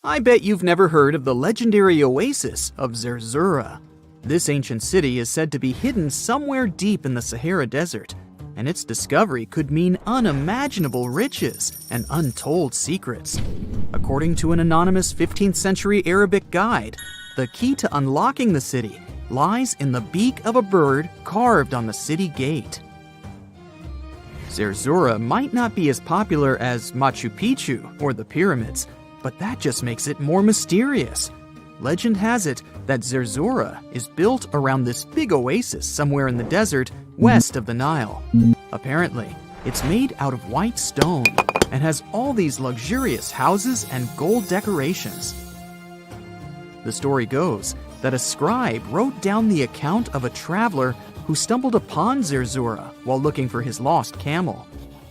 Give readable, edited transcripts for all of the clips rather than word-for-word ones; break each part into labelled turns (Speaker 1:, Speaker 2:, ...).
Speaker 1: I bet you've never heard of the legendary oasis of Zerzura. This ancient city is said to be hidden somewhere deep in the Sahara Desert, and its discovery could mean unimaginable riches and untold secrets. According to an anonymous 15th century Arabic guide, the key to unlocking the city lies in the beak of a bird carved on the city gate. Zerzura might not be as popular as Machu Picchu or the pyramids, but that just makes it more mysterious. Legend has it that Zerzura is built around this big oasis somewhere in the desert west of the Nile. Apparently, it's made out of white stone and has all these luxurious houses and gold decorations. The story goes that a scribe wrote down the account of a traveler who stumbled upon Zerzura while looking for his lost camel.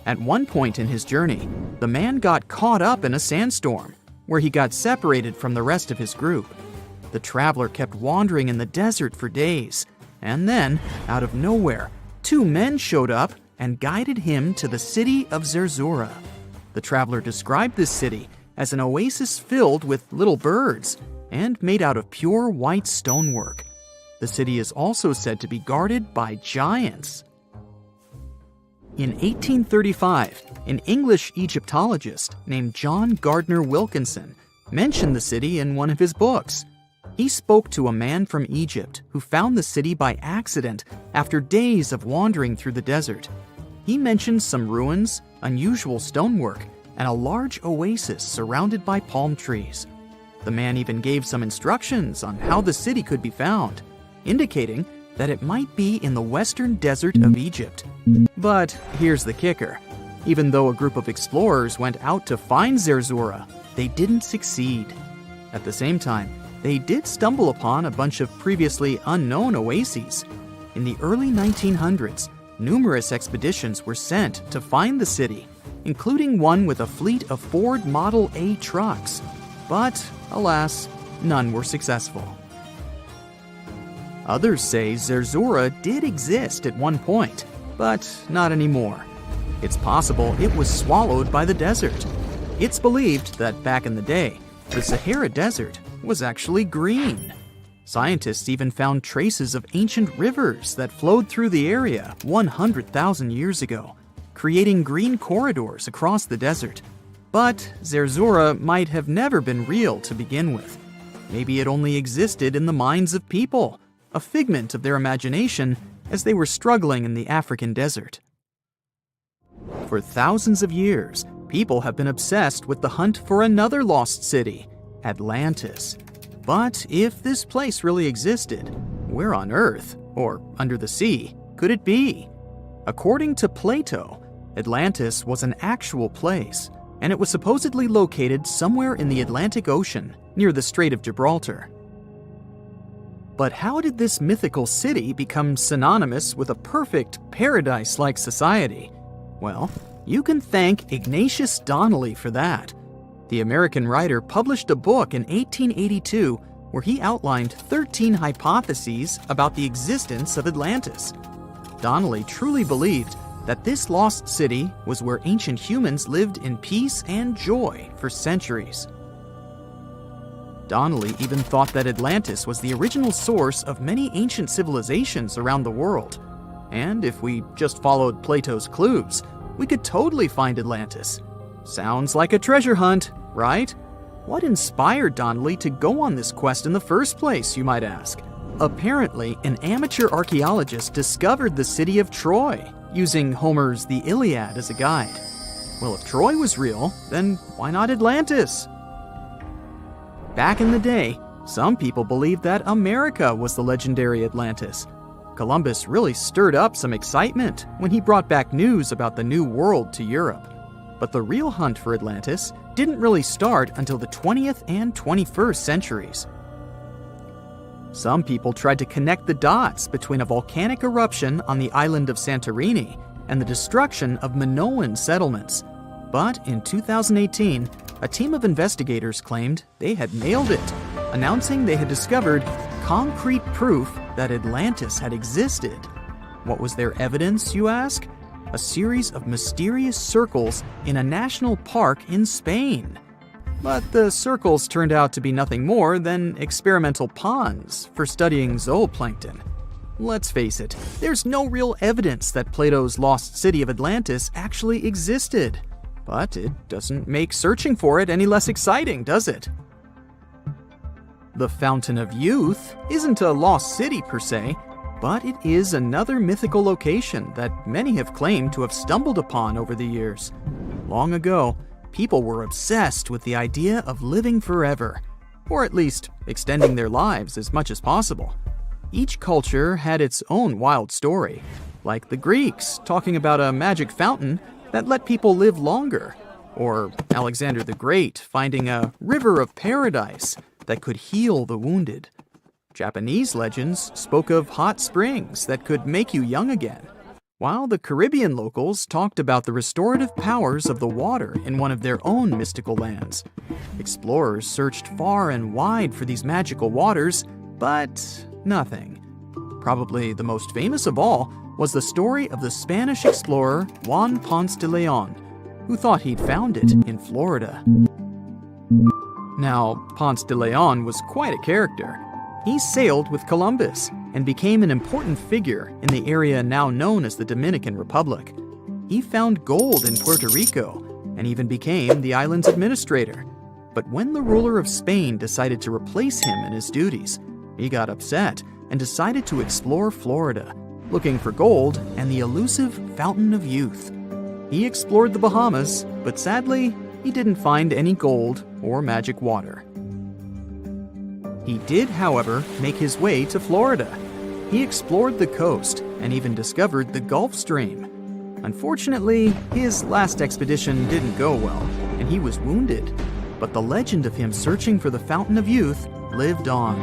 Speaker 1: At one point in his journey, the man got caught up in a sandstorm, where he got separated from the rest of his group. The traveler kept wandering in the desert for days, and then, out of nowhere, two men showed up and guided him to the city of Zerzura. The traveler described this city as an oasis filled with little birds and made out of pure white stonework. The city is also said to be guarded by giants. In 1835, an English Egyptologist named John Gardner Wilkinson mentioned the city in one of his books. He spoke to a man from Egypt who found the city by accident after days of wandering through the desert. He mentioned some ruins, unusual stonework, and a large oasis surrounded by palm trees. The man even gave some instructions on how the city could be found, indicating that it might be in the western desert of Egypt. But here's the kicker. Even though a group of explorers went out to find Zerzura, they didn't succeed. At the same time, they did stumble upon a bunch of previously unknown oases. In the early 1900s, numerous expeditions were sent to find the city, including one with a fleet of Ford Model A trucks. But, alas, none were successful. Others say Zerzura did exist at one point, but not anymore. It's possible it was swallowed by the desert. It's believed that back in the day, the Sahara Desert was actually green. Scientists even found traces of ancient rivers that flowed through the area 100,000 years ago, creating green corridors across the desert. But Zerzura might have never been real to begin with. Maybe it only existed in the minds of people, a figment of their imagination as they were struggling in the African desert. For thousands of years, people have been obsessed with the hunt for another lost city, Atlantis. But if this place really existed, where on Earth, or under the sea, could it be? According to Plato, Atlantis was an actual place, and it was supposedly located somewhere in the Atlantic Ocean, near the Strait of Gibraltar. But how did this mythical city become synonymous with a perfect, paradise-like society? Well, you can thank Ignatius Donnelly for that. The American writer published a book in 1882 where he outlined 13 hypotheses about the existence of Atlantis. Donnelly truly believed that this lost city was where ancient humans lived in peace and joy for centuries. Donnelly even thought that Atlantis was the original source of many ancient civilizations around the world. And if we just followed Plato's clues, we could totally find Atlantis. Sounds like a treasure hunt, right? What inspired Donnelly to go on this quest in the first place, you might ask? Apparently, an amateur archaeologist discovered the city of Troy, using Homer's The Iliad as a guide. Well, if Troy was real, then why not Atlantis? Back in the day, some people believed that America was the legendary Atlantis. Columbus really stirred up some excitement when he brought back news about the New World to Europe. But the real hunt for Atlantis didn't really start until the 20th and 21st centuries. Some people tried to connect the dots between a volcanic eruption on the island of Santorini and the destruction of Minoan settlements. But in 2018, a team of investigators claimed they had nailed it, announcing they had discovered concrete proof that Atlantis had existed. What was their evidence, you ask? A series of mysterious circles in a national park in Spain. But the circles turned out to be nothing more than experimental ponds for studying zooplankton. Let's face it, there's no real evidence that Plato's lost city of Atlantis actually existed. But it doesn't make searching for it any less exciting, does it? The Fountain of Youth isn't a lost city per se, but it is another mythical location that many have claimed to have stumbled upon over the years. Long ago, people were obsessed with the idea of living forever, or at least extending their lives as much as possible. Each culture had its own wild story, like the Greeks talking about a magic fountain that let people live longer, or Alexander the Great finding a river of paradise that could heal the wounded. Japanese legends spoke of hot springs that could make you young again, while the Caribbean locals talked about the restorative powers of the water in one of their own mystical lands. Explorers searched far and wide for these magical waters, but nothing. Probably the most famous of all was the story of the Spanish explorer Juan Ponce de Leon, who thought he'd found it in Florida. Now, Ponce de Leon was quite a character. He sailed with Columbus and became an important figure in the area now known as the Dominican Republic. He found gold in Puerto Rico and even became the island's administrator. But when the ruler of Spain decided to replace him in his duties, he got upset and decided to explore Florida, looking for gold and the elusive Fountain of Youth. He explored the Bahamas, but sadly, he didn't find any gold or magic water. He did, however, make his way to Florida. He explored the coast and even discovered the Gulf Stream. Unfortunately, his last expedition didn't go well, and he was wounded. But the legend of him searching for the Fountain of Youth lived on.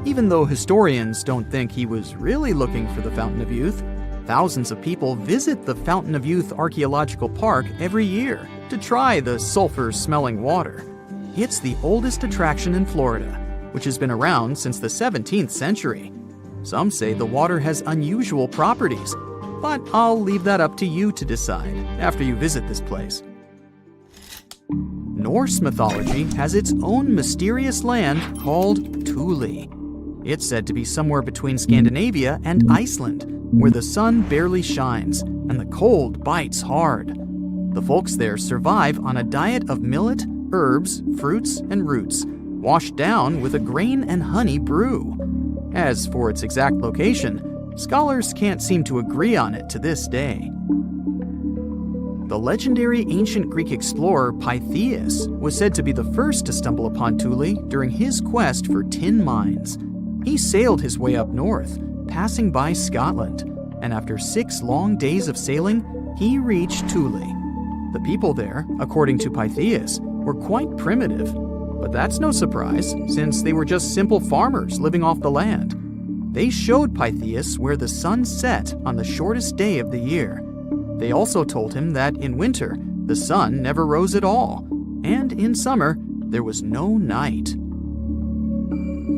Speaker 1: Even though historians don't think he was really looking for the Fountain of Youth, thousands of people visit the Fountain of Youth Archaeological Park every year to try the sulfur-smelling water. It's the oldest attraction in Florida, which has been around since the 17th century. Some say the water has unusual properties, but I'll leave that up to you to decide after you visit this place. Norse mythology has its own mysterious land called Thule. It's said to be somewhere between Scandinavia and Iceland, where the sun barely shines and the cold bites hard. The folks there survive on a diet of millet, herbs, fruits, and roots, washed down with a grain and honey brew. As for its exact location, scholars can't seem to agree on it to this day. The legendary ancient Greek explorer Pytheas was said to be the first to stumble upon Thule during his quest for tin mines. He sailed his way up north, passing by Scotland, and after 6 long days of sailing, he reached Thule. The people there, according to Pytheas, were quite primitive, but that's no surprise since they were just simple farmers living off the land. They showed Pytheas where the sun set on the shortest day of the year. They also told him that in winter, the sun never rose at all, and in summer, there was no night.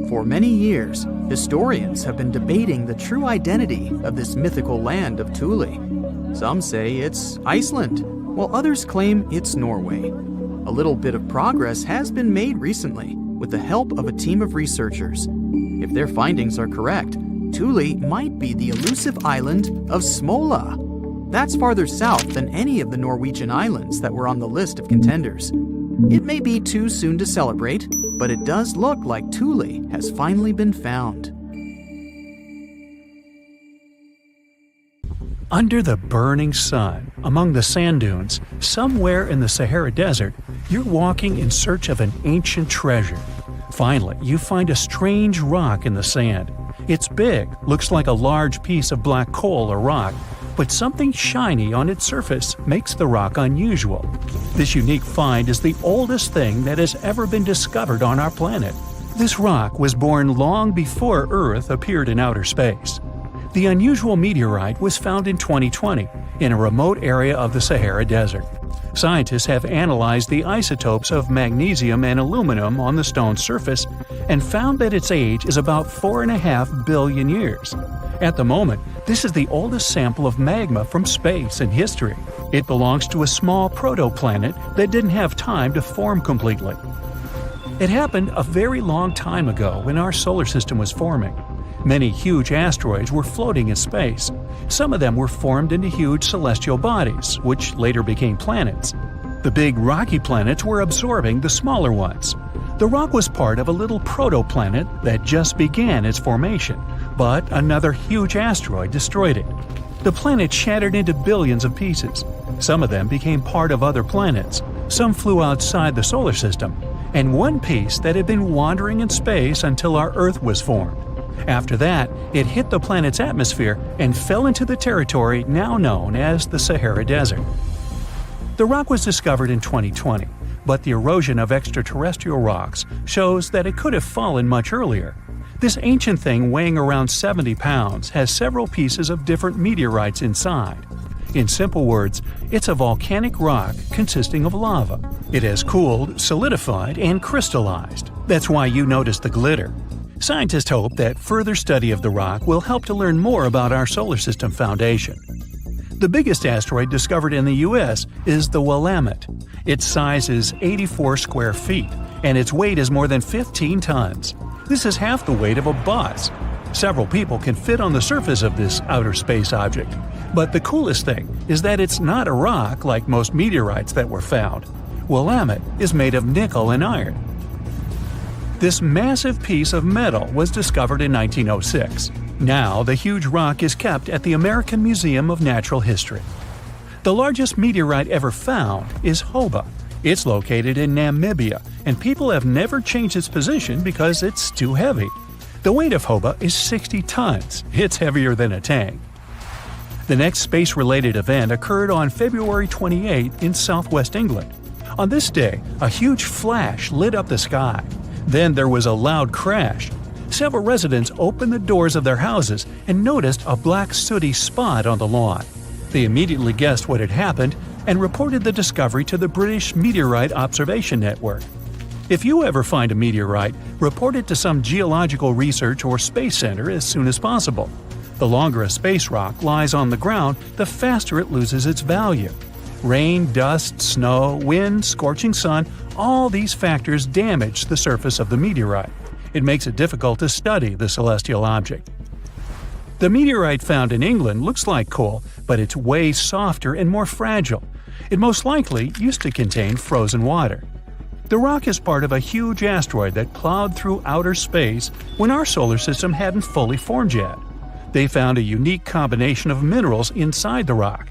Speaker 1: For many years, historians have been debating the true identity of this mythical land of Thule. Some say it's Iceland, while others claim it's Norway. A little bit of progress has been made recently with the help of a team of researchers. If their findings are correct, Thule might be the elusive island of Smola. That's farther south than any of the Norwegian islands that were on the list of contenders. It may be too soon to celebrate, but it does look like Thule has finally been found.
Speaker 2: Under the burning sun, among the sand dunes, somewhere in the Sahara Desert, you're walking in search of an ancient treasure. Finally, you find a strange rock in the sand. It's big, looks like a large piece of black coal or rock, but something shiny on its surface makes the rock unusual. This unique find is the oldest thing that has ever been discovered on our planet. This rock was born long before Earth appeared in outer space. The unusual meteorite was found in 2020 in a remote area of the Sahara Desert. Scientists have analyzed the isotopes of magnesium and aluminum on the stone's surface and found that its age is about 4.5 billion years. At the moment, this is the oldest sample of magma from space in history. It belongs to a small protoplanet that didn't have time to form completely. It happened a very long time ago when our solar system was forming. Many huge asteroids were floating in space. Some of them were formed into huge celestial bodies, which later became planets. The big rocky planets were absorbing the smaller ones. The rock was part of a little protoplanet that just began its formation, but another huge asteroid destroyed it. The planet shattered into billions of pieces. Some of them became part of other planets. Some flew outside the solar system, and one piece that had been wandering in space until our Earth was formed. After that, it hit the planet's atmosphere and fell into the territory now known as the Sahara Desert. The rock was discovered in 2020, but the erosion of extraterrestrial rocks shows that it could have fallen much earlier. This ancient thing weighing around 70 pounds has several pieces of different meteorites inside. In simple words, it's a volcanic rock consisting of lava. It has cooled, solidified, and crystallized. That's why you notice the glitter. Scientists hope that further study of the rock will help to learn more about our solar system foundation. The biggest asteroid discovered in the U.S. is the Willamette. Its size is 84 square feet, and its weight is more than 15 tons. This is half the weight of a bus. Several people can fit on the surface of this outer space object. But the coolest thing is that it's not a rock like most meteorites that were found. Willamette is made of nickel and iron. This massive piece of metal was discovered in 1906. Now, the huge rock is kept at the American Museum of Natural History. The largest meteorite ever found is Hoba. It's located in Namibia, and people have never changed its position because it's too heavy. The weight of Hoba is 60 tons. It's heavier than a tank. The next space-related event occurred on February 28 in southwest England. On this day, a huge flash lit up the sky. Then there was a loud crash. Several residents opened the doors of their houses and noticed a black sooty spot on the lawn. They immediately guessed what had happened and reported the discovery to the British Meteorite Observation Network. If you ever find a meteorite, report it to some geological research or space center as soon as possible. The longer a space rock lies on the ground, the faster it loses its value. Rain, dust, snow, wind, scorching sun, all these factors damage the surface of the meteorite. It makes it difficult to study the celestial object. The meteorite found in England looks like coal, but it's way softer and more fragile. It most likely used to contain frozen water. The rock is part of a huge asteroid that plowed through outer space when our solar system hadn't fully formed yet. They found a unique combination of minerals inside the rock.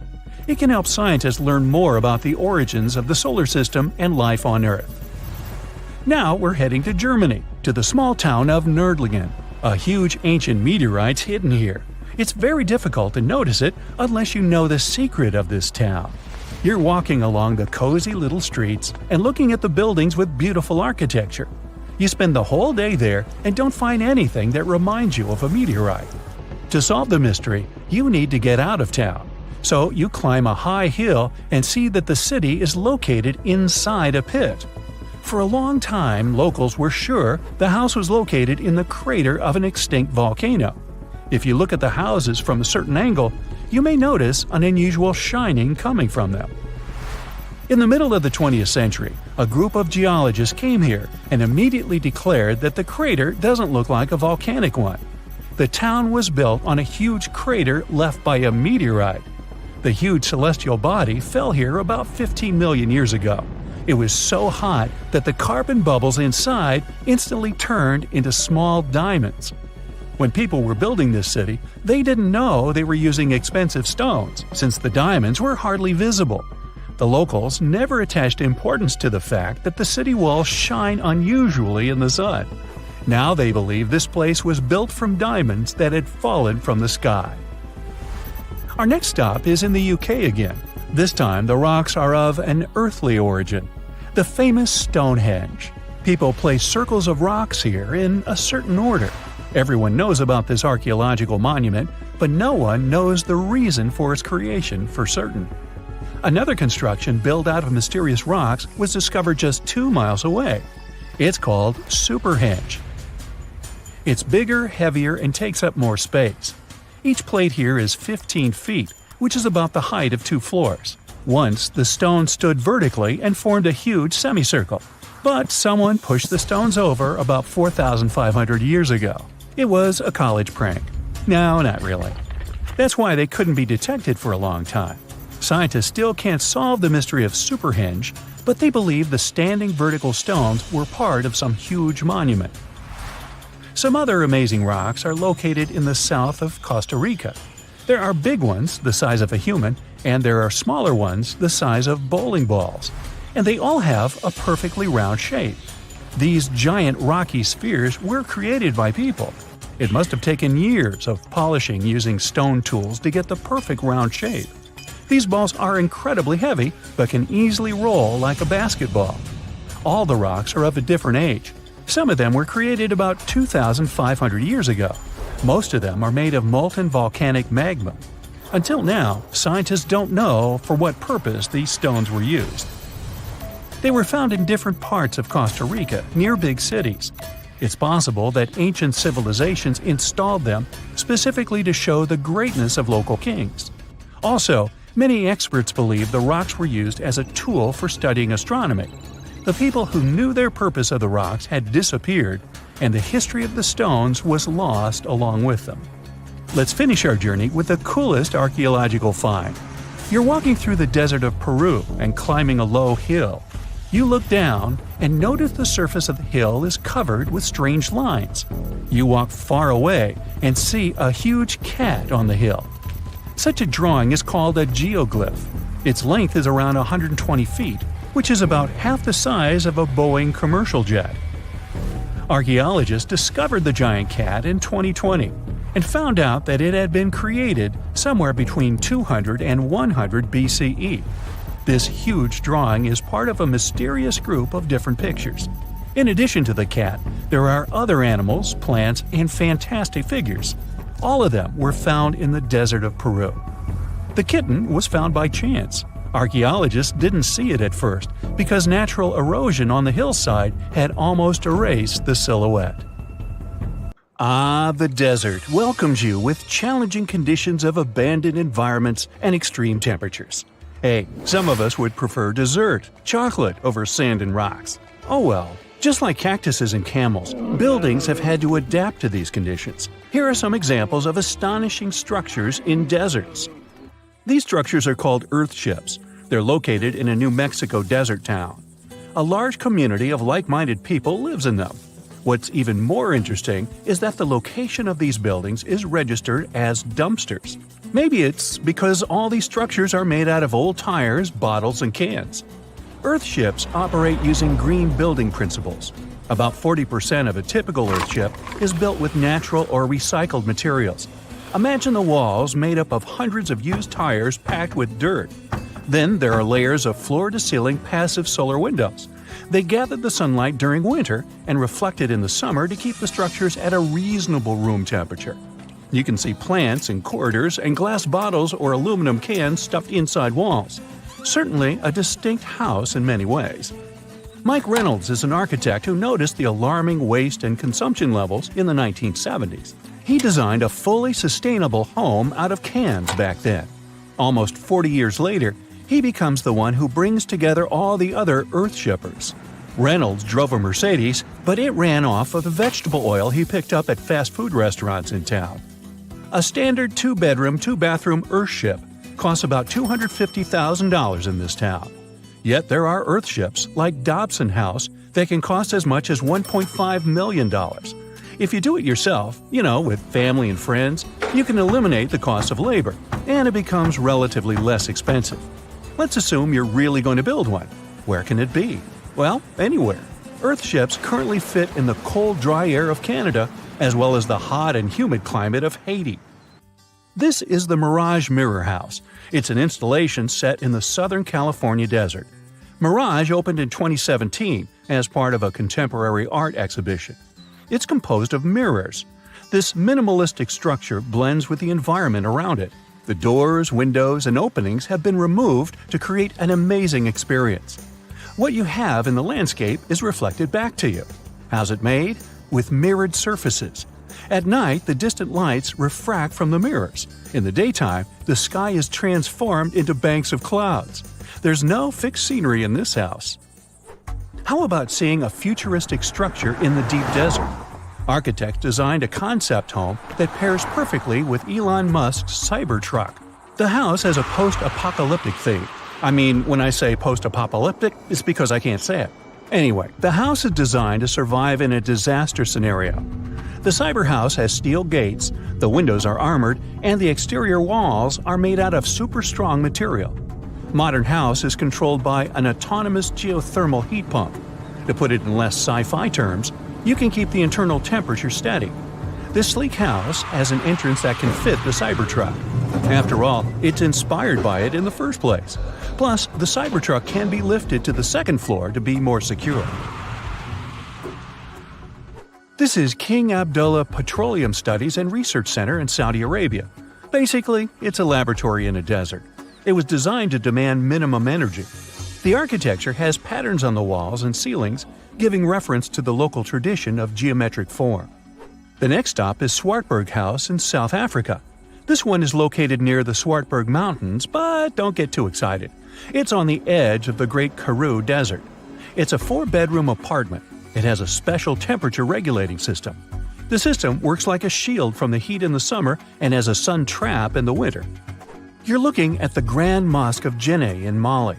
Speaker 2: It can help scientists learn more about the origins of the solar system and life on Earth. Now we're heading to Germany, to the small town of Nördlingen. A huge ancient meteorite's hidden here. It's very difficult to notice it unless you know the secret of this town. You're walking along the cozy little streets and looking at the buildings with beautiful architecture. You spend the whole day there and don't find anything that reminds you of a meteorite. To solve the mystery, you need to get out of town. So you climb a high hill and see that the city is located inside a pit. For a long time, locals were sure the house was located in the crater of an extinct volcano. If you look at the houses from a certain angle, you may notice an unusual shining coming from them. In the middle of the 20th century, a group of geologists came here and immediately declared that the crater doesn't look like a volcanic one. The town was built on a huge crater left by a meteorite. The huge celestial body fell here about 15 million years ago. It was so hot that the carbon bubbles inside instantly turned into small diamonds. When people were building this city, they didn't know they were using expensive stones, since the diamonds were hardly visible. The locals never attached importance to the fact that the city walls shine unusually in the sun. Now they believe this place was built from diamonds that had fallen from the sky. Our next stop is in the UK again. This time the rocks are of an earthly origin. The famous Stonehenge. People place circles of rocks here in a certain order. Everyone knows about this archaeological monument, but no one knows the reason for its creation for certain. Another construction built out of mysterious rocks was discovered just 2 miles away. It's called Superhenge. It's bigger, heavier, and takes up more space. Each plate here is 15 feet, which is about the height of 2 floors. Once, the stones stood vertically and formed a huge semicircle. But someone pushed the stones over about 4,500 years ago. It was a college prank. No, not really. That's why they couldn't be detected for a long time. Scientists still can't solve the mystery of Superhenge, but they believe the standing vertical stones were part of some huge monument. Some other amazing rocks are located in the south of Costa Rica. There are big ones, the size of a human, and there are smaller ones, the size of bowling balls. And they all have a perfectly round shape. These giant rocky spheres were created by people. It must have taken years of polishing using stone tools to get the perfect round shape. These balls are incredibly heavy, but can easily roll like a basketball. All the rocks are of a different age. Some of them were created about 2,500 years ago. Most of them are made of molten volcanic magma. Until now, scientists don't know for what purpose these stones were used. They were found in different parts of Costa Rica, near big cities. It's possible that ancient civilizations installed them specifically to show the greatness of local kings. Also, many experts believe the rocks were used as a tool for studying astronomy. The people who knew their purpose of the rocks had disappeared, and the history of the stones was lost along with them. Let's finish our journey with the coolest archaeological find. You're walking through the desert of Peru and climbing a low hill. You look down and notice the surface of the hill is covered with strange lines. You walk far away and see a huge cat on the hill. Such a drawing is called a geoglyph. Its length is around 120 feet, which is about half the size of a Boeing commercial jet. Archaeologists discovered the giant cat in 2020 and found out that it had been created somewhere between 200 and 100 BCE. This huge drawing is part of a mysterious group of different pictures. In addition to the cat, there are other animals, plants, and fantastic figures. All of them were found in the desert of Peru. The kitten was found by chance. Archaeologists didn't see it at first because natural erosion on the hillside had almost erased the silhouette. The desert welcomes you with challenging conditions of abandoned environments and extreme temperatures. Hey, some of us would prefer dessert, chocolate, over sand and rocks. Oh well. Just like cactuses and camels, buildings have had to adapt to these conditions. Here are some examples of astonishing structures in deserts. These structures are called earthships. They're located in a New Mexico desert town. A large community of like-minded people lives in them. What's even more interesting is that the location of these buildings is registered as dumpsters. Maybe it's because all these structures are made out of old tires, bottles, and cans. Earthships operate using green building principles. About 40% of a typical earthship is built with natural or recycled materials. Imagine the walls made up of hundreds of used tires packed with dirt. Then there are layers of floor-to-ceiling passive solar windows. They gather the sunlight during winter and reflect it in the summer to keep the structures at a reasonable room temperature. You can see plants in corridors and glass bottles or aluminum cans stuffed inside walls. Certainly a distinct house in many ways. Mike Reynolds is an architect who noticed the alarming waste and consumption levels in the 1970s. He designed a fully sustainable home out of cans back then. Almost 40 years later, he becomes the one who brings together all the other earthshippers. Reynolds drove a Mercedes, but it ran off of the vegetable oil he picked up at fast food restaurants in town. A standard 2-bedroom, 2-bathroom earthship costs about $250,000 in this town. Yet there are earthships like Dobson House that can cost as much as $1.5 million. If you do it yourself, with family and friends, you can eliminate the cost of labor, and it becomes relatively less expensive. Let's assume you're really going to build one. Where can it be? Well, anywhere. Earthships currently fit in the cold, dry air of Canada, as well as the hot and humid climate of Haiti. This is the Mirage Mirror House. It's an installation set in the Southern California desert. Mirage opened in 2017 as part of a contemporary art exhibition. It's composed of mirrors. This minimalistic structure blends with the environment around it. The doors, windows, and openings have been removed to create an amazing experience. What you have in the landscape is reflected back to you. How's it made? With mirrored surfaces. At night, the distant lights refract from the mirrors. In the daytime, the sky is transformed into banks of clouds. There's no fixed scenery in this house. How about seeing a futuristic structure in the deep desert? Architects designed a concept home that pairs perfectly with Elon Musk's Cybertruck. The house has a post-apocalyptic theme. I mean, when I say post-apocalyptic, it's because I can't say it. Anyway, the house is designed to survive in a disaster scenario. The cyber house has steel gates, the windows are armored, and the exterior walls are made out of super strong material. Modern house is controlled by an autonomous geothermal heat pump. To put it in less sci-fi terms, you can keep the internal temperature steady. This sleek house has an entrance that can fit the Cybertruck. After all, it's inspired by it in the first place. Plus, the Cybertruck can be lifted to the second floor to be more secure. This is King Abdullah Petroleum Studies and Research Center in Saudi Arabia. Basically, it's a laboratory in a desert. It was designed to demand minimum energy. The architecture has patterns on the walls and ceilings, giving reference to the local tradition of geometric form. The next stop is Swartberg House in South Africa. This one is located near the Swartberg Mountains, but don't get too excited. It's on the edge of the Great Karoo Desert. It's a 4-bedroom apartment. It has a special temperature regulating system. The system works like a shield from the heat in the summer and as a sun trap in the winter. You're looking at the Grand Mosque of Djenné in Mali.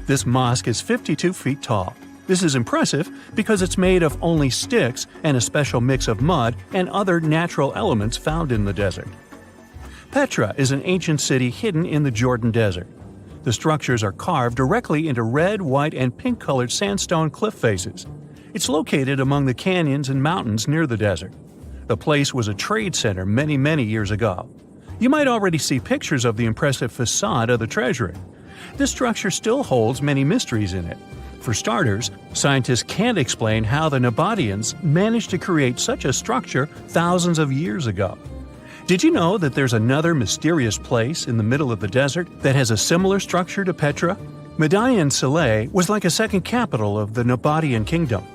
Speaker 2: This mosque is 52 feet tall. This is impressive because it's made of only sticks and a special mix of mud and other natural elements found in the desert. Petra is an ancient city hidden in the Jordan Desert. The structures are carved directly into red, white, and pink-colored sandstone cliff faces. It's located among the canyons and mountains near the desert. The place was a trade center many years ago. You might already see pictures of the impressive facade of the treasury. This structure still holds many mysteries in it. For starters, scientists can't explain how the Nabateans managed to create such a structure thousands of years ago. Did you know that there's another mysterious place in the middle of the desert that has a similar structure to Petra? Medallion Saleh was like a second capital of the Nabatean kingdom.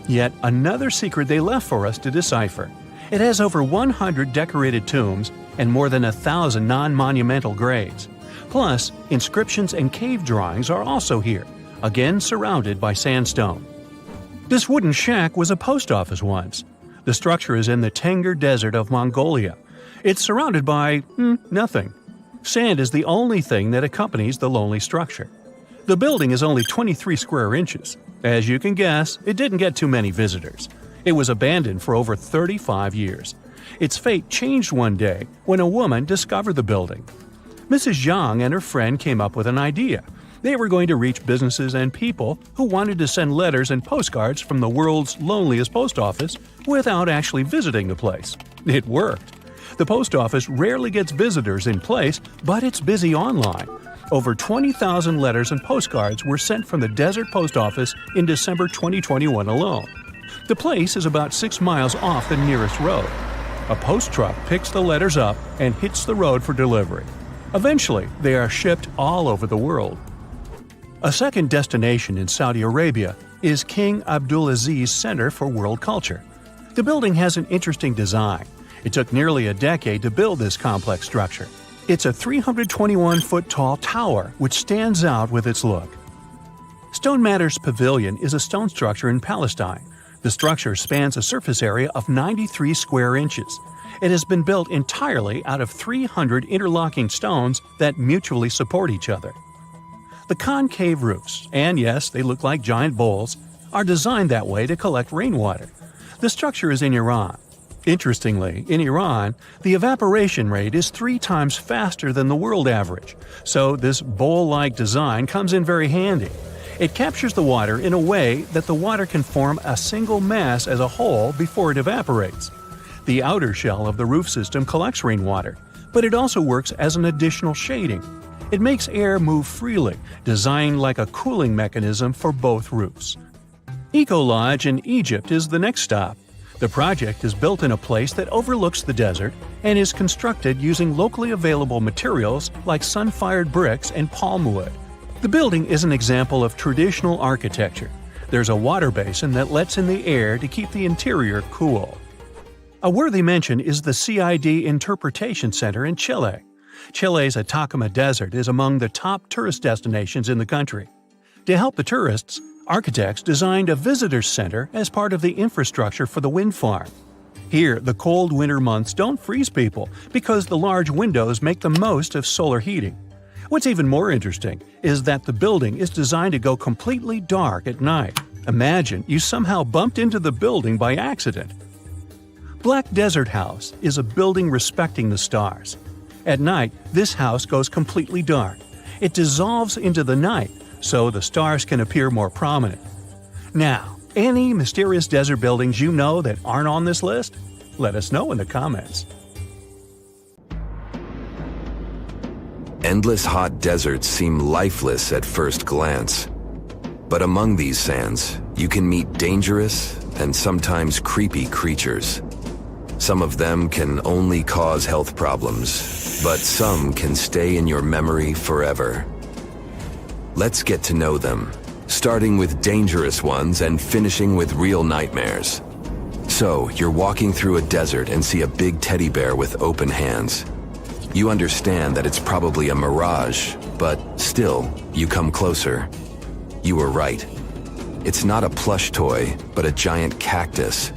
Speaker 2: Yet another secret they left for us to decipher. It has over 100 decorated tombs and more than 1,000 non-monumental graves. Plus, inscriptions and cave drawings are also here, again surrounded by sandstone. This wooden shack was a post office once. The structure is in the Tengger Desert of Mongolia. It's surrounded by nothing. Sand is the only thing that accompanies the lonely structure. The building is only 23 square inches. As you can guess, it didn't get too many visitors. It was abandoned for over 35 years. Its fate changed one day when a woman discovered the building. Mrs. Yang and her friend came up with an idea. They were going to reach businesses and people who wanted to send letters and postcards from the world's loneliest post office without actually visiting the place. It worked. The post office rarely gets visitors in place, but it's busy online. Over 20,000 letters and postcards were sent from the Desert Post Office in December 2021 alone. The place is about 6 miles off the nearest road. A post truck picks the letters up and hits the road for delivery. Eventually, they are shipped all over the world. A second destination in Saudi Arabia is King Abdulaziz Center for World Culture. The building has an interesting design. It took nearly a decade to build this complex structure. It's a 321-foot-tall tower which stands out with its look. Stone Matters Pavilion is a stone structure in Palestine. The structure spans a surface area of 93 square inches. It has been built entirely out of 300 interlocking stones that mutually support each other. The concave roofs, and yes, they look like giant bowls, are designed that way to collect rainwater. The structure is in Iran. Interestingly, in Iran, the evaporation rate is 3 times faster than the world average, so this bowl-like design comes in very handy. It captures the water in a way that the water can form a single mass as a whole before it evaporates. The outer shell of the roof system collects rainwater, but it also works as an additional shading. It makes air move freely, designed like a cooling mechanism for both roofs. Eco Lodge in Egypt is the next stop. The project is built in a place that overlooks the desert and is constructed using locally available materials like sun-fired bricks and palm wood. The building is an example of traditional architecture. There's a water basin that lets in the air to keep the interior cool. A worthy mention is the CID Interpretation Center in Chile. Chile's Atacama Desert is among the top tourist destinations in the country. To help the tourists, architects designed a visitors center as part of the infrastructure for the wind farm. Here, the cold winter months don't freeze people because the large windows make the most of solar heating. What's even more interesting is that the building is designed to go completely dark at night. Imagine you somehow bumped into the building by accident. Black Desert House is a building respecting the stars. At night, this house goes completely dark. It dissolves into the night, so the stars can appear more prominent. Now, any mysterious desert buildings you know that aren't on this list? Let us know in the comments.
Speaker 3: Endless hot deserts seem lifeless at first glance. But among these sands, you can meet dangerous and sometimes creepy creatures. Some of them can only cause health problems, but some can stay in your memory forever. Let's get to know them, starting with dangerous ones and finishing with real nightmares. So, you're walking through a desert and see a big teddy bear with open hands. You understand that it's probably a mirage, but still, you come closer. You were right. It's not a plush toy, but a giant cactus.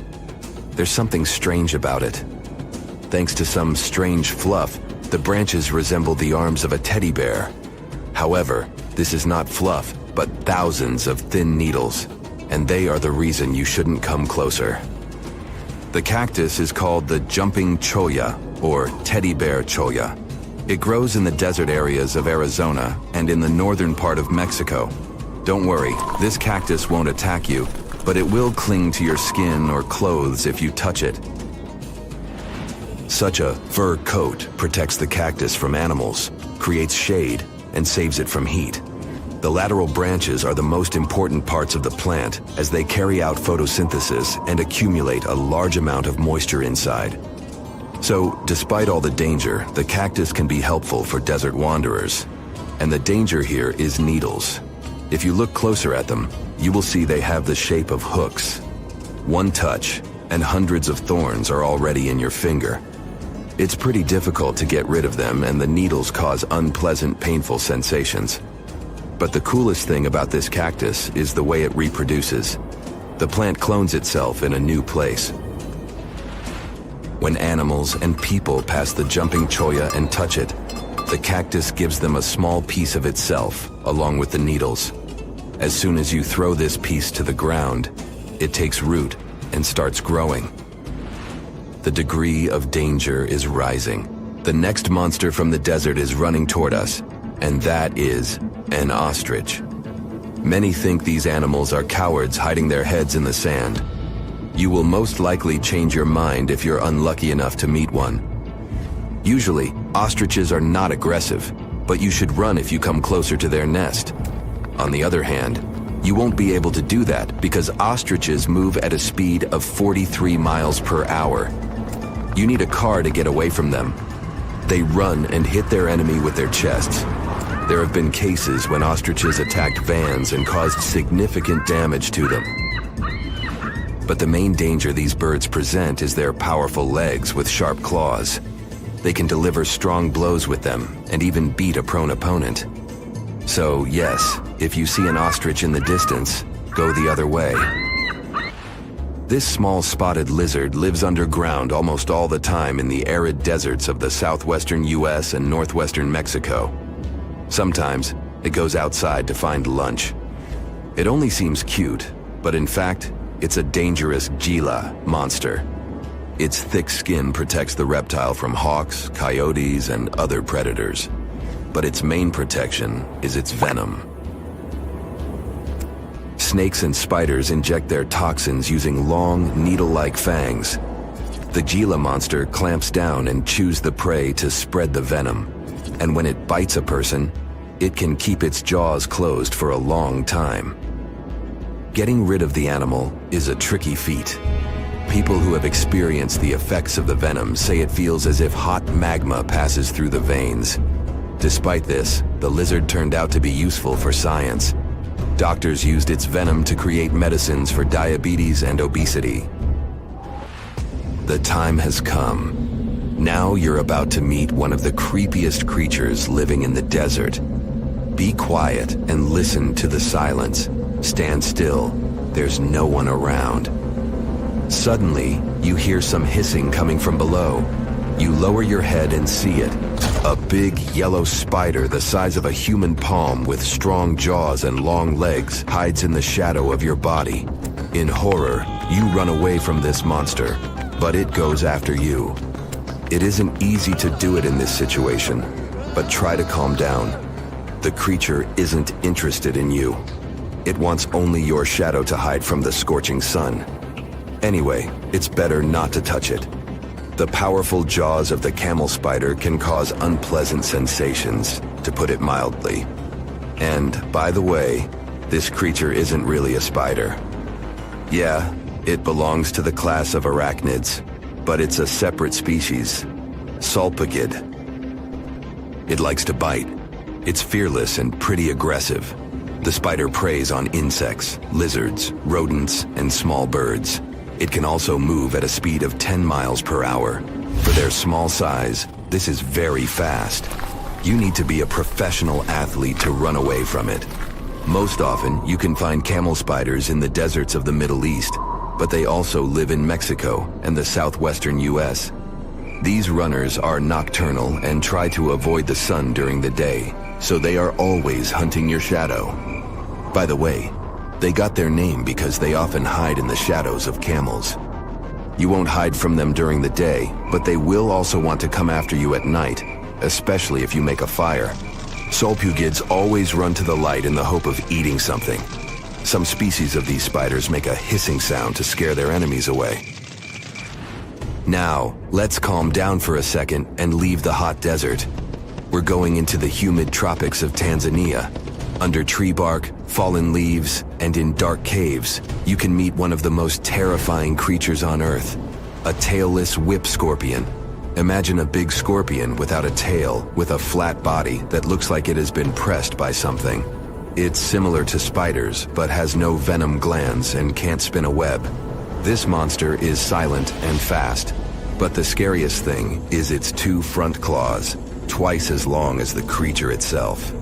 Speaker 3: There's something strange about it. Thanks to some strange fluff, the branches resemble the arms of a teddy bear. However, this is not fluff, but thousands of thin needles, and they are the reason you shouldn't come closer. The cactus is called the jumping cholla, or teddy bear cholla. It grows in the desert areas of Arizona and in the northern part of Mexico. Don't worry, this cactus won't attack you, but it will cling to your skin or clothes if you touch it. Such a fur coat protects the cactus from animals, creates shade, and saves it from heat. The lateral branches are the most important parts of the plant as they carry out photosynthesis and accumulate a large amount of moisture inside. So, despite all the danger, the cactus can be helpful for desert wanderers. And the danger here is needles. If you look closer at them, you will see they have the shape of hooks. One touch, and hundreds of thorns are already in your finger. It's pretty difficult to get rid of them, and the needles cause unpleasant, painful sensations. But the coolest thing about this cactus is the way it reproduces. The plant clones itself in a new place. When animals and people pass the jumping cholla and touch it, the cactus gives them a small piece of itself, along with the needles. As soon as you throw this piece to the ground, it takes root and starts growing. The degree of danger is rising. The next monster from the desert is running toward us, and that is an ostrich. Many think these animals are cowards hiding their heads in the sand. You will most likely change your mind if you're unlucky enough to meet one. Usually, ostriches are not aggressive, but you should run if you come closer to their nest. On the other hand, you won't be able to do that because ostriches move at a speed of 43 miles per hour. You need a car to get away from them. They run and hit their enemy with their chests. There have been cases when ostriches attacked vans and caused significant damage to them. But the main danger these birds present is their powerful legs with sharp claws. They can deliver strong blows with them and even beat a prone opponent. So yes, if you see an ostrich in the distance, go the other way. This small spotted lizard lives underground almost all the time in the arid deserts of the southwestern US and northwestern Mexico. Sometimes, it goes outside to find lunch. It only seems cute, but in fact, it's a dangerous Gila monster. Its thick skin protects the reptile from hawks, coyotes, and other predators. But its main protection is its venom. Snakes and spiders inject their toxins using long, needle-like fangs. The Gila monster clamps down and chews the prey to spread the venom. And when it bites a person, it can keep its jaws closed for a long time. Getting rid of the animal is a tricky feat. People who have experienced the effects of the venom say it feels as if hot magma passes through the veins. Despite this, the lizard turned out to be useful for science. Doctors used its venom to create medicines for diabetes and obesity. the time has come. Now you're about to meet one of the creepiest creatures living in the desert. Be quiet and listen to the silence. Stand still. There's no one around. Suddenly, you hear some hissing coming from below. You lower your head and see it. A big yellow spider the size of a human palm with strong jaws and long legs hides in the shadow of your body. In horror, you run away from this monster, but it goes after you. It isn't easy to do it in this situation, but try to calm down. The creature isn't interested in you. It wants only your shadow to hide from the scorching sun. Anyway, it's better not to touch it. The powerful jaws of the camel spider can cause unpleasant sensations, to put it mildly. And, by the way, this creature isn't really a spider. Yeah, it belongs to the class of arachnids, but it's a separate species, Sulpicid. It likes to bite. It's fearless and pretty aggressive. The spider preys on insects, lizards, rodents, and small birds. It can also move at a speed of 10 miles per hour. For their small size, this is very fast. You need to be a professional athlete to run away from it. Most often, you can find camel spiders in the deserts of the Middle East, but they also live in Mexico and the southwestern US. These runners are nocturnal and try to avoid the sun during the day, so they are always hunting your shadow. By the way, they got their name because they often hide in the shadows of camels. You won't hide from them during the day, but they will also want to come after you at night, especially if you make a fire. Sulpugids always run to the light in the hope of eating something. Some species of these spiders make a hissing sound to scare their enemies away. Now, let's calm down for a second and leave the hot desert. We're going into the humid tropics of Tanzania. Under tree bark, fallen leaves, and in dark caves, you can meet one of the most terrifying creatures on Earth, a tailless whip scorpion. Imagine a big scorpion without a tail, with a flat body that looks like it has been pressed by something. It's similar to spiders, but has no venom glands and can't spin a web. This monster is silent and fast, but the scariest thing is its 2 front claws, twice as long as the creature itself.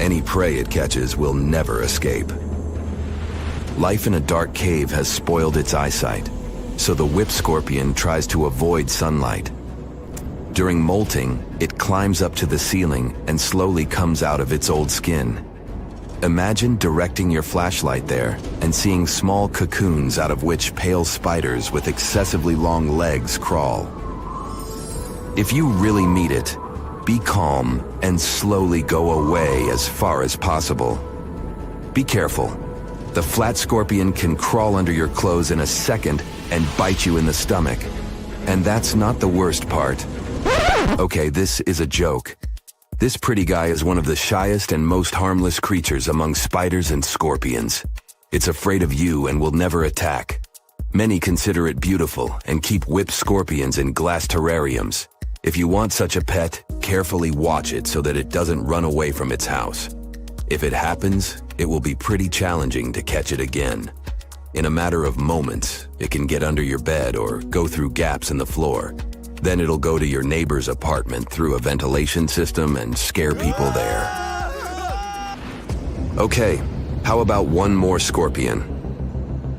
Speaker 3: Any prey it catches will never escape. Life in a dark cave has spoiled its eyesight, so the whip scorpion tries to avoid sunlight. During molting, it climbs up to the ceiling and slowly comes out of its old skin. Imagine directing your flashlight there and seeing small cocoons out of which pale spiders with excessively long legs crawl. If you really meet it, be calm and slowly go away as far as possible. Be careful. The flat scorpion can crawl under your clothes in a second and bite you in the stomach. And that's not the worst part. Okay, this is a joke. This pretty guy is one of the shyest and most harmless creatures among spiders and scorpions. It's afraid of you and will never attack. Many consider it beautiful and keep whip scorpions in glass terrariums. If you want such a pet, carefully watch it so that it doesn't run away from its house. If it happens, it will be pretty challenging to catch it again. In a matter of moments, it can get under your bed or go through gaps in the floor. Then it'll go to your neighbor's apartment through a ventilation system and scare people there. Okay, how about one more scorpion?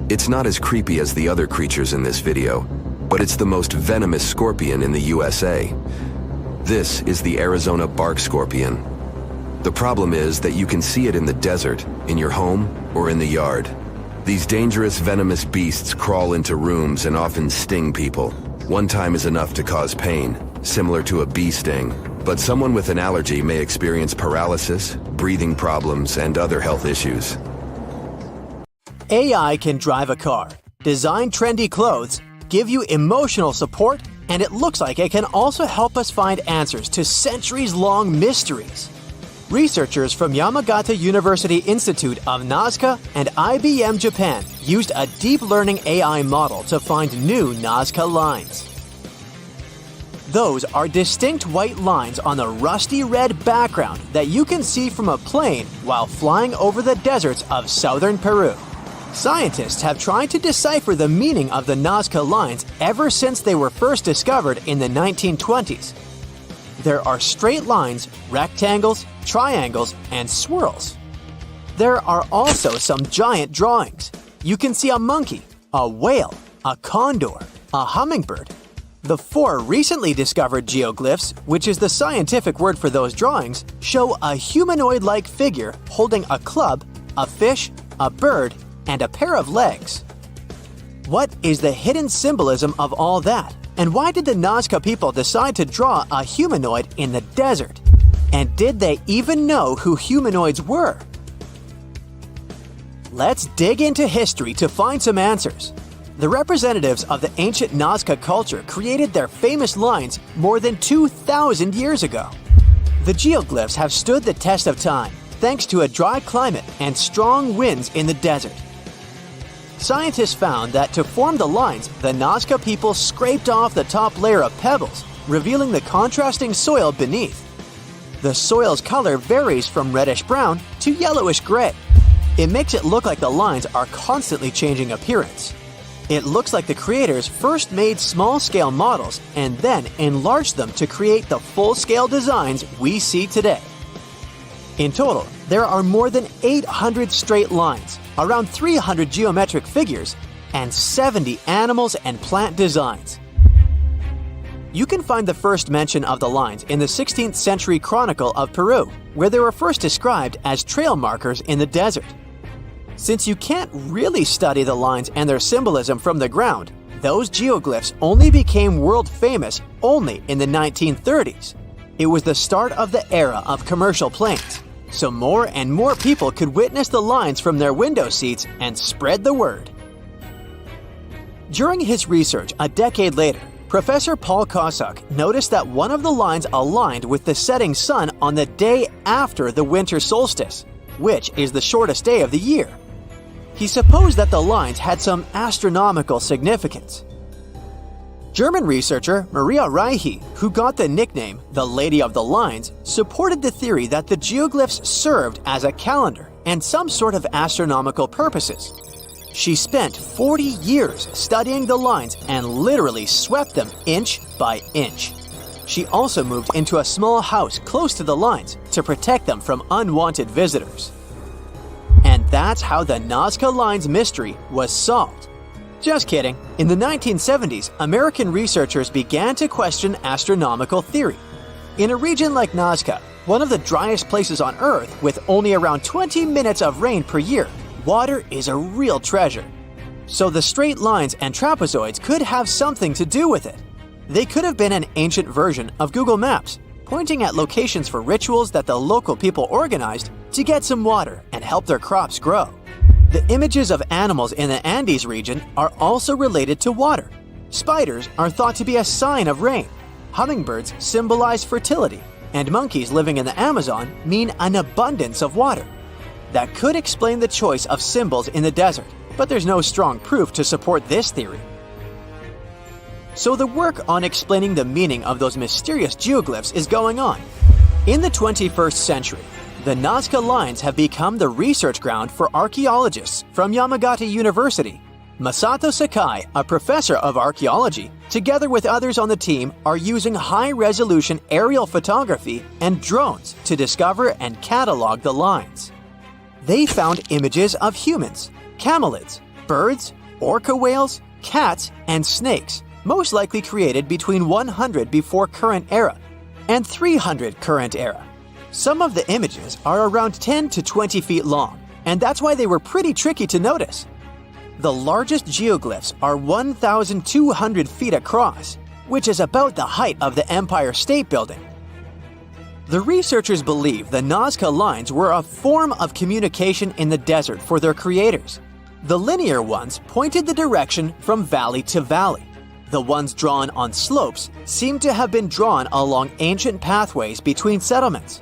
Speaker 3: It's not as creepy as the other creatures in this video, but it's the most venomous scorpion in the USA. This is the Arizona bark scorpion. The problem is that you can see it in the desert, in your home, or in the yard. These dangerous venomous beasts crawl into rooms and often sting people. One time is enough to cause pain, similar to a bee sting, but someone with an allergy may experience paralysis, breathing problems, and other health issues.
Speaker 4: AI can drive a car, design trendy clothes, give you emotional support, and it looks like it can also help us find answers to centuries-long mysteries. Researchers from Yamagata University Institute of Nazca and IBM Japan used a deep learning AI model to find new Nazca lines. Those are distinct white lines on the rusty red background that you can see from a plane while flying over the deserts of southern Peru. Scientists have tried to decipher the meaning of the Nazca lines ever since they were first discovered in the 1920s. There are straight lines, rectangles, triangles, and swirls. There are also some giant drawings. You can see a monkey, a whale, a condor, a hummingbird. The 4 recently discovered geoglyphs, which is the scientific word for those drawings, show a humanoid-like figure holding a club, a fish, a bird, and a pair of legs. What is the hidden symbolism of all that? And why did the Nazca people decide to draw a humanoid in the desert? And did they even know who humanoids were? Let's dig into history to find some answers. The representatives of the ancient Nazca culture created their famous lines more than 2,000 years ago. The geoglyphs have stood the test of time thanks to a dry climate and strong winds in the desert. Scientists found that to form the lines, the Nazca people scraped off the top layer of pebbles, revealing the contrasting soil beneath. The soil's color varies from reddish-brown to yellowish-gray. It makes it look like the lines are constantly changing appearance. It looks like the creators first made small-scale models and then enlarged them to create the full-scale designs we see today. In total, there are more than 800 straight lines, around 300 geometric figures, and 70 animals and plant designs. You can find the first mention of the lines in the 16th century Chronicle of Peru, where they were first described as trail markers in the desert. Since you can't really study the lines and their symbolism from the ground, those geoglyphs only became world famous only in the 1930s. It was the start of the era of commercial planes, so more and more people could witness the lines from their window seats and spread the word. During his research a decade later, Professor Paul Kosuk noticed that one of the lines aligned with the setting sun on the day after the winter solstice, which is the shortest day of the year. He supposed that the lines had some astronomical significance. German researcher Maria Reiche, who got the nickname the Lady of the Lines, supported the theory that the geoglyphs served as a calendar and some sort of astronomical purposes. She spent 40 years studying the lines and literally swept them inch by inch. She also moved into a small house close to the lines to protect them from unwanted visitors. And that's how the Nazca Lines mystery was solved. Just kidding. In the 1970s, American researchers began to question astronomical theory. In a region like Nazca, one of the driest places on Earth with only around 20 minutes of rain per year, water is a real treasure. So the straight lines and trapezoids could have something to do with it. They could have been an ancient version of Google Maps, pointing at locations for rituals that the local people organized to get some water and help their crops grow. The images of animals in the Andes region are also related to water. Spiders are thought to be a sign of rain. Hummingbirds symbolize fertility, and monkeys living in the Amazon mean an abundance of water. That could explain the choice of symbols in the desert, but there's no strong proof to support this theory. So the work on explaining the meaning of those mysterious geoglyphs is going on. In the 21st century, the Nazca Lines have become the research ground for archaeologists from Yamagata University. Masato Sakai, a professor of archaeology, together with others on the team, are using high-resolution aerial photography and drones to discover and catalog the lines. They found images of humans, camelids, birds, orca whales, cats, and snakes, most likely created between 100 before current era and 300 current era. Some of the images are around 10 to 20 feet long, and that's why they were pretty tricky to notice. The largest geoglyphs are 1,200 feet across, which is about the height of the Empire State Building. The researchers believe the Nazca Lines were a form of communication in the desert for their creators. The linear ones pointed the direction from valley to valley. The ones drawn on slopes seem to have been drawn along ancient pathways between settlements.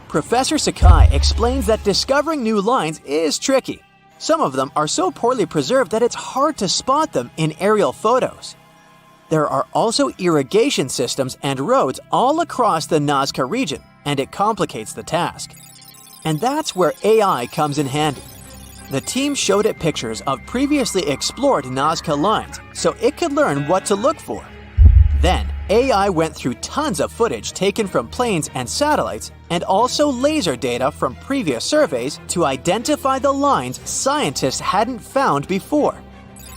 Speaker 4: Professor Sakai explains that discovering new lines is tricky. Some of them are so poorly preserved that it's hard to spot them in aerial photos. There are also irrigation systems and roads all across the Nazca region, and it complicates the task. And that's where AI comes in handy. The team showed it pictures of previously explored Nazca lines so it could learn what to look for. Then, AI went through tons of footage taken from planes and satellites and also laser data from previous surveys to identify the lines scientists hadn't found before.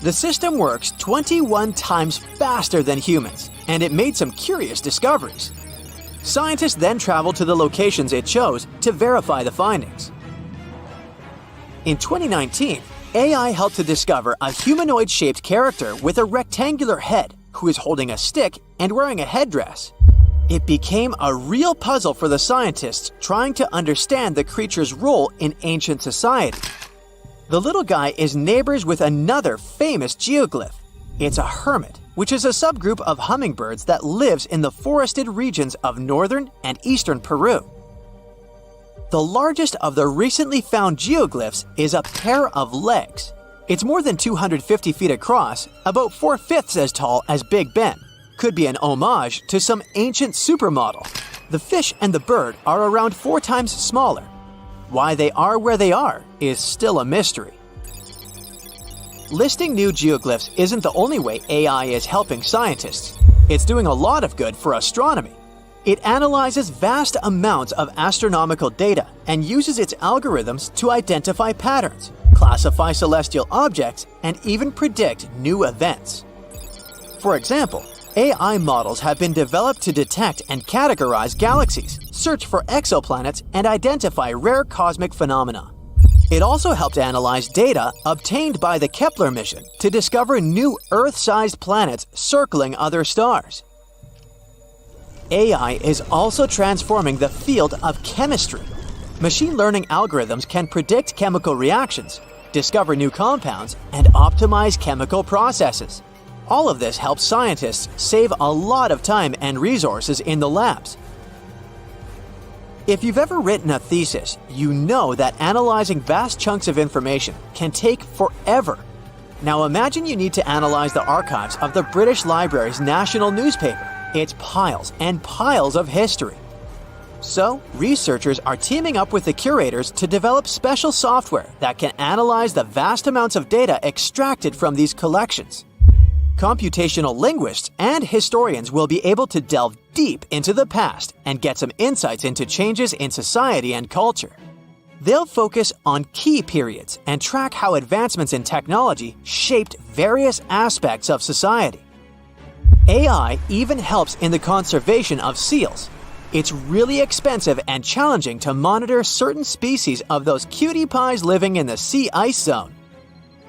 Speaker 4: The system works 21 times faster than humans, and it made some curious discoveries. Scientists then traveled to the locations it chose to verify the findings. In 2019, AI helped to discover a humanoid-shaped character with a rectangular head who is holding a stick and wearing a headdress. It became a real puzzle for the scientists trying to understand the creature's role in ancient society. The little guy is neighbors with another famous geoglyph. It's a hermit, which is a subgroup of hummingbirds that lives in the forested regions of northern and eastern Peru. The largest of the recently found geoglyphs is a pair of legs. It's more than 250 feet across, about 4/5 as tall as Big Ben. Could be an homage to some ancient supermodel. The fish and the bird are around 4 times smaller. Why they are where they are is still a mystery. Listing new geoglyphs isn't the only way AI is helping scientists. It's doing a lot of good for astronomy. It analyzes vast amounts of astronomical data and uses its algorithms to identify patterns, classify celestial objects, and even predict new events. For example, AI models have been developed to detect and categorize galaxies, search for exoplanets, and identify rare cosmic phenomena. It also helped analyze data obtained by the Kepler mission to discover new Earth-sized planets circling other stars. AI is also transforming the field of chemistry. Machine learning algorithms can predict chemical reactions, discover new compounds, and optimize chemical processes. All of this helps scientists save a lot of time and resources in the labs. If you've ever written a thesis, you know that analyzing vast chunks of information can take forever. Now imagine you need to analyze the archives of the British Library's national newspaper. It's piles and piles of history. So, researchers are teaming up with the curators to develop special software that can analyze the vast amounts of data extracted from these collections. Computational linguists and historians will be able to delve deep into the past and get some insights into changes in society and culture. They'll focus on key periods and track how advancements in technology shaped various aspects of society. AI even helps in the conservation of seals. It's really expensive and challenging to monitor certain species of those cutie pies living in the sea ice zone.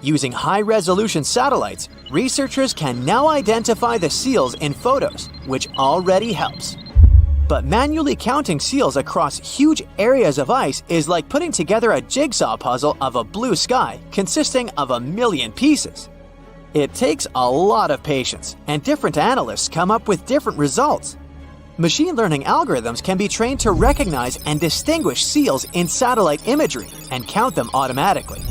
Speaker 4: Using high-resolution satellites, researchers can now identify the seals in photos, which already helps. But manually counting seals across huge areas of ice is like putting together a jigsaw puzzle of a blue sky consisting of 1 million pieces. It takes a lot of patience, and different analysts come up with different results. Machine learning algorithms can be trained to recognize and distinguish seals in satellite imagery and count them automatically.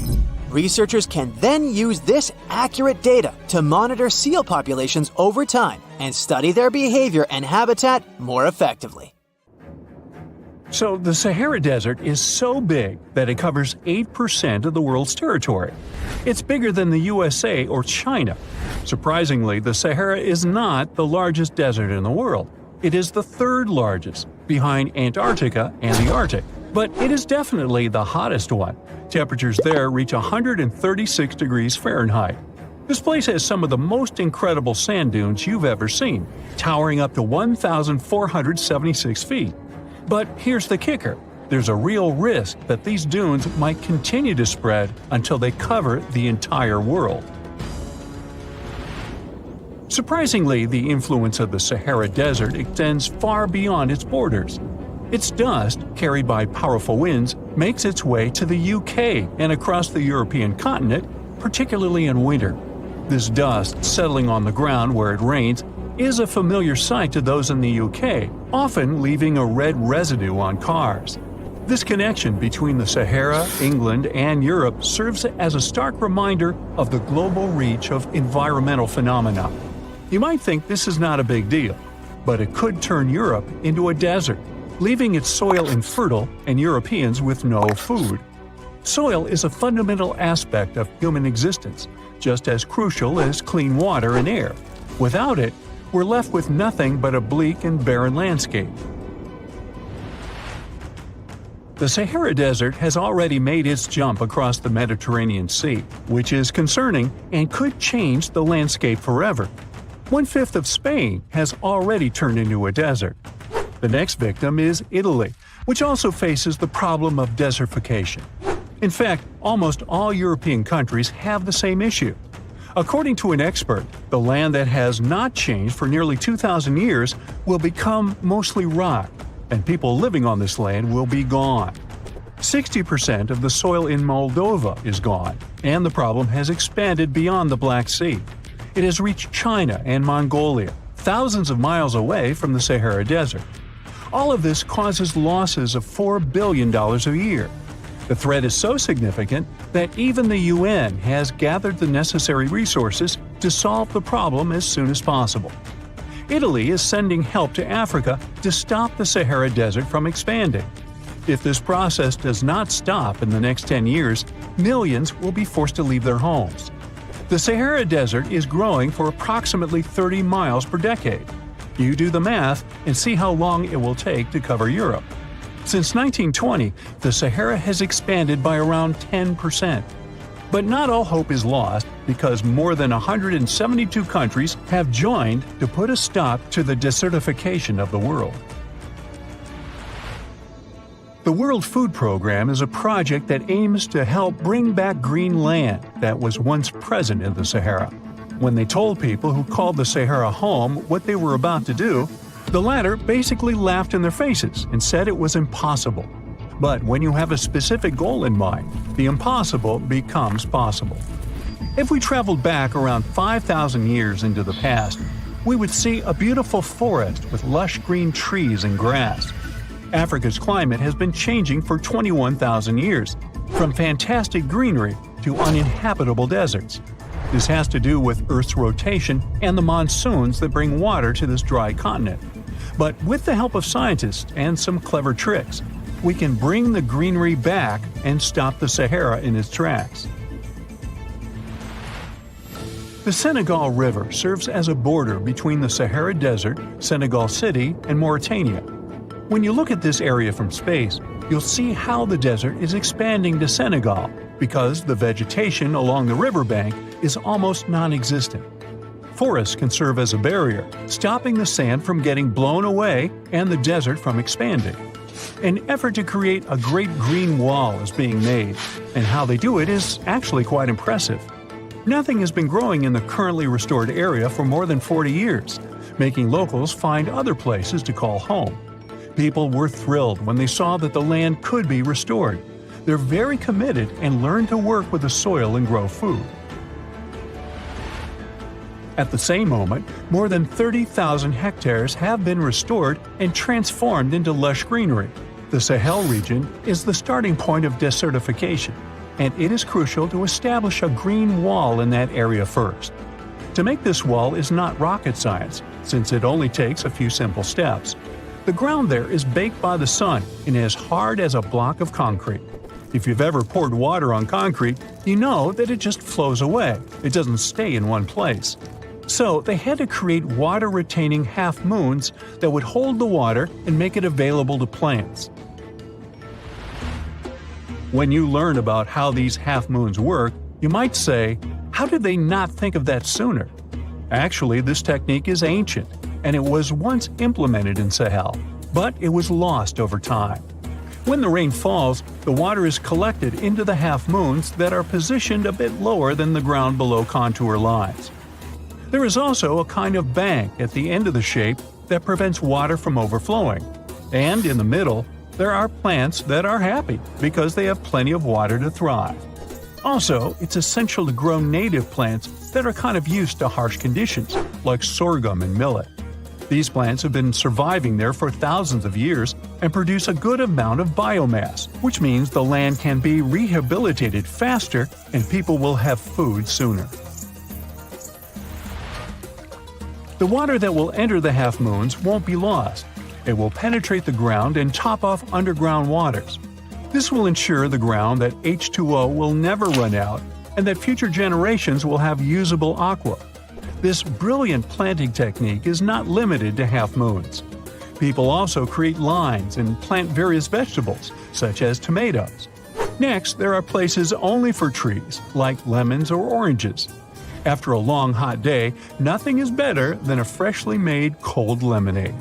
Speaker 4: Researchers can then use this accurate data to monitor seal populations over time and study their behavior and habitat more effectively.
Speaker 2: So the Sahara Desert is so big that it covers 8% of the world's territory. It's bigger than the USA or China. Surprisingly, the Sahara is not the largest desert in the world. It is the 3rd largest, behind Antarctica and the Arctic. But it is definitely the hottest one. Temperatures there reach 136 degrees Fahrenheit. This place has some of the most incredible sand dunes you've ever seen, towering up to 1,476 feet. But here's the kicker. There's a real risk that these dunes might continue to spread until they cover the entire world. Surprisingly, the influence of the Sahara Desert extends far beyond its borders. Its dust, carried by powerful winds, makes its way to the UK and across the European continent, particularly in winter. This dust, settling on the ground where it rains, is a familiar sight to those in the UK, often leaving a red residue on cars. This connection between the Sahara, England, and Europe serves as a stark reminder of the global reach of environmental phenomena. You might think this is not a big deal, but it could turn Europe into a desert, leaving its soil infertile and Europeans with no food. Soil is a fundamental aspect of human existence, just as crucial as clean water and air. Without it, we're left with nothing but a bleak and barren landscape. The Sahara Desert has already made its jump across the Mediterranean Sea, which is concerning and could change the landscape forever. 1/5 of Spain has already turned into a desert. The next victim is Italy, which also faces the problem of desertification. In fact, almost all European countries have the same issue. According to an expert, the land that has not changed for nearly 2,000 years will become mostly rock, and people living on this land will be gone. 60% of the soil in Moldova is gone, and the problem has expanded beyond the Black Sea. It has reached China and Mongolia, thousands of miles away from the Sahara Desert. All of this causes losses of $4 billion a year. The threat is so significant that even the UN has gathered the necessary resources to solve the problem as soon as possible. Italy is sending help to Africa to stop the Sahara Desert from expanding. If this process does not stop in the next 10 years, millions will be forced to leave their homes. The Sahara Desert is growing for approximately 30 miles per decade. You do the math and see how long it will take to cover Europe. Since 1920, the Sahara has expanded by around 10%. But not all hope is lost because more than 172 countries have joined to put a stop to the desertification of the world. The World Food Program is a project that aims to help bring back green land that was once present in the Sahara. When they told people who called the Sahara home what they were about to do, the latter basically laughed in their faces and said it was impossible. But when you have a specific goal in mind, the impossible becomes possible. If we traveled back around 5,000 years into the past, we would see a beautiful forest with lush green trees and grass. Africa's climate has been changing for 21,000 years, from fantastic greenery to uninhabitable deserts. This has to do with Earth's rotation and the monsoons that bring water to this dry continent. But with the help of scientists and some clever tricks, we can bring the greenery back and stop the Sahara in its tracks. The Senegal River serves as a border between the Sahara Desert, Senegal City, and Mauritania. When you look at this area from space, you'll see how the desert is expanding to Senegal because the vegetation along the riverbank is almost non-existent. Forests can serve as a barrier, stopping the sand from getting blown away and the desert from expanding. An effort to create a great green wall is being made, and how they do it is actually quite impressive. Nothing has been growing in the currently restored area for more than 40 years, making locals find other places to call home. People were thrilled when they saw that the land could be restored. They're very committed and learn to work with the soil and grow food. At the same moment, more than 30,000 hectares have been restored and transformed into lush greenery. The Sahel region is the starting point of desertification, and it is crucial to establish a green wall in that area first. To make this wall is not rocket science, since it only takes a few simple steps. The ground there is baked by the sun and as hard as a block of concrete. If you've ever poured water on concrete, you know that it just flows away. It doesn't stay in one place. So they had to create water-retaining half-moons that would hold the water and make it available to plants. When you learn about how these half-moons work, you might say, how did they not think of that sooner? Actually, this technique is ancient, and it was once implemented in Sahel, but it was lost over time. When the rain falls, the water is collected into the half-moons that are positioned a bit lower than the ground below contour lines. There is also a kind of bank at the end of the shape that prevents water from overflowing. And in the middle, there are plants that are happy because they have plenty of water to thrive. Also, it's essential to grow native plants that are kind of used to harsh conditions, like sorghum and millet. These plants have been surviving there for thousands of years and produce a good amount of biomass, which means the land can be rehabilitated faster and people will have food sooner. The water that will enter the half-moons won't be lost. It will penetrate the ground and top off underground waters. This will ensure the ground that H2O will never run out and that future generations will have usable aqua. This brilliant planting technique is not limited to half moons. People also create lines and plant various vegetables, such as tomatoes. Next, there are places only for trees, like lemons or oranges. After a long hot day, nothing is better than a freshly made cold lemonade.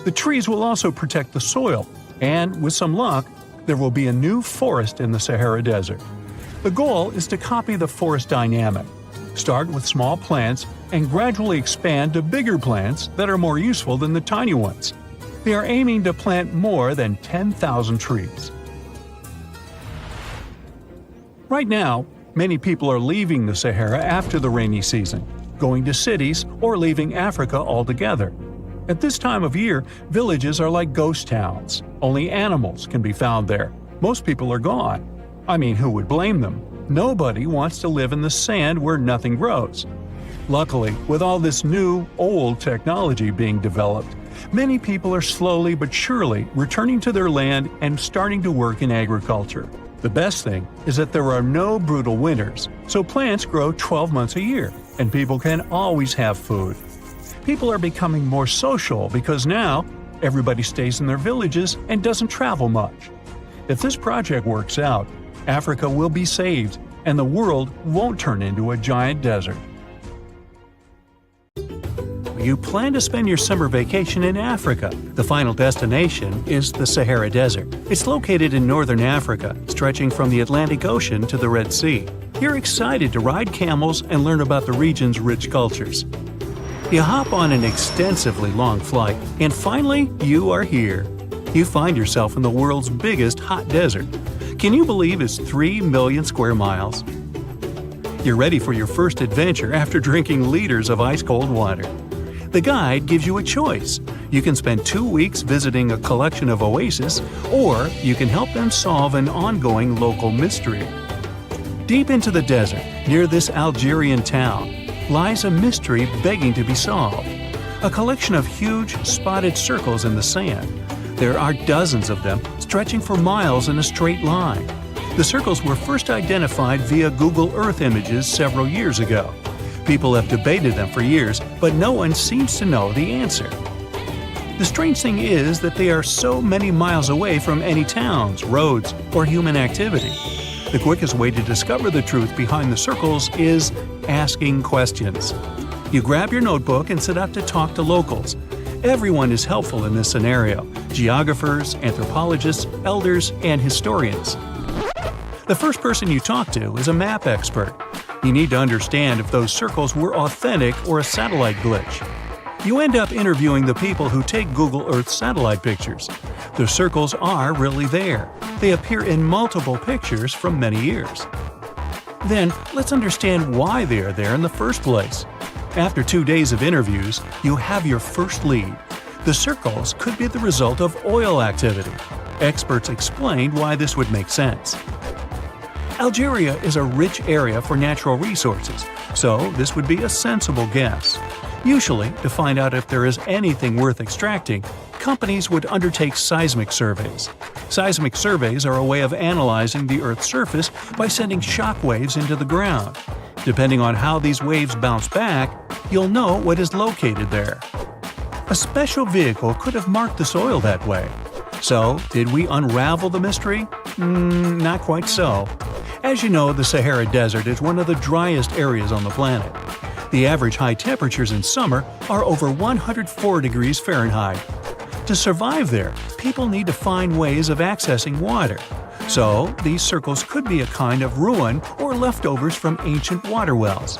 Speaker 2: The trees will also protect the soil, and with some luck, there will be a new forest in the Sahara Desert. The goal is to copy the forest dynamic. Start with small plants and gradually expand to bigger plants that are more useful than the tiny ones. They are aiming to plant more than 10,000 trees. Right now, many people are leaving the Sahara after the rainy season, going to cities or leaving Africa altogether. At this time of year, villages are like ghost towns. Only animals can be found there. Most people are gone. I mean, who would blame them? Nobody wants to live in the sand where nothing grows. Luckily, with all this new, old technology being developed, many people are slowly but surely returning to their land and starting to work in agriculture. The best thing is that there are no brutal winters, so plants grow 12 months a year, and people can always have food. People are becoming more social because now everybody stays in their villages and doesn't travel much. If this project works out, Africa will be saved, and the world won't turn into a giant desert. You plan to spend your summer vacation in Africa. The final destination is the Sahara Desert. It's located in northern Africa, stretching from the Atlantic Ocean to the Red Sea. You're excited to ride camels and learn about the region's rich cultures. You hop on an extensively long flight, and finally, you are here. You find yourself in the world's biggest hot desert. Can you believe it's 3 million square miles? You're ready for your first adventure after drinking liters of ice-cold water. The guide gives you a choice. You can spend 2 weeks visiting a collection of oases, or you can help them solve an ongoing local mystery. Deep into the desert, near this Algerian town, lies a mystery begging to be solved. A collection of huge, spotted circles in the sand. There are dozens of them, stretching for miles in a straight line. The circles were first identified via Google Earth images several years ago. People have debated them for years, but no one seems to know the answer. The strange thing is that they are so many miles away from any towns, roads, or human activity. The quickest way to discover the truth behind the circles is asking questions. You grab your notebook and set out to talk to locals. Everyone is helpful in this scenario: geographers, anthropologists, elders, and historians. The first person you talk to is a map expert. You need to understand if those circles were authentic or a satellite glitch. You end up interviewing the people who take Google Earth satellite pictures. The circles are really there. They appear in multiple pictures from many years. Then, let's understand why they are there in the first place. After 2 days of interviews, you have your first lead. The circles could be the result of oil activity. Experts explained why this would make sense. Algeria is a rich area for natural resources, so this would be a sensible guess. Usually, to find out if there is anything worth extracting, companies would undertake seismic surveys. Seismic surveys are a way of analyzing the Earth's surface by sending shock waves into the ground. Depending on how these waves bounce back, you'll know what is located there. A special vehicle could have marked the soil that way. So, did we unravel the mystery? Not quite so. As you know, the Sahara Desert is one of the driest areas on the planet. The average high temperatures in summer are over 104 degrees Fahrenheit. To survive there, people need to find ways of accessing water. So, these circles could be a kind of ruin or leftovers from ancient water wells.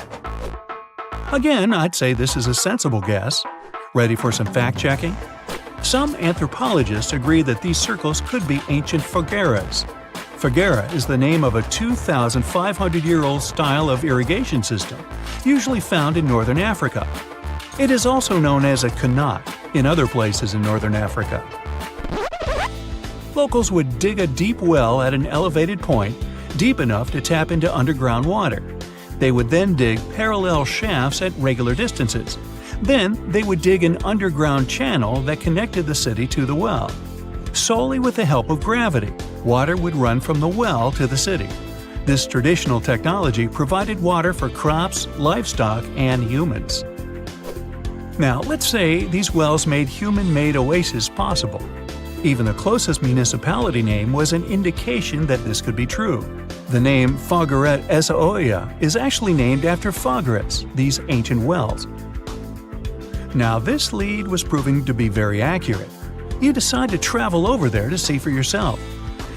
Speaker 2: Again, I'd say this is a sensible guess. Ready for some fact-checking? Some anthropologists agree that these circles could be ancient fogueras. Foguera is the name of a 2,500-year-old style of irrigation system, usually found in northern Africa. It is also known as a kanat in other places in northern Africa. Locals would dig a deep well at an elevated point, deep enough to tap into underground water. They would then dig parallel shafts at regular distances. Then they would dig an underground channel that connected the city to the well. solely with the help of gravity. Water would run from the well to the city. This traditional technology provided water for crops, livestock, and humans. Now, let's say these wells made human-made oases possible. Even the closest municipality name was an indication that this could be true. The name Fogaret Esaoya is actually named after Fogares, these ancient wells. Now, this lead was proving to be very accurate. You decide to travel over there to see for yourself.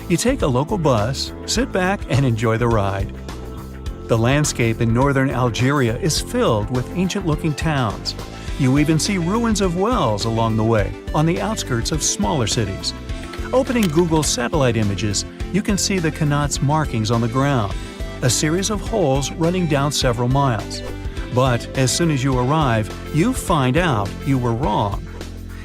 Speaker 2: You take a local bus, sit back, and enjoy the ride. The landscape in northern Algeria is filled with ancient-looking towns. You even see ruins of wells along the way, on the outskirts of smaller cities. Opening Google satellite images, you can see the Qanat's markings on the ground, a series of holes running down several miles. But as soon as you arrive, you find out you were wrong.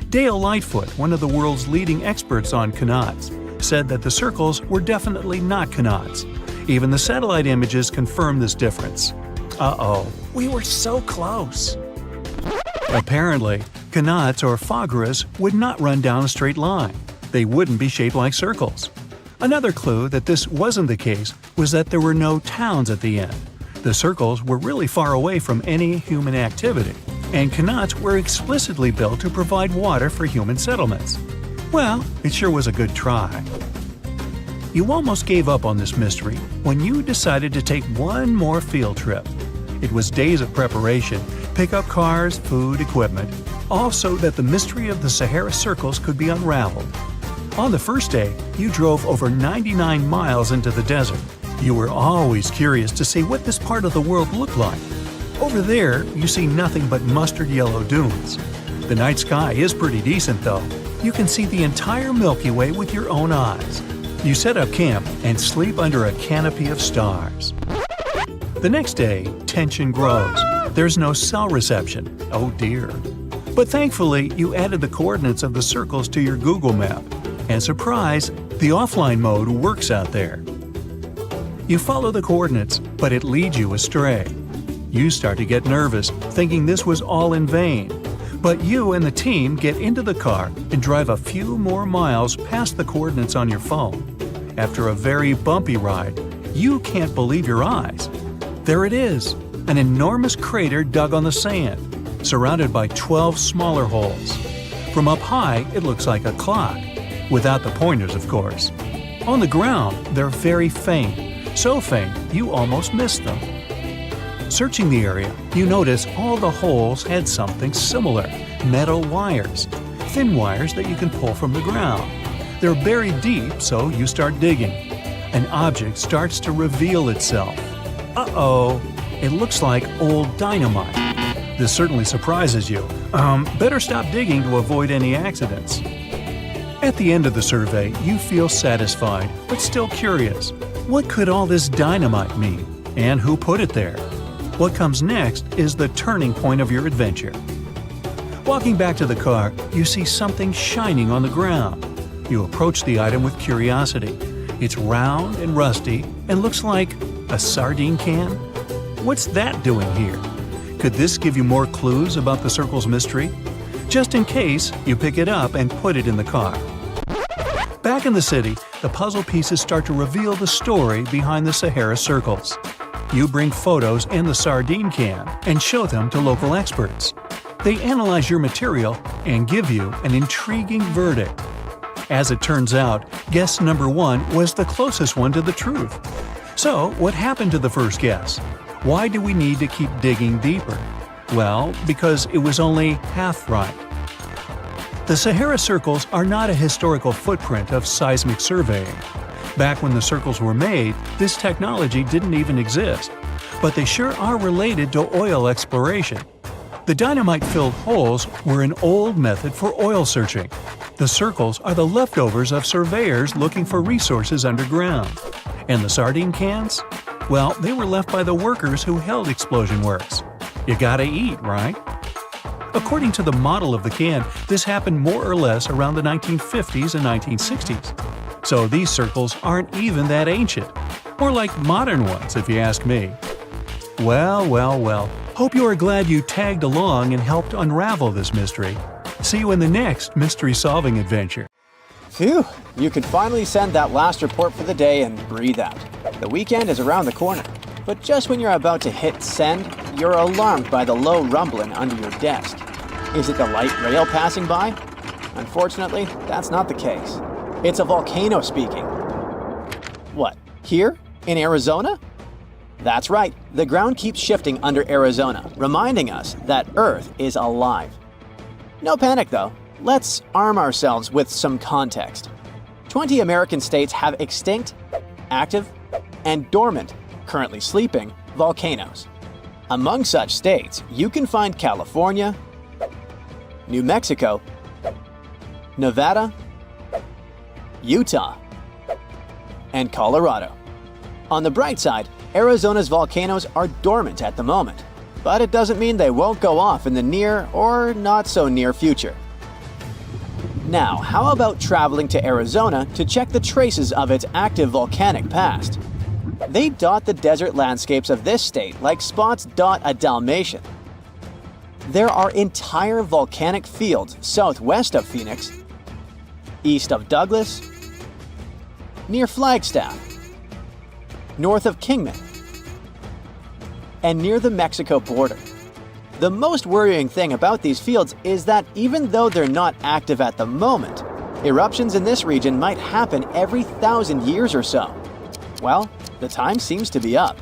Speaker 2: Dale Lightfoot, one of the world's leading experts on Qanats, said that the circles were definitely not Qanats. Even the satellite images confirm this difference. Uh-oh, we were so close. Apparently, Qanats or Fogares would not run down a straight line. They wouldn't be shaped like circles. Another clue that this wasn't the case was that there were no towns at the end. The circles were really far away from any human activity, and Qanats were explicitly built to provide water for human settlements. Well, it sure was a good try. You almost gave up on this mystery when you decided to take one more field trip. It was days of preparation, pick up cars, food, equipment, all so that the mystery of the Sahara Circles could be unraveled. On the first day, you drove over 99 miles into the desert. You were always curious to see what this part of the world looked like. Over there, you see nothing but mustard yellow dunes. The night sky is pretty decent though. You can see the entire Milky Way with your own eyes. You set up camp and sleep under a canopy of stars. The next day, tension grows. There's no cell reception. Oh dear. But thankfully, you added the coordinates of the circles to your Google map. And surprise, the offline mode works out there. You follow the coordinates, but it leads you astray. You start to get nervous, thinking this was all in vain. But you and the team get into the car and drive a few more miles past the coordinates on your phone. After a very bumpy ride, you can't believe your eyes. There it is, an enormous crater dug on the sand, surrounded by 12 smaller holes. From up high, it looks like a clock, without the pointers, of course. On the ground, they're very faint, so faint you almost miss them. Searching the area, you notice all the holes had something similar, metal wires, thin wires that you can pull from the ground. They're buried deep, so you start digging. An object starts to reveal itself. Uh-oh, it looks like old dynamite. This certainly surprises you. Better stop digging to avoid any accidents. At the end of the survey, you feel satisfied, but still curious. What could all this dynamite mean? And who put it there? What comes next is the turning point of your adventure. Walking back to the car, you see something shining on the ground. You approach the item with curiosity. It's round and rusty and looks like a sardine can? What's that doing here? Could this give you more clues about the circle's mystery? Just in case, you pick it up and put it in the car. Back in the city, the puzzle pieces start to reveal the story behind the Sahara Circles. You bring photos and the sardine can and show them to local experts. They analyze your material and give you an intriguing verdict. As it turns out, guess number 1 was the closest one to the truth. So, what happened to the first guess? Why do we need to keep digging deeper? Well, because it was only half right. The Sahara Circles are not a historical footprint of seismic surveying. Back when the circles were made, this technology didn't even exist. But they sure are related to oil exploration. The dynamite-filled holes were an old method for oil searching. The circles are the leftovers of surveyors looking for resources underground. And the sardine cans? Well, they were left by the workers who held explosion works. You gotta eat, right? According to the model of the can, this happened more or less around the 1950s and 1960s. So these circles aren't even that ancient. More like modern ones, if you ask me. Well. Hope you are glad you tagged along and helped unravel this mystery. See you in the next mystery-solving adventure.
Speaker 4: Phew, you can finally send that last report for the day and breathe out. The weekend is around the corner. But just when you're about to hit send, you're alarmed by the low rumbling under your desk. Is it the light rail passing by? Unfortunately, that's not the case. It's a volcano speaking. What, here? In Arizona? That's right, the ground keeps shifting under Arizona, reminding us that Earth is alive. No panic though. Let's arm ourselves with some context. 20 American states have extinct, active, and dormant, currently sleeping, volcanoes. Among such states, you can find California, New Mexico, Nevada, Utah, and Colorado. On the bright side, Arizona's volcanoes are dormant at the moment, but it doesn't mean they won't go off in the near or not so near future. Now, how about traveling to Arizona to check the traces of its active volcanic past? They dot the desert landscapes of this state like spots dot a Dalmatian. There are entire volcanic fields southwest of Phoenix, east of Douglas, near Flagstaff, north of Kingman, and near the Mexico border. The most worrying thing about these fields is that even though they're not active at the moment, eruptions in this region might happen every 1,000 years or so. Well, the time seems to be up.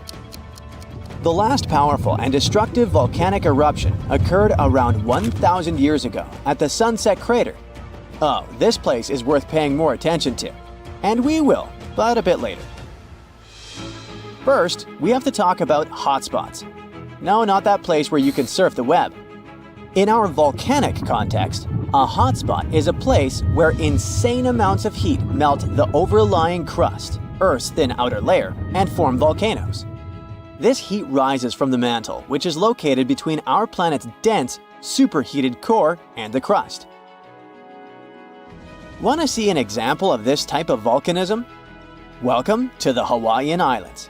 Speaker 4: The last powerful and destructive volcanic eruption occurred around 1,000 years ago at the Sunset Crater. Oh, this place is worth paying more attention to. And we will, but a bit later. First, we have to talk about hotspots. No, not that place where you can surf the web. In our volcanic context, a hotspot is a place where insane amounts of heat melt the overlying crust, Earth's thin outer layer, and form volcanoes. This heat rises from the mantle, which is located between our planet's dense, superheated core and the crust. Want to see an example of this type of volcanism? Welcome to the Hawaiian Islands.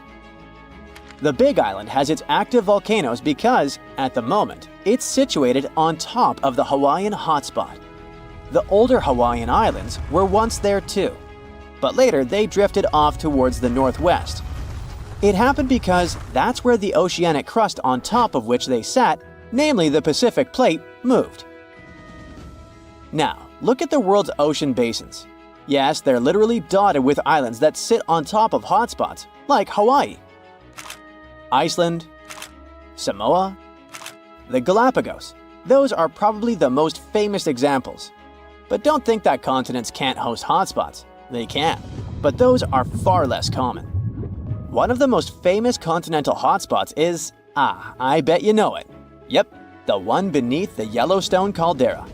Speaker 4: The Big Island has its active volcanoes because, at the moment, it's situated on top of the Hawaiian hotspot. The older Hawaiian Islands were once there too, but later they drifted off towards the northwest. It happened because that's where the oceanic crust on top of which they sat, namely the Pacific Plate, moved. Now, look at the world's ocean basins. Yes, they're literally dotted with islands that sit on top of hotspots, like Hawaii, Iceland, Samoa, the Galapagos. Those are probably the most famous examples. But don't think that continents can't host hotspots. They can, but those are far less common. One of the most famous continental hotspots is, I bet you know it. Yep, the one beneath the Yellowstone caldera.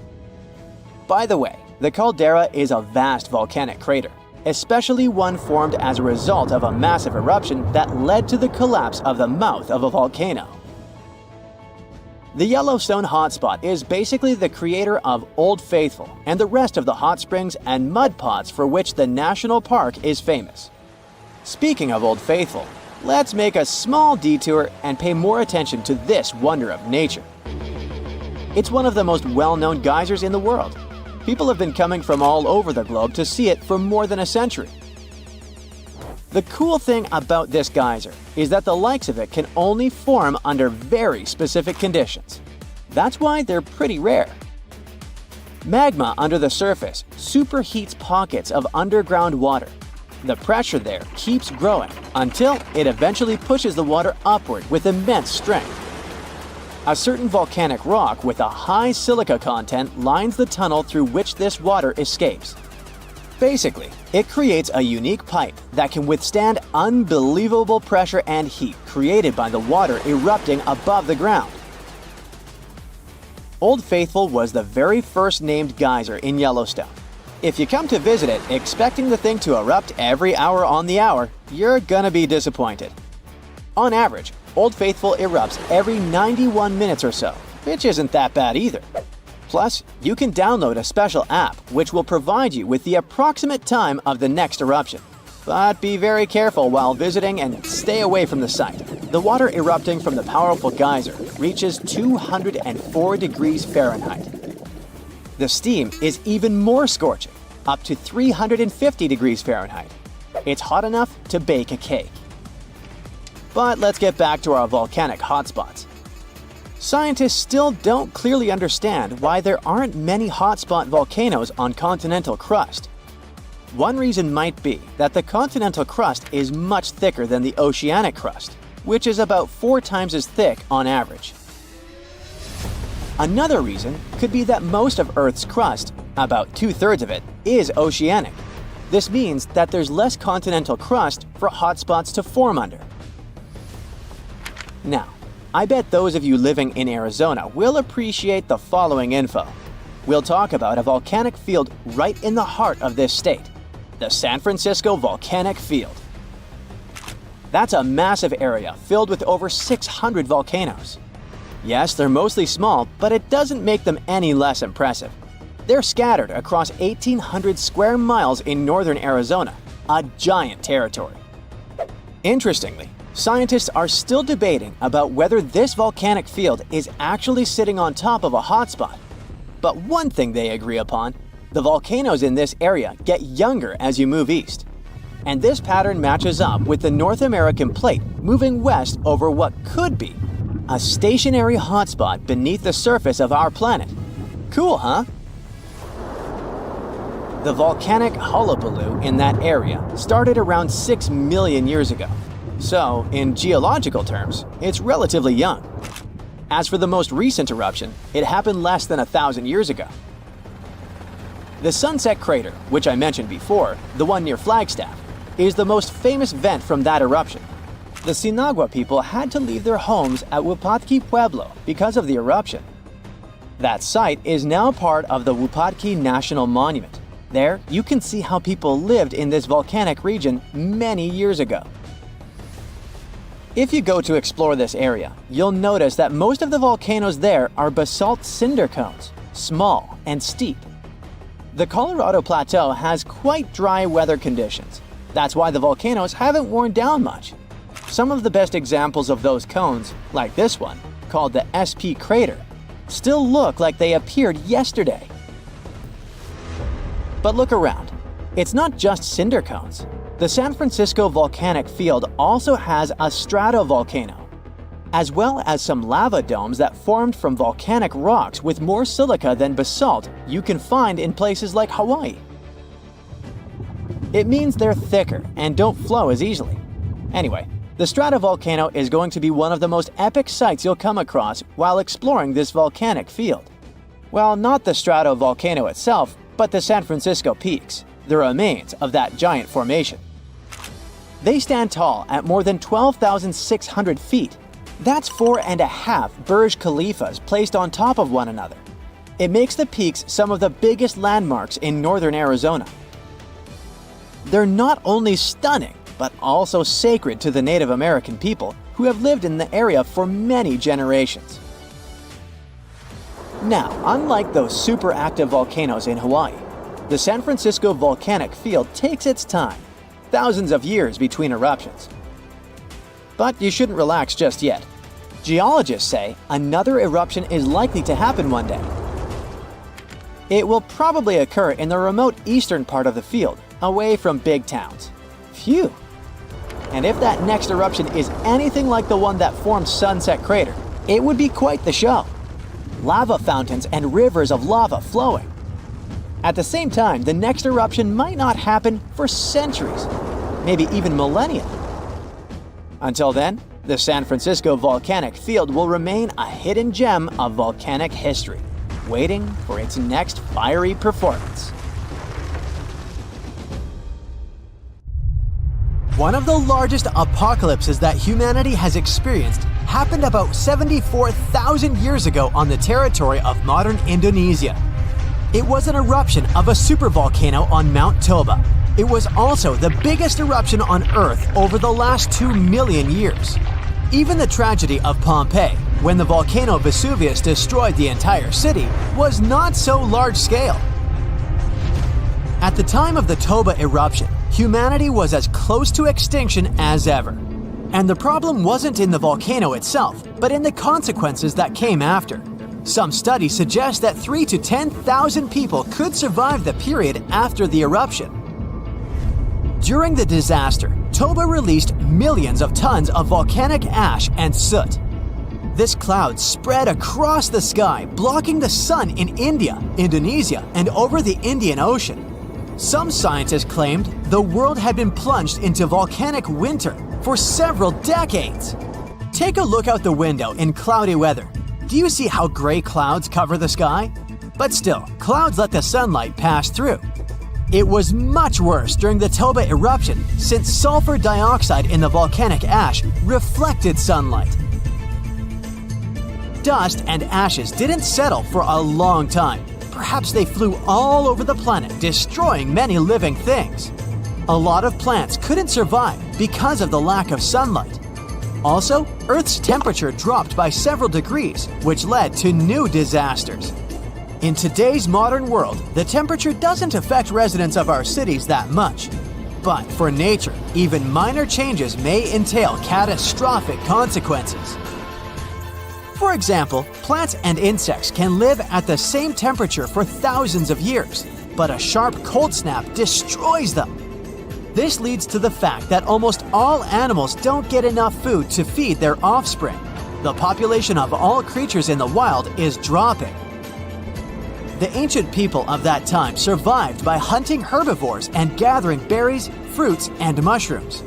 Speaker 4: By the way, the caldera is a vast volcanic crater, especially one formed as a result of a massive eruption that led to the collapse of the mouth of a volcano. The Yellowstone hotspot is basically the creator of Old Faithful and the rest of the hot springs and mud pots for which the national park is famous. Speaking of Old Faithful, let's make a small detour and pay more attention to this wonder of nature. It's one of the most well-known geysers in the world. People have been coming from all over the globe to see it for more than a century. The cool thing about this geyser is that the likes of it can only form under very specific conditions. That's why they're pretty rare. Magma under the surface superheats pockets of underground water. The pressure there keeps growing until it eventually pushes the water upward with immense strength. A certain volcanic rock with a high silica content lines the tunnel through which this water escapes. Basically, it creates a unique pipe that can withstand unbelievable pressure and heat created by the water erupting above the ground. Old Faithful was the very first named geyser in Yellowstone. If you come to visit it expecting the thing to erupt every hour on the hour, you're gonna be disappointed. On average, Old Faithful erupts every 91 minutes or so, which isn't that bad either. Plus, you can download a special app which will provide you with the approximate time of the next eruption. But be very careful while visiting and stay away from the site. The water erupting from the powerful geyser reaches 204 degrees Fahrenheit. The steam is even more scorching. up to 350 degrees Fahrenheit. It's hot enough to bake a cake. But let's get back to our volcanic hotspots. Scientists still don't clearly understand why there aren't many hotspot volcanoes on continental crust. One reason might be that the continental crust is much thicker than the oceanic crust, which is about 4 times as thick on average. Another reason could be that most of Earth's crust, about 2/3 of it, is oceanic. This means that there's less continental crust for hotspots to form under. Now, I bet those of you living in Arizona will appreciate the following info. We'll talk about a volcanic field right in the heart of this state, the San Francisco Volcanic Field. That's a massive area filled with over 600 volcanoes. Yes, they're mostly small, but it doesn't make them any less impressive. They're scattered across 1,800 square miles in northern Arizona, a giant territory. Interestingly, scientists are still debating about whether this volcanic field is actually sitting on top of a hotspot. But one thing they agree upon, the volcanoes in this area get younger as you move east. And this pattern matches up with the North American plate moving west over what could be a stationary hotspot beneath the surface of our planet. Cool, huh? The volcanic hullabaloo in that area started around 6 million years ago. So, in geological terms, it's relatively young. As for the most recent eruption, it happened less than 1,000 years ago. The Sunset Crater, which I mentioned before, the one near Flagstaff, is the most famous vent from that eruption. The Sinagua people had to leave their homes at Wupatki Pueblo because of the eruption. That site is now part of the Wupatki National Monument. There, you can see how people lived in this volcanic region many years ago. If you go to explore this area, you'll notice that most of the volcanoes there are basalt cinder cones, small and steep. The Colorado Plateau has quite dry weather conditions. That's why the volcanoes haven't worn down much. Some of the best examples of those cones, like this one, called the SP crater, still look like they appeared yesterday. But look around. It's not just cinder cones. The San Francisco Volcanic Field also has a stratovolcano, as well as some lava domes that formed from volcanic rocks with more silica than basalt you can find in places like Hawaii. It means they're thicker and don't flow as easily. Anyway, the stratovolcano is going to be one of the most epic sights you'll come across while exploring this volcanic field. Well, not the stratovolcano itself, but the San Francisco peaks, the remains of that giant formation. They stand tall at more than 12,600 feet. That's 4.5 Burj Khalifas placed on top of one another. It makes the peaks some of the biggest landmarks in northern Arizona. They're not only stunning, but also sacred to the Native American people who have lived in the area for many generations. Now, unlike those super active volcanoes in Hawaii, the San Francisco Volcanic Field takes its time, thousands of years between eruptions. But you shouldn't relax just yet. Geologists say another eruption is likely to happen one day. It will probably occur in the remote eastern part of the field, away from big towns. Phew! And if that next eruption is anything like the one that formed Sunset Crater, it would be quite the show. Lava fountains and rivers of lava flowing. At the same time, the next eruption might not happen for centuries, maybe even millennia. Until then, the San Francisco Volcanic Field will remain a hidden gem of volcanic history, waiting for its next fiery performance. One of the largest apocalypses that humanity has experienced happened about 74,000 years ago on the territory of modern Indonesia. It was an eruption of a supervolcano on Mount Toba. It was also the biggest eruption on Earth over the last 2 million years. Even the tragedy of Pompeii, when the volcano Vesuvius destroyed the entire city, was not so large scale. At the time of the Toba eruption, humanity was as close to extinction as ever. And the problem wasn't in the volcano itself, but in the consequences that came after. Some studies suggest that 3,000 to 10,000 people could survive the period after the eruption. During the disaster, Toba released millions of tons of volcanic ash and soot. This cloud spread across the sky, blocking the sun in India, Indonesia, and over the Indian Ocean. Some scientists claimed the world had been plunged into volcanic winter for several decades. Take a look out the window in cloudy weather. Do you see how gray clouds cover the sky? But still, clouds let the sunlight pass through. It was much worse during the Toba eruption since sulfur dioxide in the volcanic ash reflected sunlight. Dust and ashes didn't settle for a long time. Perhaps they flew all over the planet, destroying many living things. A lot of plants couldn't survive because of the lack of sunlight. Also, Earth's temperature dropped by several degrees, which led to new disasters. In today's modern world, the temperature doesn't affect residents of our cities that much. But for nature, even minor changes may entail catastrophic consequences. For example, plants and insects can live at the same temperature for thousands of years, but a sharp cold snap destroys them. This leads to the fact that almost all animals don't get enough food to feed their offspring. The population of all creatures in the wild is dropping. The ancient people of that time survived by hunting herbivores and gathering berries, fruits, and mushrooms.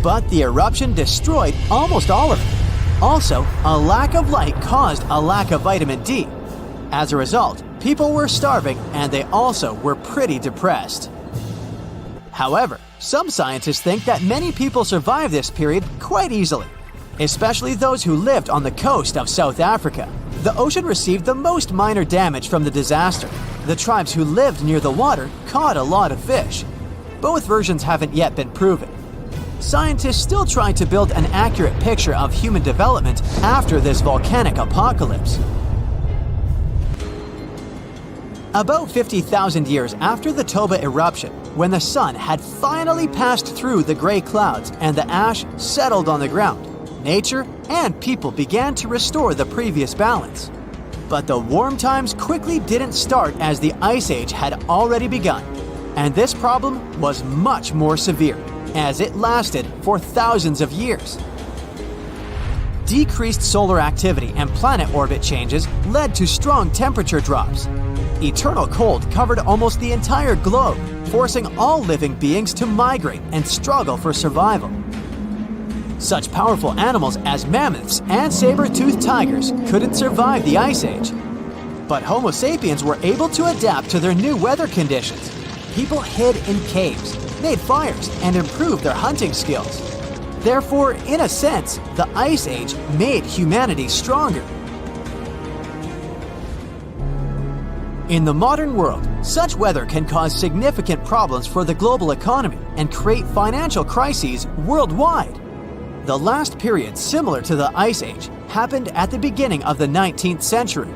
Speaker 4: But the eruption destroyed almost all of it. Also, a lack of light caused a lack of vitamin D. As a result, people were starving and they also were pretty depressed. However, some scientists think that many people survived this period quite easily, especially those who lived on the coast of South Africa. The ocean received the most minor damage from the disaster. The tribes who lived near the water caught a lot of fish. Both versions haven't yet been proven. Scientists still try to build an accurate picture of human development after this volcanic apocalypse. About 50,000 years after the Toba eruption, when the sun had finally passed through the gray clouds and the ash settled on the ground, nature and people began to restore the previous balance. But the warm times quickly didn't start as the Ice Age had already begun, and this problem was much more severe, as it lasted for thousands of years. Decreased solar activity and planet orbit changes led to strong temperature drops. Eternal cold covered almost the entire globe, forcing all living beings to migrate and struggle for survival. Such powerful animals as mammoths and saber-toothed tigers couldn't survive the Ice Age. But Homo sapiens were able to adapt to their new weather conditions. People hid in caves, made fires, and improved their hunting skills. Therefore, in a sense, the Ice Age made humanity stronger. In the modern world, such weather can cause significant problems for the global economy and create financial crises worldwide. The last period similar to the Ice Age happened at the beginning of the 19th century.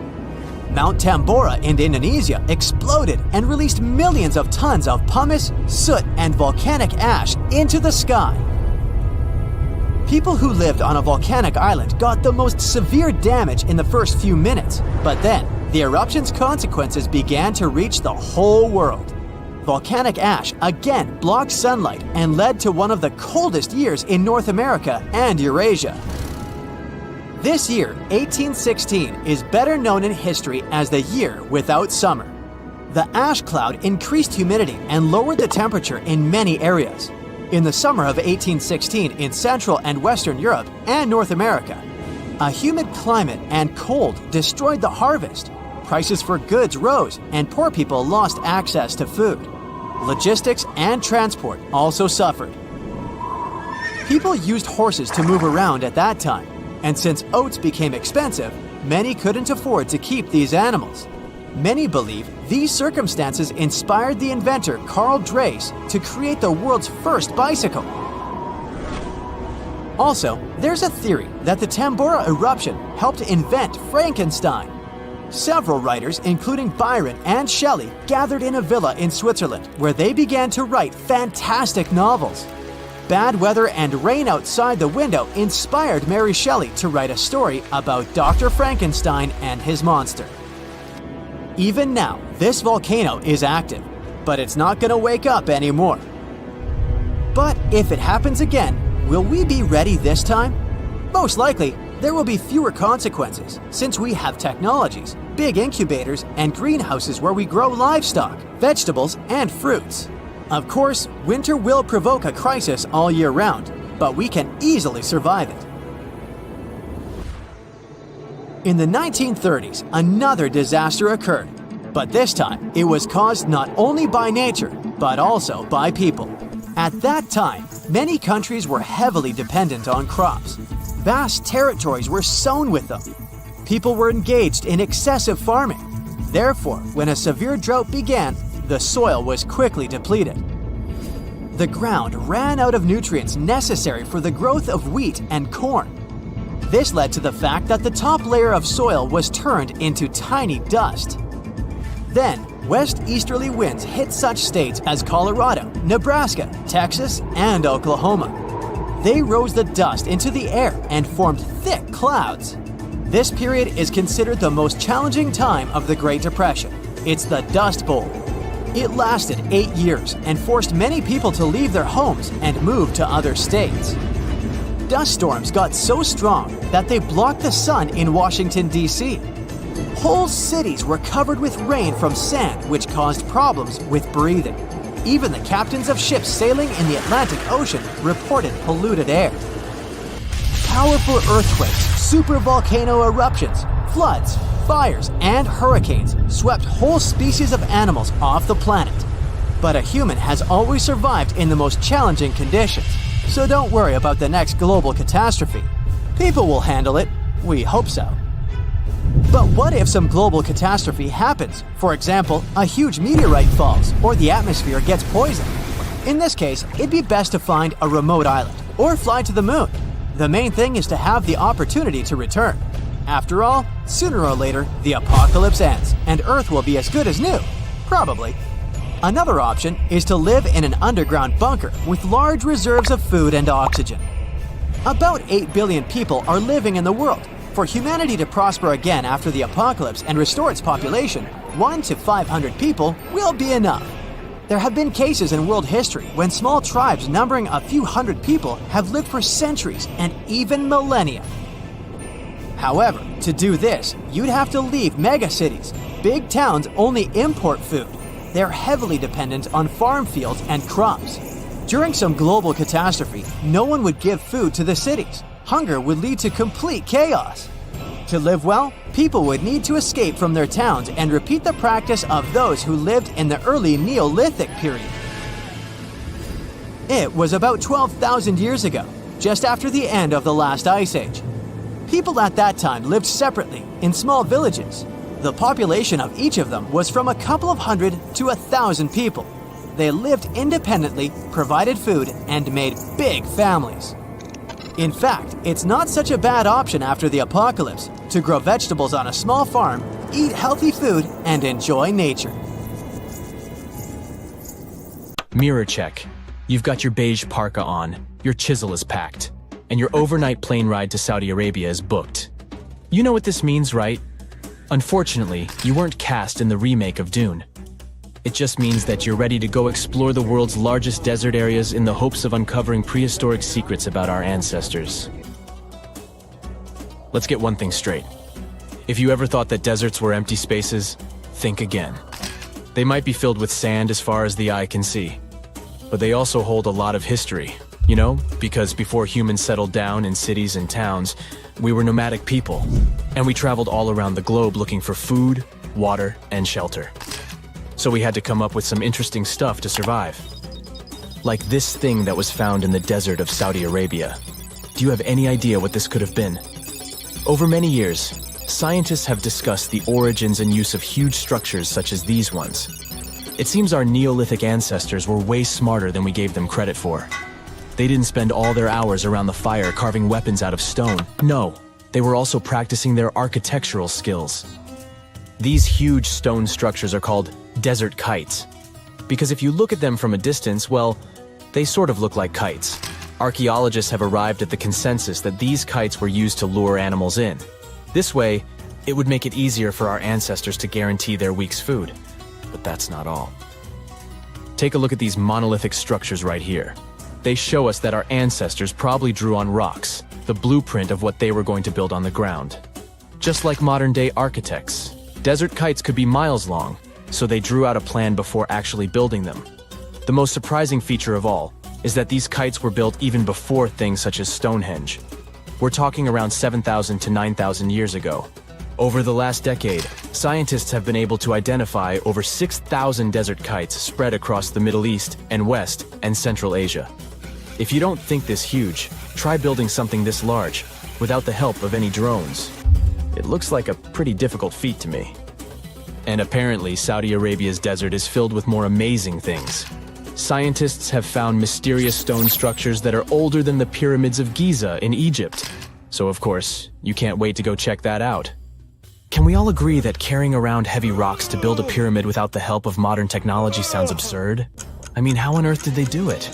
Speaker 4: Mount Tambora in Indonesia exploded and released millions of tons of pumice, soot, and volcanic ash into the sky. People who lived on a volcanic island got the most severe damage in the first few minutes, but then the eruption's consequences began to reach the whole world. Volcanic ash again blocked sunlight and led to one of the coldest years in North America and Eurasia. This year, 1816, is better known in history as the year without summer. The ash cloud increased humidity and lowered the temperature in many areas. In the summer of 1816 in Central and Western Europe and North America, a humid climate and cold destroyed the harvest. Prices for goods rose and poor people lost access to food. Logistics and transport also suffered. People used horses to move around at that time, and since oats became expensive, many couldn't afford to keep these animals. Many believe these circumstances inspired the inventor Carl Dreis to create the world's first bicycle. Also, there's a theory that the Tambora eruption helped invent Frankenstein. Several writers, including Byron and Shelley, gathered in a villa in Switzerland where they began to write fantastic novels. bad weather and rain outside the window inspired Mary Shelley to write a story about Dr. Frankenstein and his monster. Even now, this volcano is active, but it's not going to wake up anymore. But if it happens again, will we be ready this time? Most likely, there will be fewer consequences since we have technologies, big incubators, and greenhouses where we grow livestock, vegetables, and fruits. Of course, winter will provoke a crisis all year round, but we can easily survive it. In the 1930s, another disaster occurred, but this time it was caused not only by nature, but also by people. At that time, many countries were heavily dependent on crops. Vast territories were sown with them. People were engaged in excessive farming. Therefore, when a severe drought began, the soil was quickly depleted. The ground ran out of nutrients necessary for the growth of wheat and corn. This led to the fact that the top layer of soil was turned into tiny dust. Then, west-easterly winds hit such states as Colorado, Nebraska, Texas, and Oklahoma. They rose the dust into the air and formed thick clouds. This period is considered the most challenging time of the Great Depression. It's the Dust Bowl. It lasted 8 years and forced many people to leave their homes and move to other states. Dust storms got so strong that they blocked the sun in Washington, D.C. Whole cities were covered with rain from sand, which caused problems with breathing. Even the captains of ships sailing in the Atlantic Ocean reported polluted air. Powerful earthquakes, supervolcano eruptions, floods, fires, and hurricanes swept whole species of animals off the planet. But a human has always survived in the most challenging conditions, so don't worry about the next global catastrophe. People will handle it. We hope so. But what if some global catastrophe happens? For example, a huge meteorite falls or the atmosphere gets poisoned. In this case, it'd be best to find a remote island or fly to the moon. The main thing is to have the opportunity to return. After all, sooner or later, the apocalypse ends and Earth will be as good as new. Probably. Another option is to live in an underground bunker with large reserves of food and oxygen. About 8 billion people are living in the world. For humanity to prosper again after the apocalypse and restore its population, 1 to 500 people will be enough. There have been cases in world history when small tribes numbering a few hundred people have lived for centuries and even millennia. However, to do this, you'd have to leave megacities. Big towns only import food. They're heavily dependent on farm fields and crops. During some global catastrophe, no one would give food to the cities. Hunger would lead to complete chaos. To live well, people would need to escape from their towns and repeat the practice of those who lived in the early Neolithic period. It was about 12,000 years ago, just after the end of the last ice age. People at that time lived separately in small villages. The population of each of them was from a couple of hundred to 1,000 people. They lived independently, provided food, and made big families. In fact, it's not such a bad option after the apocalypse to grow vegetables on a small farm, eat healthy food, and enjoy nature.
Speaker 5: Mirror check. You've got your beige parka on, your chisel is packed, and your overnight plane ride to Saudi Arabia is booked. You know what this means, right? Unfortunately, you weren't cast in the remake of Dune. It just means that you're ready to go explore the world's largest desert areas in the hopes of uncovering prehistoric secrets about our ancestors. Let's get one thing straight. If you ever thought that deserts were empty spaces, think again. They might be filled with sand as far as the eye can see, but they also hold a lot of history, you know, because before humans settled down in cities and towns, we were nomadic people, and we traveled all around the globe looking for food, water, and shelter. So we had to come up with some interesting stuff to survive. Like this thing that was found in the desert of Saudi Arabia. Do you have any idea what this could have been? Over many years, scientists have discussed the origins and use of huge structures such as these ones. It seems our Neolithic ancestors were way smarter than we gave them credit for. They didn't spend all their hours around the fire carving weapons out of stone. No, they were also practicing their architectural skills. These huge stone structures are called desert kites, because if you look at them from a distance, well, they sort of look like kites. Archaeologists have arrived at the consensus that these kites were used to lure animals in. This way, it would make it easier for our ancestors to guarantee their week's food. But that's not all. Take a look at these monolithic structures right here. They show us that our ancestors probably drew on rocks, the blueprint of what they were going to build on the ground. Just like modern-day architects, desert kites could be miles long, so they drew out a plan before actually building them. The most surprising feature of all is that these kites were built even before things such as Stonehenge. We're talking around 7,000 to 9,000 years ago. Over the last decade, scientists have been able to identify over 6,000 desert kites spread across the Middle East and West and Central Asia. If you don't think this huge, try building something this large without the help of any drones. It looks like a pretty difficult feat to me. And apparently, Saudi Arabia's desert is filled with more amazing things. Scientists have found mysterious stone structures that are older than the pyramids of Giza in Egypt. So of course, you can't wait to go check that out. Can we all agree that carrying around heavy rocks to build a pyramid without the help of modern technology sounds absurd? I mean, how on earth did they do it?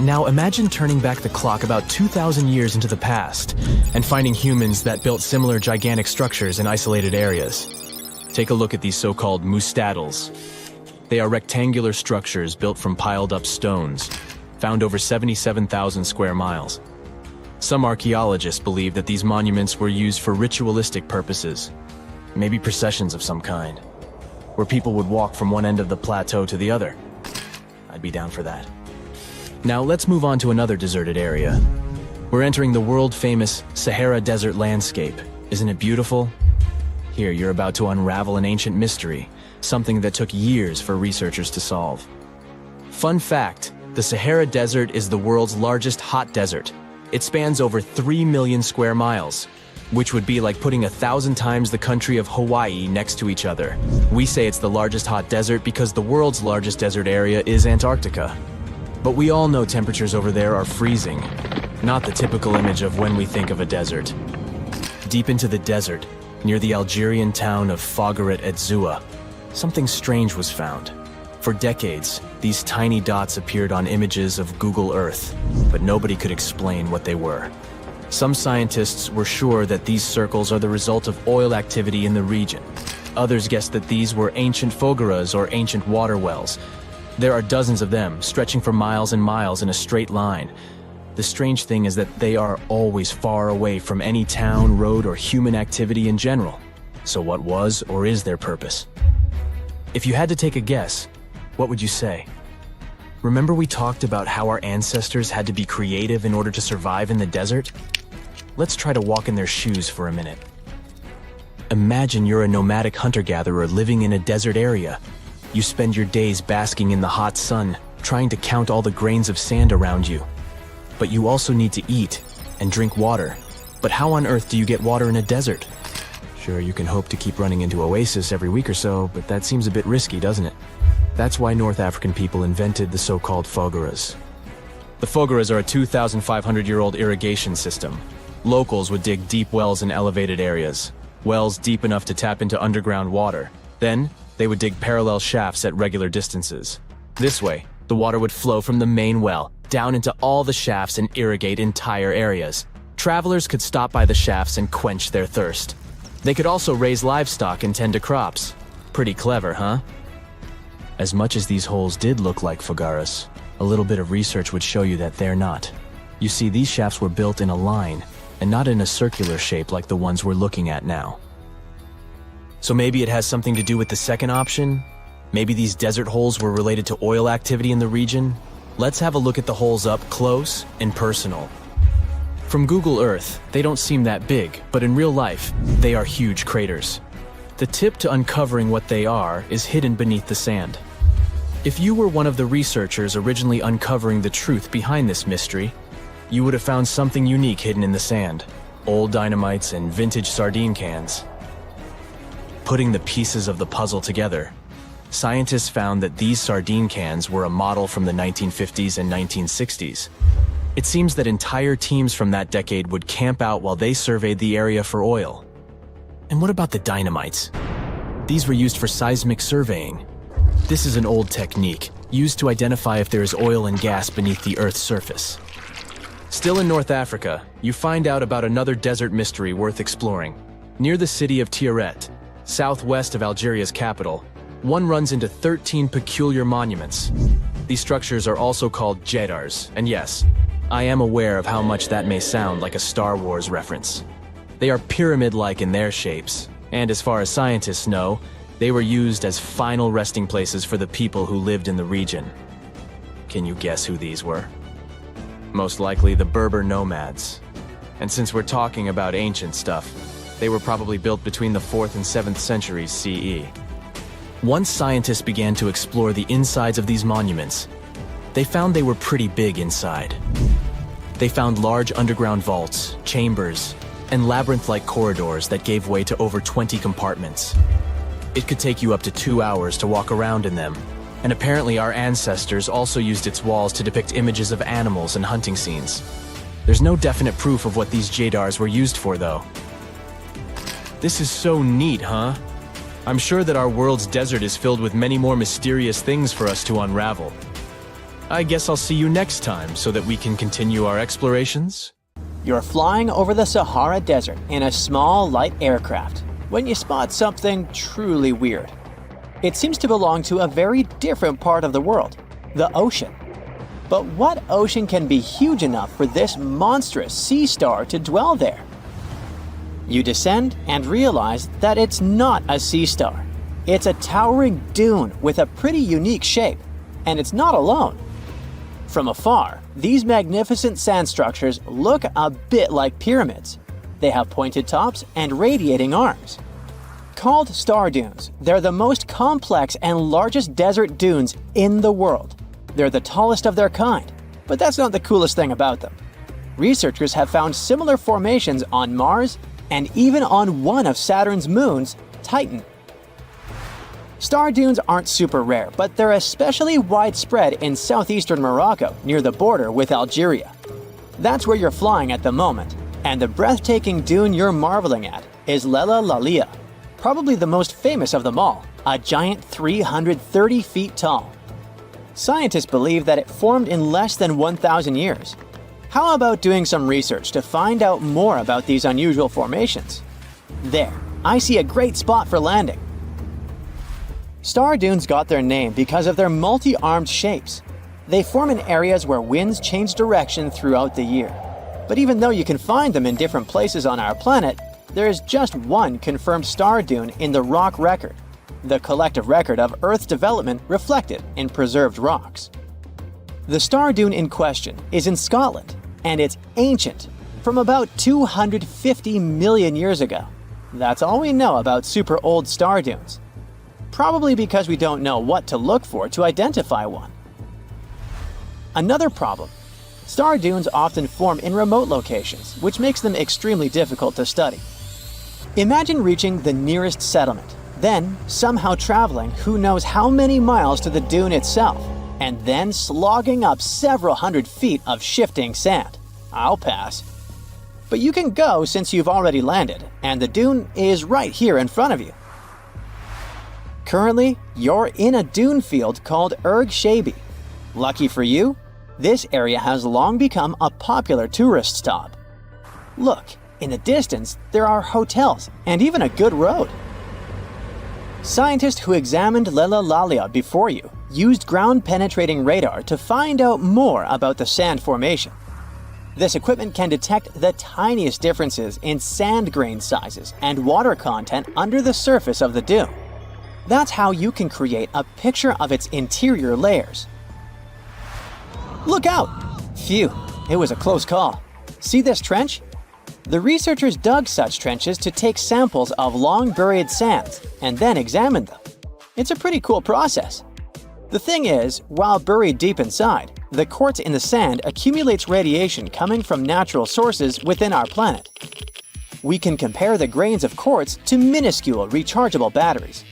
Speaker 5: Now imagine turning back the clock about 2,000 years into the past and finding humans that built similar gigantic structures in isolated areas. Take a look at these so-called mustadels. They are rectangular structures built from piled-up stones, found over 77,000 square miles. Some archaeologists believe that these monuments were used for ritualistic purposes, maybe processions of some kind, where people would walk from one end of the plateau to the other. I'd be down for that. Now let's move on to another deserted area. We're entering the world-famous Sahara Desert landscape. Isn't it beautiful? Here, you're about to unravel an ancient mystery, something that took years for researchers to solve. Fun fact, the Sahara Desert is the world's largest hot desert. It spans over 3 million square miles, which would be like putting 1,000 times the country of Hawaii next to each other. We say it's the largest hot desert because the world's largest desert area is Antarctica. But we all know temperatures over there are freezing, not the typical image of when we think of a desert. Deep into the desert, near the Algerian town of Fougeret et Zoua, something strange was found. For decades, these tiny dots appeared on images of Google Earth, but nobody could explain what they were. Some scientists were sure that these circles are the result of oil activity in the region. Others guessed that these were ancient fogeras or ancient water wells. There are dozens of them, stretching for miles and miles in a straight line. The strange thing is that they are always far away from any town, road, or human activity in general. So what was or is their purpose? If you had to take a guess, what would you say? Remember we talked about how our ancestors had to be creative in order to survive in the desert? Let's try to walk in their shoes for a minute. Imagine you're a nomadic hunter-gatherer living in a desert area. You spend your days basking in the hot sun, trying to count all the grains of sand around you. But you also need to eat and drink water. But how on earth do you get water in a desert? Sure, you can hope to keep running into oasis every week or so, but that seems a bit risky, doesn't it? That's why North African people invented the so-called fogeras. The fogeras are a 2,500-year-old irrigation system. Locals would dig deep wells in elevated areas, wells deep enough to tap into underground water. Then, they would dig parallel shafts at regular distances. This way, the water would flow from the main well down into all the shafts and irrigate entire areas. Travelers could stop by the shafts and quench their thirst. They could also raise livestock and tend to crops. Pretty clever, huh? As much as these holes did look like fogaras, a little bit of research would show you that they're not. You see, these shafts were built in a line, and not in a circular shape like the ones we're looking at now. So maybe it has something to do with the second option? Maybe these desert holes were related to oil activity in the region? Let's have a look at the holes up close and personal. From Google Earth, they don't seem that big, but in real life, they are huge craters. The tip to uncovering what they are is hidden beneath the sand. If you were one of the researchers originally uncovering the truth behind this mystery, you would have found something unique hidden in the sand. Old dynamites and vintage sardine cans. Putting the pieces of the puzzle together, scientists found that these sardine cans were a model from the 1950s and 1960s. It seems that entire teams from that decade would camp out while they surveyed the area for oil. And what about the dynamites? These were used for seismic surveying. This is an old technique, used to identify if there is oil and gas beneath the Earth's surface. Still in North Africa, you find out about another desert mystery worth exploring. Near the city of Tiaret, southwest of Algeria's capital, one runs into 13 peculiar monuments. These structures are also called geysers, and yes, I am aware of how much that may sound like a Star Wars reference. They are pyramid-like in their shapes, and as far as scientists know, they were used as final resting places for the people who lived in the region. Can you guess who these were? Most likely the Berber nomads. And since we're talking about ancient stuff, they were probably built between the 4th and 7th centuries CE. Once scientists began to explore the insides of these monuments, they found they were pretty big inside. They found large underground vaults, chambers, and labyrinth-like corridors that gave way to over 20 compartments. It could take you up to 2 hours to walk around in them, and apparently our ancestors also used its walls to depict images of animals and hunting scenes. There's no definite proof of what these geysers were used for, though. This is so neat, huh? I'm sure that our world's desert is filled with many more mysterious things for us to unravel. I guess I'll see you next time so that we can continue our explorations.
Speaker 4: You're flying over the Sahara Desert in a small, light aircraft when you spot something truly weird. It seems to belong to a very different part of the world, the ocean. But what ocean can be huge enough for this monstrous sea star to dwell there? You descend and realize that it's not a sea star. It's a towering dune with a pretty unique shape, and it's not alone. From afar, these magnificent sand structures look a bit like pyramids. They have pointed tops and radiating arms. Called star dunes, they're the most complex and largest desert dunes in the world. They're the tallest of their kind, but that's not the coolest thing about them. Researchers have found similar formations on Mars and even on one of Saturn's moons, Titan. Star dunes aren't super rare, but they're especially widespread in southeastern Morocco near the border with Algeria. That's where you're flying at the moment, and the breathtaking dune you're marveling at is Lella Lalia, probably the most famous of them all, a giant 330 feet tall. Scientists believe that it formed in less than 1,000 years. How about doing some research to find out more about these unusual formations? There, I see a great spot for landing. Star dunes got their name because of their multi-armed shapes. They form in areas where winds change direction throughout the year. But even though you can find them in different places on our planet, there is just one confirmed star dune in the rock record, the collective record of Earth's development reflected in preserved rocks. The star dune in question is in Scotland, and it's ancient, from about 250 million years ago. That's all we know about super old star dunes. Probably because we don't know what to look for to identify one. Another problem: star dunes often form in remote locations, which makes them extremely difficult to study. Imagine reaching the nearest settlement, then somehow traveling who knows how many miles to the dune itself, and then slogging up several hundred feet of shifting sand. I'll pass. But you can go since you've already landed, and the dune is right here in front of you. Currently, you're in a dune field called Erg Shabi. Lucky for you, this area has long become a popular tourist stop. Look, in the distance, there are hotels and even a good road. Scientists who examined Lella Lalia before you used ground-penetrating radar to find out more about the sand formation. This equipment can detect the tiniest differences in sand grain sizes and water content under the surface of the dune. That's how you can create a picture of its interior layers. Look out! Phew, it was a close call. See this trench? The researchers dug such trenches to take samples of long-buried sands and then examine them. It's a pretty cool process. The thing is, while buried deep inside, the quartz in the sand accumulates radiation coming from natural sources within our planet. We can compare the grains of quartz to minuscule rechargeable batteries.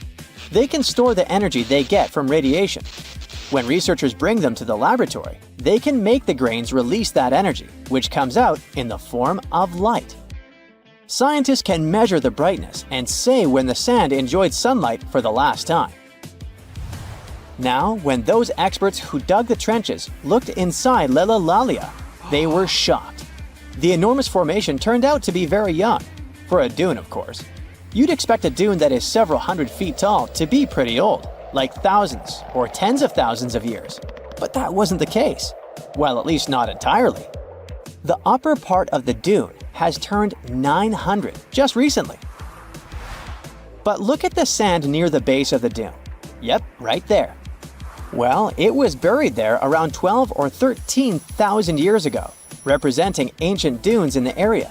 Speaker 4: They can store the energy they get from radiation. When researchers bring them to the laboratory, they can make the grains release that energy, which comes out in the form of light. Scientists can measure the brightness and say when the sand enjoyed sunlight for the last time. Now, when those experts who dug the trenches looked inside Lella Lalia, They were shocked. The enormous formation turned out to be very young. For a dune, of course. You'd expect a dune that is several hundred feet tall to be pretty old, like thousands or tens of thousands of years. But that wasn't the case. Well, at least not entirely. The upper part of the dune has turned 900 just recently. But look at the sand near the base of the dune. Yep, right there. Well, it was buried there around 12 or 13,000 years ago, representing ancient dunes in the area.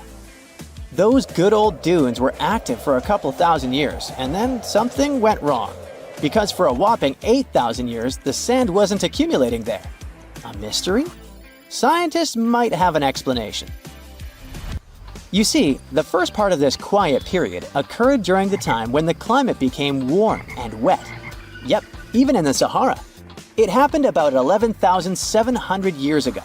Speaker 4: Those good old dunes were active for a couple thousand years, and then something went wrong. Because for a whopping 8,000 years, the sand wasn't accumulating there. A mystery? Scientists might have an explanation. You see, the first part of this quiet period occurred during the time when the climate became warm and wet. Yep, even in the Sahara. It happened about 11,700 years ago.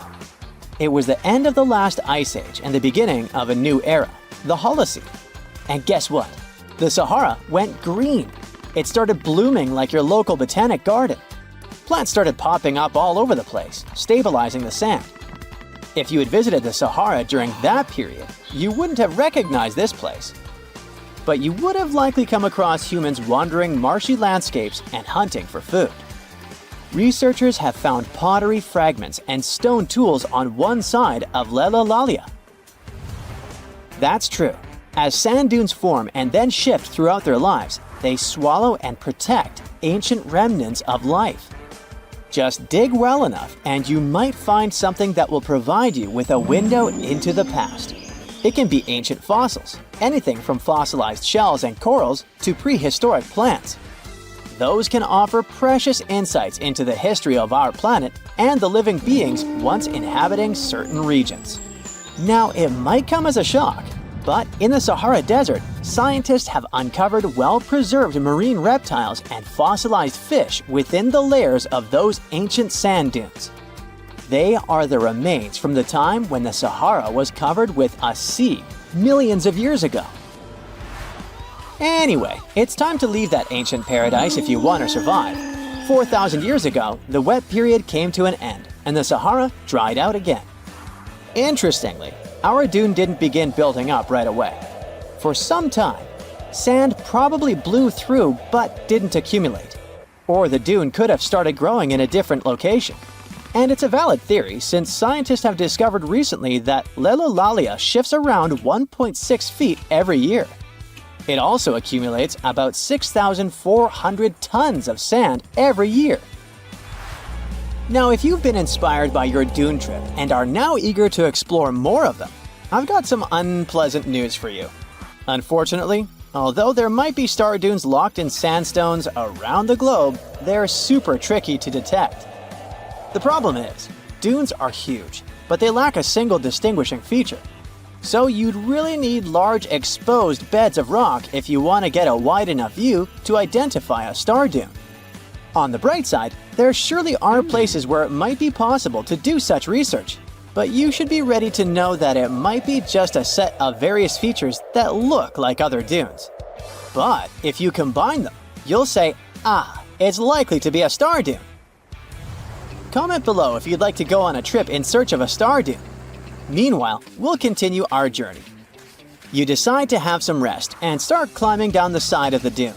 Speaker 4: It was the end of the last ice age and the beginning of a new era, the Holocene. And guess what? The Sahara went green. It started blooming like your local botanic garden. Plants started popping up all over the place, stabilizing the sand. If you had visited the Sahara during that period, you wouldn't have recognized this place. But you would have likely come across humans wandering marshy landscapes and hunting for food. Researchers have found pottery fragments and stone tools on one side of Lelalalia. That's true. As sand dunes form and then shift throughout their lives, they swallow and protect ancient remnants of life. Just dig well enough and you might find something that will provide you with a window into the past. It can be ancient fossils, anything from fossilized shells and corals to prehistoric plants. Those can offer precious insights into the history of our planet and the living beings once inhabiting certain regions. Now, it might come as a shock, but in the Sahara Desert, scientists have uncovered well-preserved marine reptiles and fossilized fish within the layers of those ancient sand dunes. They are the remains from the time when the Sahara was covered with a sea millions of years ago. Anyway, it's time to leave that ancient paradise if you want to survive. 4,000 years ago, the wet period came to an end, and the Sahara dried out again. Interestingly, our dune didn't begin building up right away. For some time, sand probably blew through but didn't accumulate. Or the dune could have started growing in a different location. And it's a valid theory since scientists have discovered recently that Lelalalia shifts around 1.6 feet every year. It also accumulates about 6,400 tons of sand every year. Now, if you've been inspired by your dune trip and are now eager to explore more of them, I've got some unpleasant news for you. Unfortunately, although there might be star dunes locked in sandstones around the globe, they're super tricky to detect. The problem is, dunes are huge, but they lack a single distinguishing feature. So you'd really need large exposed beds of rock if you want to get a wide enough view to identify a star dune. On the bright side, there surely are places where it might be possible to do such research, but you should be ready to know that it might be just a set of various features that look like other dunes. But if you combine them, you'll say, it's likely to be a star dune. Comment below if you'd like to go on a trip in search of a star dune. Meanwhile, we'll continue our journey. You decide to have some rest and start climbing down the side of the dune.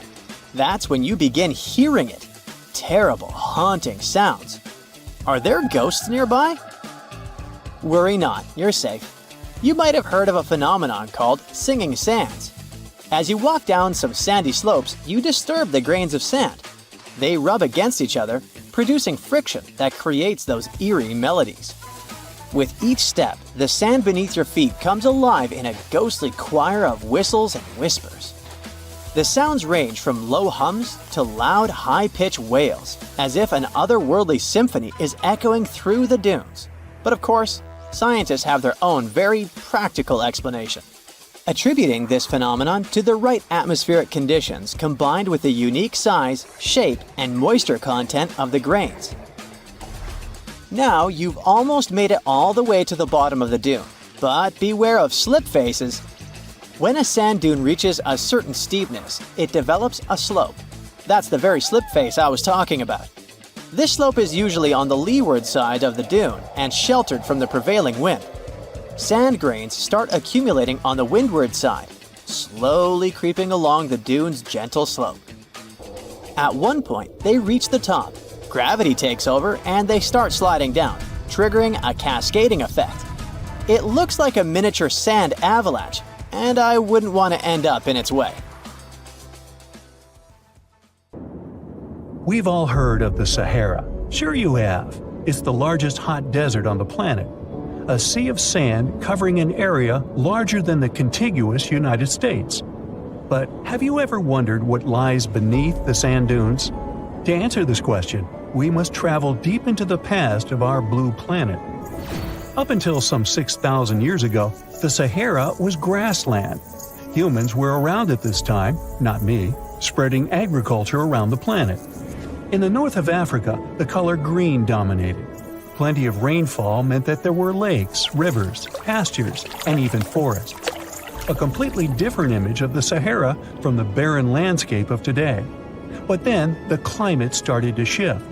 Speaker 4: That's when you begin hearing it. Terrible, haunting sounds. Are there ghosts nearby? Worry not, you're safe. You might have heard of a phenomenon called singing sands. As you walk down some sandy slopes, you disturb the grains of sand. They rub against each other, producing friction that creates those eerie melodies. With each step, the sand beneath your feet comes alive in a ghostly choir of whistles and whispers. The sounds range from low hums to loud, high-pitched wails, as if an otherworldly symphony is echoing through the dunes. But of course, scientists have their own very practical explanation, attributing this phenomenon to the right atmospheric conditions combined with the unique size, shape, and moisture content of the grains. Now you've almost made it all the way to the bottom of the dune, but beware of slip faces. When a sand dune reaches a certain steepness, it develops a slope. That's the very slip face I was talking about. This slope is usually on the leeward side of the dune and sheltered from the prevailing wind. Sand grains start accumulating on the windward side, slowly creeping along the dune's gentle slope. At one point, they reach the top. Gravity takes over and they start sliding down, triggering a cascading effect. It looks like a miniature sand avalanche, and I wouldn't want to end up in its way.
Speaker 2: We've all heard of the Sahara. Sure you have. It's the largest hot desert on the planet. A sea of sand covering an area larger than the contiguous United States. But have you ever wondered what lies beneath the sand dunes? To answer this question, we must travel deep into the past of our blue planet. Up until some 6,000 years ago, the Sahara was grassland. Humans were around at this time, not me, spreading agriculture around the planet. In the north of Africa, the color green dominated. Plenty of rainfall meant that there were lakes, rivers, pastures, and even forests. A completely different image of the Sahara from the barren landscape of today. But then the climate started to shift.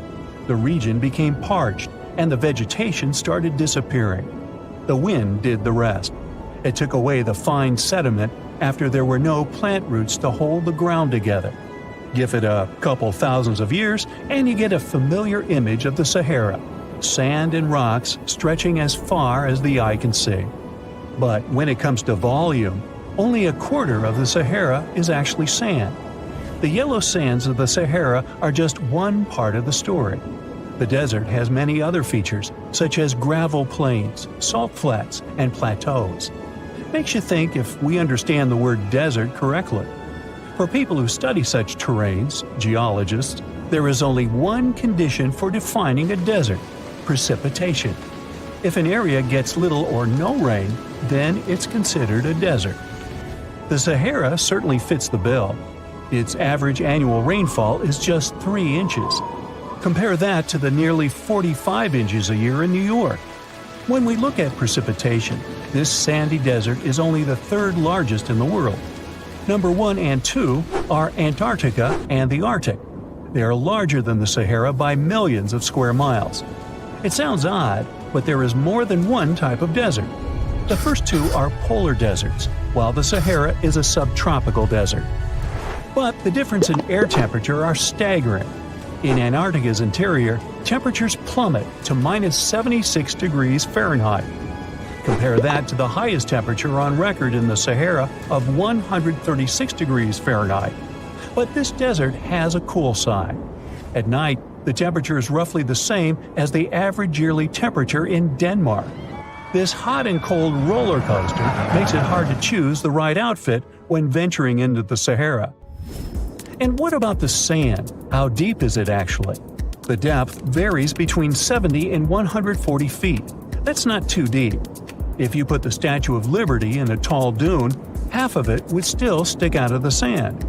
Speaker 2: The region became parched, and the vegetation started disappearing. The wind did the rest. It took away the fine sediment after there were no plant roots to hold the ground together. Give it a couple thousands of years, and you get a familiar image of the Sahara. Sand and rocks stretching as far as the eye can see. But when it comes to volume, only a quarter of the Sahara is actually sand. The yellow sands of the Sahara are just one part of the story. The desert has many other features, such as gravel plains, salt flats, and plateaus. Makes you think if we understand the word desert correctly. For people who study such terrains, geologists, there is only one condition for defining a desert: precipitation. If an area gets little or no rain, then it's considered a desert. The Sahara certainly fits the bill. Its average annual rainfall is just 3 inches. Compare that to the nearly 45 inches a year in New York. When we look at precipitation, this sandy desert is only the third largest in the world. Number 1 and 2 are Antarctica and the Arctic. They are larger than the Sahara by millions of square miles. It sounds odd, but there is more than one type of desert. The first two are polar deserts, while the Sahara is a subtropical desert. But the difference in air temperature are staggering. In Antarctica's interior, temperatures plummet to minus 76 degrees Fahrenheit. Compare that to the highest temperature on record in the Sahara of 136 degrees Fahrenheit. But this desert has a cool side. At night, the temperature is roughly the same as the average yearly temperature in Denmark. This hot and cold roller coaster makes it hard to choose the right outfit when venturing into the Sahara. And what about the sand? How deep is it actually? The depth varies between 70 and 140 feet. That's not too deep. If you put the Statue of Liberty in a tall dune, half of it would still stick out of the sand.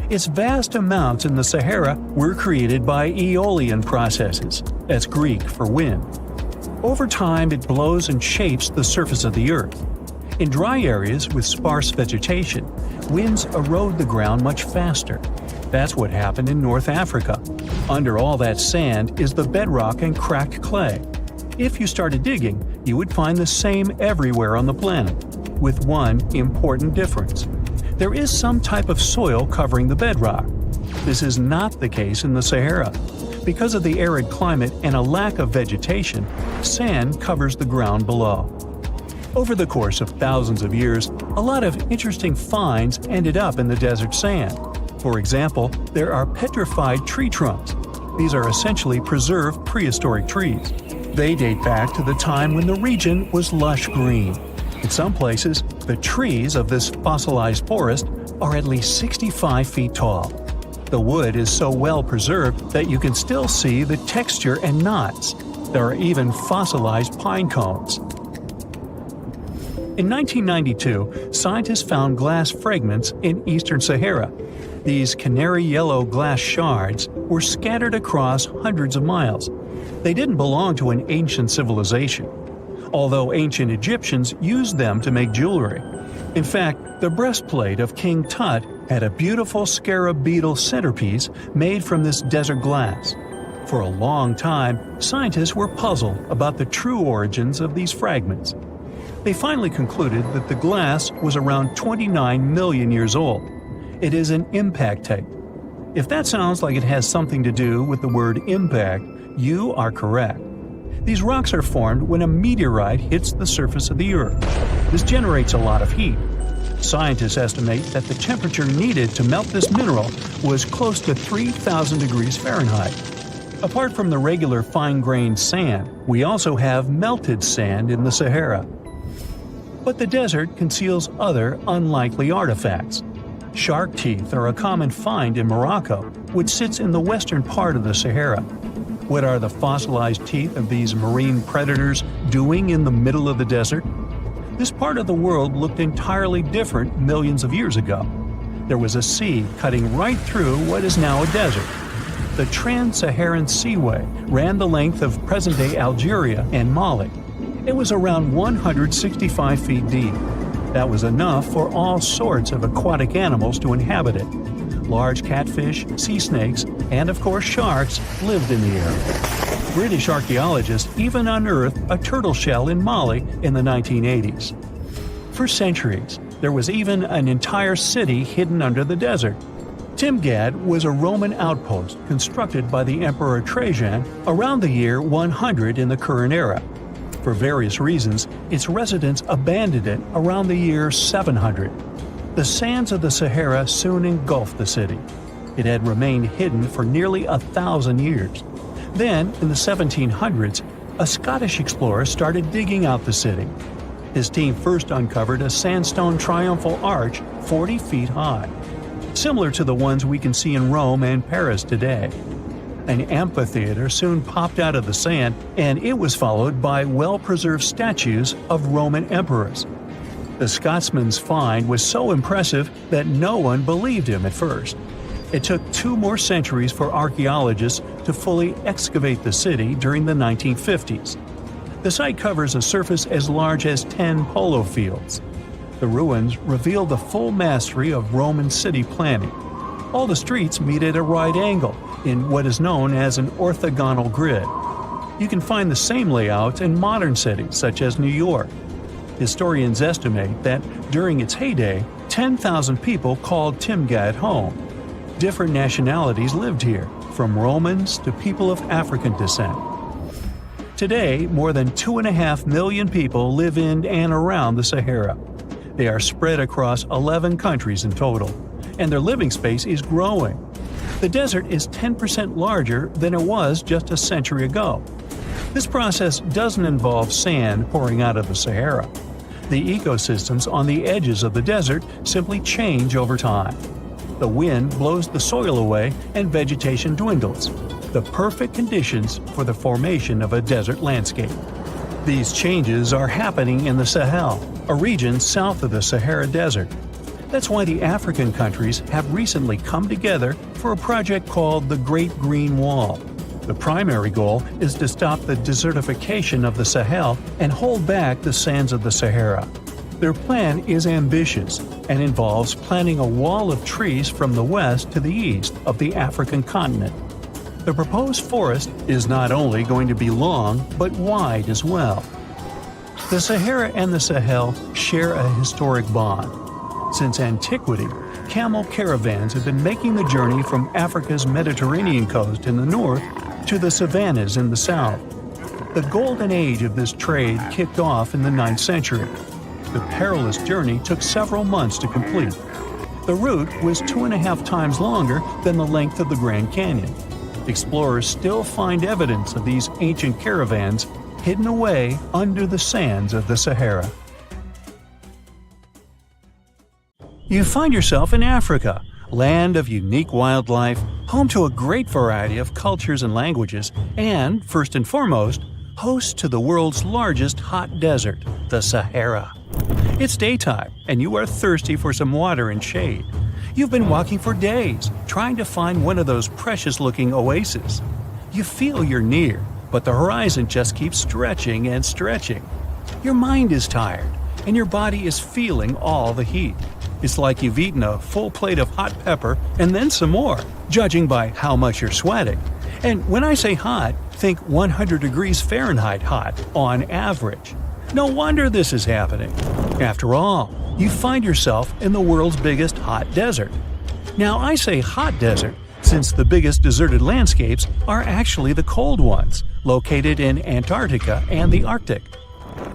Speaker 2: Its vast amounts in the Sahara were created by aeolian processes. That's Greek for wind. Over time, it blows and shapes the surface of the earth. In dry areas with sparse vegetation, winds erode the ground much faster. That's what happened in North Africa. Under all that sand is the bedrock and cracked clay. If you started digging, you would find the same everywhere on the planet, with one important difference. There is some type of soil covering the bedrock. This is not the case in the Sahara. Because of the arid climate and a lack of vegetation, sand covers the ground below. Over the course of thousands of years, a lot of interesting finds ended up in the desert sand. For example, there are petrified tree trunks. These are essentially preserved prehistoric trees. They date back to the time when the region was lush green. In some places, the trees of this fossilized forest are at least 65 feet tall. The wood is so well preserved that you can still see the texture and knots. There are even fossilized pine cones. In 1992, scientists found glass fragments in eastern Sahara. These canary yellow glass shards were scattered across hundreds of miles. They didn't belong to an ancient civilization, although ancient Egyptians used them to make jewelry. In fact, the breastplate of King Tut had a beautiful scarab beetle centerpiece made from this desert glass. For a long time, scientists were puzzled about the true origins of these fragments. They finally concluded that the glass was around 29 million years old. It is an impact tape. If that sounds like it has something to do with the word impact, you are correct. These rocks are formed when a meteorite hits the surface of the Earth. This generates a lot of heat. Scientists estimate that the temperature needed to melt this mineral was close to 3,000 degrees Fahrenheit. Apart from the regular fine-grained sand, we also have melted sand in the Sahara. But the desert conceals other unlikely artifacts. Shark teeth are a common find in Morocco, which sits in the western part of the Sahara. What are the fossilized teeth of these marine predators doing in the middle of the desert? This part of the world looked entirely different millions of years ago. There was a sea cutting right through what is now a desert. The Trans-Saharan Seaway ran the length of present-day Algeria and Mali. It was around 165 feet deep. That was enough for all sorts of aquatic animals to inhabit it. Large catfish, sea snakes, and of course sharks lived in the area. British archaeologists even unearthed a turtle shell in Mali in the 1980s. For centuries, there was even an entire city hidden under the desert. Timgad was a Roman outpost constructed by the Emperor Trajan around the year 100 in the current era. For various reasons, its residents abandoned it around the year 700. The sands of the Sahara soon engulfed the city. It had remained hidden for nearly 1,000 years. Then, in the 1700s, a Scottish explorer started digging out the city. His team first uncovered a sandstone triumphal arch 40 feet high, similar to the ones we can see in Rome and Paris today. An amphitheater soon popped out of the sand, and it was followed by well-preserved statues of Roman emperors. The Scotsman's find was so impressive that no one believed him at first. It took 2 more centuries for archaeologists to fully excavate the city during the 1950s. The site covers a surface as large as 10 polo fields. The ruins reveal the full mastery of Roman city planning. All the streets meet at a right angle in what is known as an orthogonal grid. You can find the same layout in modern cities such as New York. Historians estimate that during its heyday, 10,000 people called Timgad home. Different nationalities lived here, from Romans to people of African descent. Today, more than 2.5 million people live in and around the Sahara. They are spread across 11 countries in total, and their living space is growing. The desert is 10% larger than it was just a century ago. This process doesn't involve sand pouring out of the Sahara. The ecosystems on the edges of the desert simply change over time. The wind blows the soil away and vegetation dwindles. The perfect conditions for the formation of a desert landscape. These changes are happening in the Sahel, a region south of the Sahara Desert. That's why the African countries have recently come together for a project called the Great Green Wall. The primary goal is to stop the desertification of the Sahel and hold back the sands of the Sahara. Their plan is ambitious and involves planting a wall of trees from the west to the east of the African continent. The proposed forest is not only going to be long, but wide as well. The Sahara and the Sahel share a historic bond. Since antiquity, camel caravans have been making the journey from Africa's Mediterranean coast in the north to the savannas in the south. The golden age of this trade kicked off in the 9th century. The perilous journey took several months to complete. The route was 2.5 times longer than the length of the Grand Canyon. Explorers still find evidence of these ancient caravans hidden away under the sands of the Sahara. You find yourself in Africa, land of unique wildlife, home to a great variety of cultures and languages, and, first and foremost, host to the world's largest hot desert, the Sahara. It's daytime, and you are thirsty for some water and shade. You've been walking for days, trying to find one of those precious-looking oases. You feel you're near, but the horizon just keeps stretching and stretching. Your mind is tired, and your body is feeling all the heat. It's like you've eaten a full plate of hot pepper and then some more, judging by how much you're sweating. And when I say hot, think 100 degrees Fahrenheit hot, on average. No wonder this is happening. After all, you find yourself in the world's biggest hot desert. Now I say hot desert since the biggest deserted landscapes are actually the cold ones, located in Antarctica and the Arctic.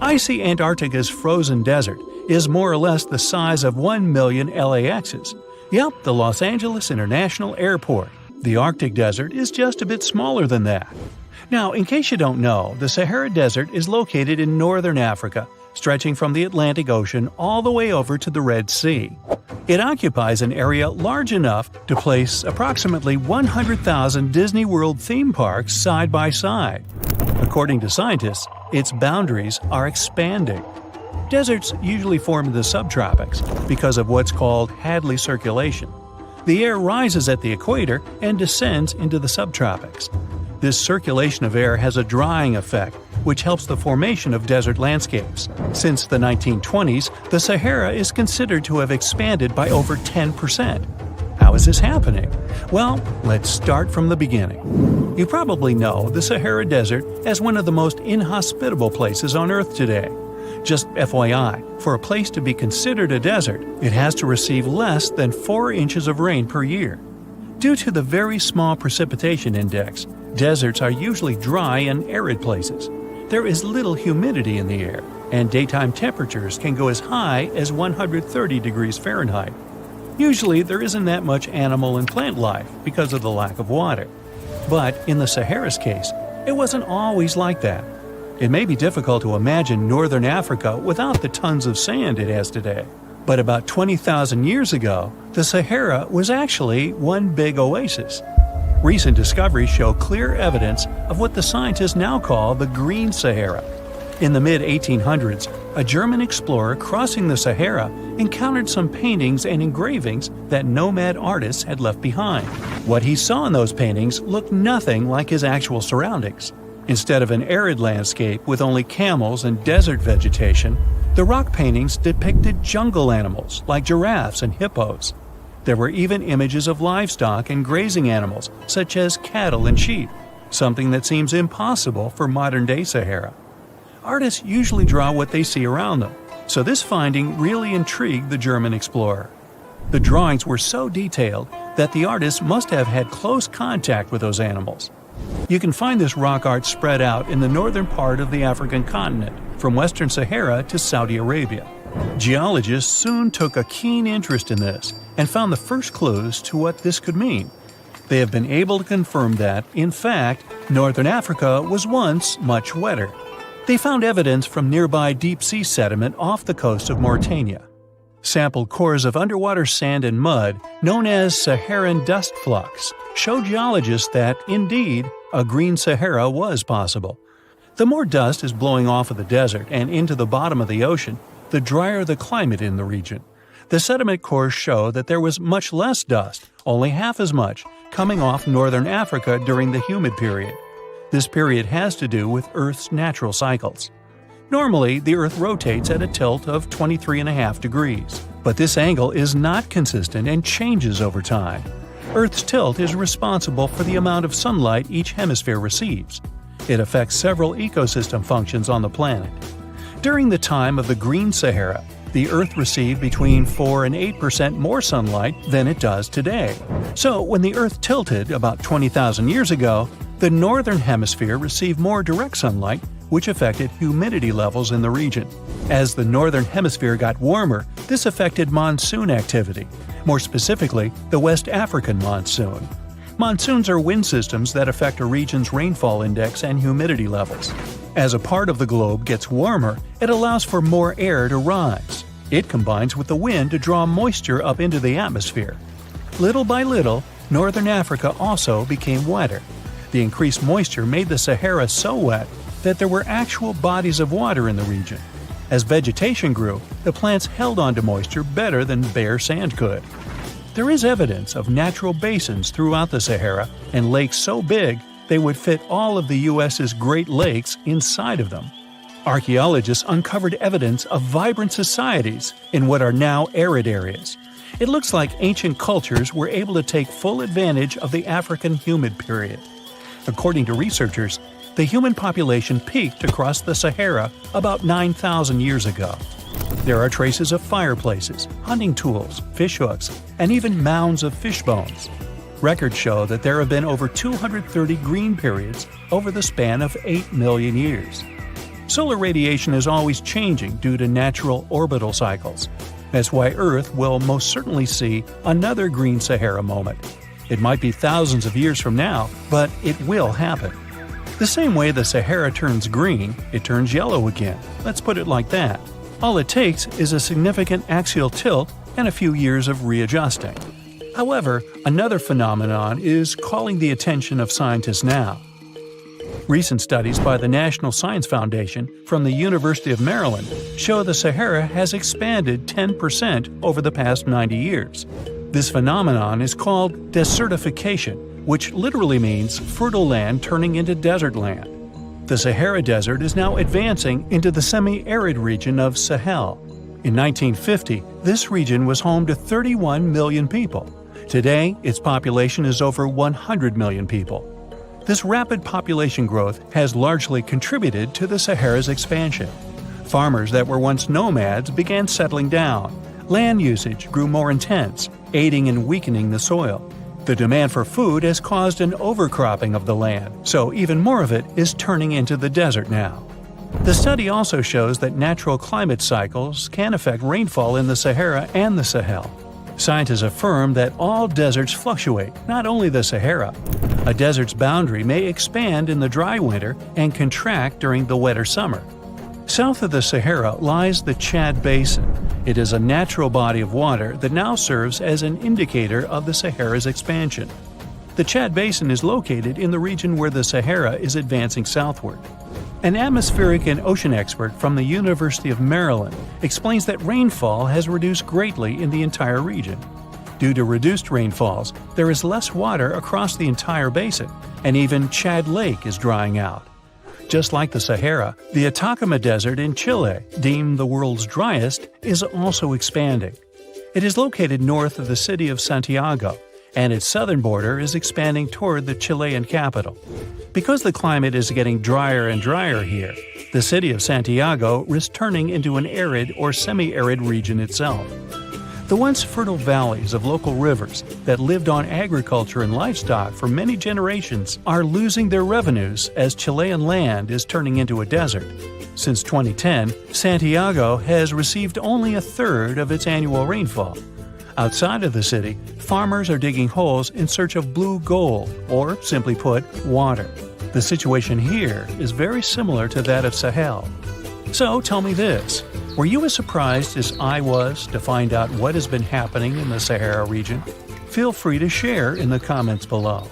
Speaker 2: I see Antarctica's frozen desert is more or less the size of 1 million LAXs. Yep, the Los Angeles International Airport. The Arctic desert is just a bit smaller than that. Now, in case you don't know, the Sahara Desert is located in northern Africa, stretching from the Atlantic Ocean all the way over to the Red Sea. It occupies an area large enough to place approximately 100,000 Disney World theme parks side by side. According to scientists, its boundaries are expanding. Deserts usually form in the subtropics because of what's called Hadley circulation. The air rises at the equator and descends into the subtropics. This circulation of air has a drying effect, which helps the formation of desert landscapes. Since the 1920s, the Sahara is considered to have expanded by over 10%. How is this happening? Well, let's start from the beginning. You probably know the Sahara Desert as one of the most inhospitable places on Earth today. Just FYI, for a place to be considered a desert, it has to receive less than 4 inches of rain per year. Due to the very small precipitation index, deserts are usually dry and arid places. There is little humidity in the air, and daytime temperatures can go as high as 130 degrees Fahrenheit. Usually, there isn't that much animal and plant life because of the lack of water. But in the Sahara's case, it wasn't always like that. It may be difficult to imagine northern Africa without the tons of sand it has today. But about 20,000 years ago, the Sahara was actually one big oasis. Recent discoveries show clear evidence of what the scientists now call the Green Sahara. In the mid-1800s, a German explorer crossing the Sahara encountered some paintings and engravings that nomad artists had left behind. What he saw in those paintings looked nothing like his actual surroundings. Instead of an arid landscape with only camels and desert vegetation, the rock paintings depicted jungle animals like giraffes and hippos. There were even images of livestock and grazing animals such as cattle and sheep, something that seems impossible for modern-day Sahara. Artists usually draw what they see around them, so this finding really intrigued the German explorer. The drawings were so detailed that the artists must have had close contact with those animals. You can find this rock art spread out in the northern part of the African continent, from western Sahara to Saudi Arabia. Geologists soon took a keen interest in this and found the first clues to what this could mean. They have been able to confirm that, in fact, northern Africa was once much wetter. They found evidence from nearby deep-sea sediment off the coast of Mauritania. Sampled cores of underwater sand and mud, known as Saharan dust flux, show geologists that, indeed, a green Sahara was possible. The more dust is blowing off of the desert and into the bottom of the ocean, the drier the climate in the region. The sediment cores show that there was much less dust, only half as much, coming off northern Africa during the humid period. This period has to do with Earth's natural cycles. Normally, the Earth rotates at a tilt of 23.5 degrees, but this angle is not consistent and changes over time. Earth's tilt is responsible for the amount of sunlight each hemisphere receives. It affects several ecosystem functions on the planet. During the time of the Green Sahara, the Earth received between 4 and 8% more sunlight than it does today. So, when the Earth tilted about 20,000 years ago, the northern hemisphere received more direct sunlight, which affected humidity levels in the region. As the northern hemisphere got warmer, this affected monsoon activity, more specifically, the West African monsoon. Monsoons are wind systems that affect a region's rainfall index and humidity levels. As a part of the globe gets warmer, it allows for more air to rise. It combines with the wind to draw moisture up into the atmosphere. Little by little, northern Africa also became wetter. The increased moisture made the Sahara so wet that there were actual bodies of water in the region. As vegetation grew, the plants held onto moisture better than bare sand could. There is evidence of natural basins throughout the Sahara and lakes so big they would fit all of the U.S.'s Great Lakes inside of them. Archaeologists uncovered evidence of vibrant societies in what are now arid areas. It looks like ancient cultures were able to take full advantage of the African humid period. According to researchers, the human population peaked across the Sahara about 9,000 years ago. There are traces of fireplaces, hunting tools, fishhooks, and even mounds of fish bones. Records show that there have been over 230 green periods over the span of 8 million years. Solar radiation is always changing due to natural orbital cycles. That's why Earth will most certainly see another green Sahara moment. It might be thousands of years from now, but it will happen. The same way the Sahara turns green, it turns yellow again. Let's put it like that. All it takes is a significant axial tilt and a few years of readjusting. However, another phenomenon is calling the attention of scientists now. Recent studies by the National Science Foundation from the University of Maryland show the Sahara has expanded 10% over the past 90 years. This phenomenon is called desertification, which literally means fertile land turning into desert land. The Sahara Desert is now advancing into the semi-arid region of Sahel. In 1950, this region was home to 31 million people. Today, its population is over 100 million people. This rapid population growth has largely contributed to the Sahara's expansion. Farmers that were once nomads began settling down. Land usage grew more intense, aiding in weakening the soil. The demand for food has caused an overcropping of the land, so even more of it is turning into the desert now. The study also shows that natural climate cycles can affect rainfall in the Sahara and the Sahel. Scientists affirm that all deserts fluctuate, not only the Sahara. A desert's boundary may expand in the dry winter and contract during the wetter summer. South of the Sahara lies the Chad Basin. It is a natural body of water that now serves as an indicator of the Sahara's expansion. The Chad Basin is located in the region where the Sahara is advancing southward. An atmospheric and ocean expert from the University of Maryland explains that rainfall has reduced greatly in the entire region. Due to reduced rainfalls, there is less water across the entire basin, and even Chad Lake is drying out. Just like the Sahara, the Atacama Desert in Chile, deemed the world's driest, is also expanding. It is located north of the city of Santiago, and its southern border is expanding toward the Chilean capital. Because the climate is getting drier and drier here, the city of Santiago risks turning into an arid or semi-arid region itself. The once fertile valleys of local rivers that lived on agriculture and livestock for many generations are losing their revenues as Chilean land is turning into a desert. Since 2010, Santiago has received only a third of its annual rainfall. Outside of the city, farmers are digging holes in search of blue gold, or simply put, water. The situation here is very similar to that of Sahel. So tell me this, were you as surprised as I was to find out what has been happening in the Sahara region? Feel free to share in the comments below.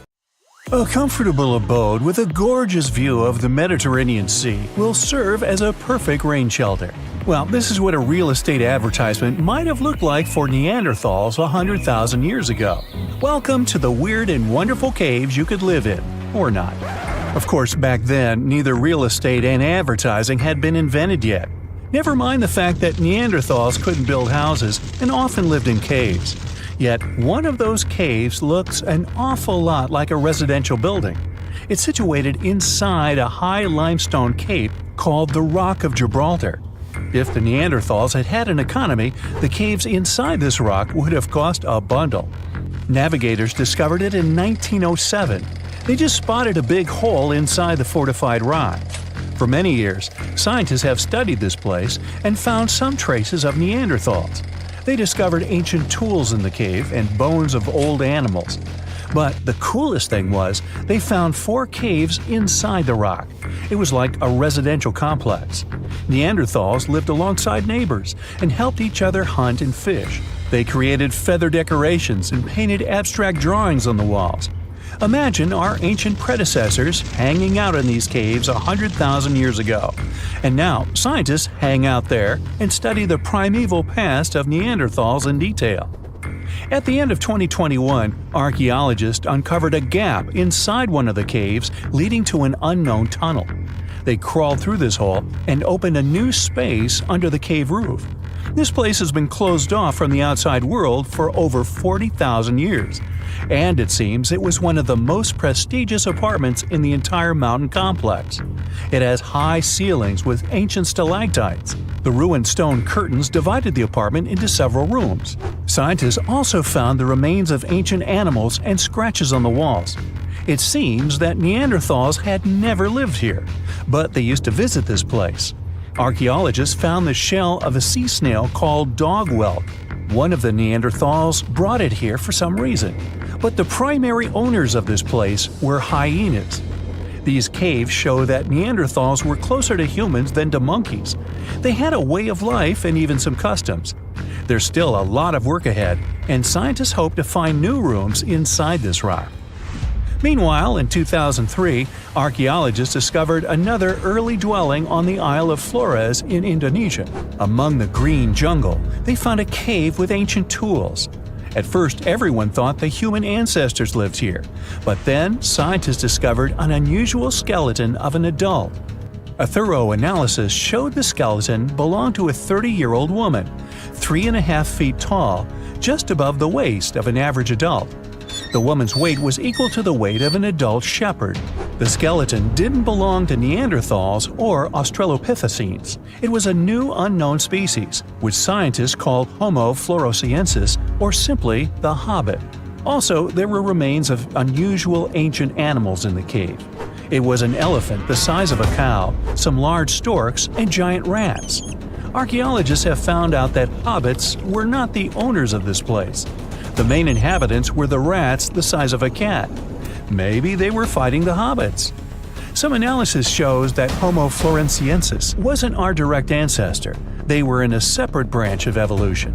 Speaker 2: A comfortable abode with a gorgeous view of the Mediterranean Sea will serve as a perfect rain shelter. Well, this is what a real estate advertisement might have looked like for Neanderthals 100,000 years ago. Welcome to the weird and wonderful caves you could live in, or not. Of course, back then, neither real estate and advertising had been invented yet. Never mind the fact that Neanderthals couldn't build houses and often lived in caves. Yet, one of those caves looks an awful lot like a residential building. It's situated inside a high limestone cape called the Rock of Gibraltar. If the Neanderthals had had an economy, the caves inside this rock would have cost a bundle. Navigators discovered it in 1907. They just spotted a big hole inside the fortified rock. For many years, scientists have studied this place and found some traces of Neanderthals. They discovered ancient tools in the cave and bones of old animals. But the coolest thing was, they found 4 caves inside the rock. It was like a residential complex. Neanderthals lived alongside neighbors and helped each other hunt and fish. They created feather decorations and painted abstract drawings on the walls. Imagine our ancient predecessors hanging out in these caves 100,000 years ago. And now, scientists hang out there and study the primeval past of Neanderthals in detail. At the end of 2021, archaeologists uncovered a gap inside one of the caves leading to an unknown tunnel. They crawled through this hole and opened a new space under the cave roof. This place has been closed off from the outside world for over 40,000 years, and it seems it was one of the most prestigious apartments in the entire mountain complex. It has high ceilings with ancient stalactites. The ruined stone curtains divided the apartment into several rooms. Scientists also found the remains of ancient animals and scratches on the walls. It seems that Neanderthals had never lived here, but they used to visit this place. Archaeologists found the shell of a sea snail called dog whelk. One of the Neanderthals brought it here for some reason, but the primary owners of this place were hyenas. These caves show that Neanderthals were closer to humans than to monkeys. They had a way of life and even some customs. There's still a lot of work ahead, and scientists hope to find new rooms inside this rock. Meanwhile, in 2003, archaeologists discovered another early dwelling on the Isle of Flores in Indonesia. Among the green jungle, they found a cave with ancient tools. At first, everyone thought the human ancestors lived here, but then scientists discovered an unusual skeleton of an adult. A thorough analysis showed the skeleton belonged to a 30-year-old woman, 3.5 feet tall, just above the waist of an average adult. The woman's weight was equal to the weight of an adult shepherd. The skeleton didn't belong to Neanderthals or Australopithecines. It was a new unknown species, which scientists called Homo floresiensis, or simply the Hobbit. Also, there were remains of unusual ancient animals in the cave. It was an elephant the size of a cow, some large storks, and giant rats. Archaeologists have found out that hobbits were not the owners of this place. The main inhabitants were the rats the size of a cat. Maybe they were fighting the hobbits. Some analysis shows that Homo floresiensis wasn't our direct ancestor. They were in a separate branch of evolution.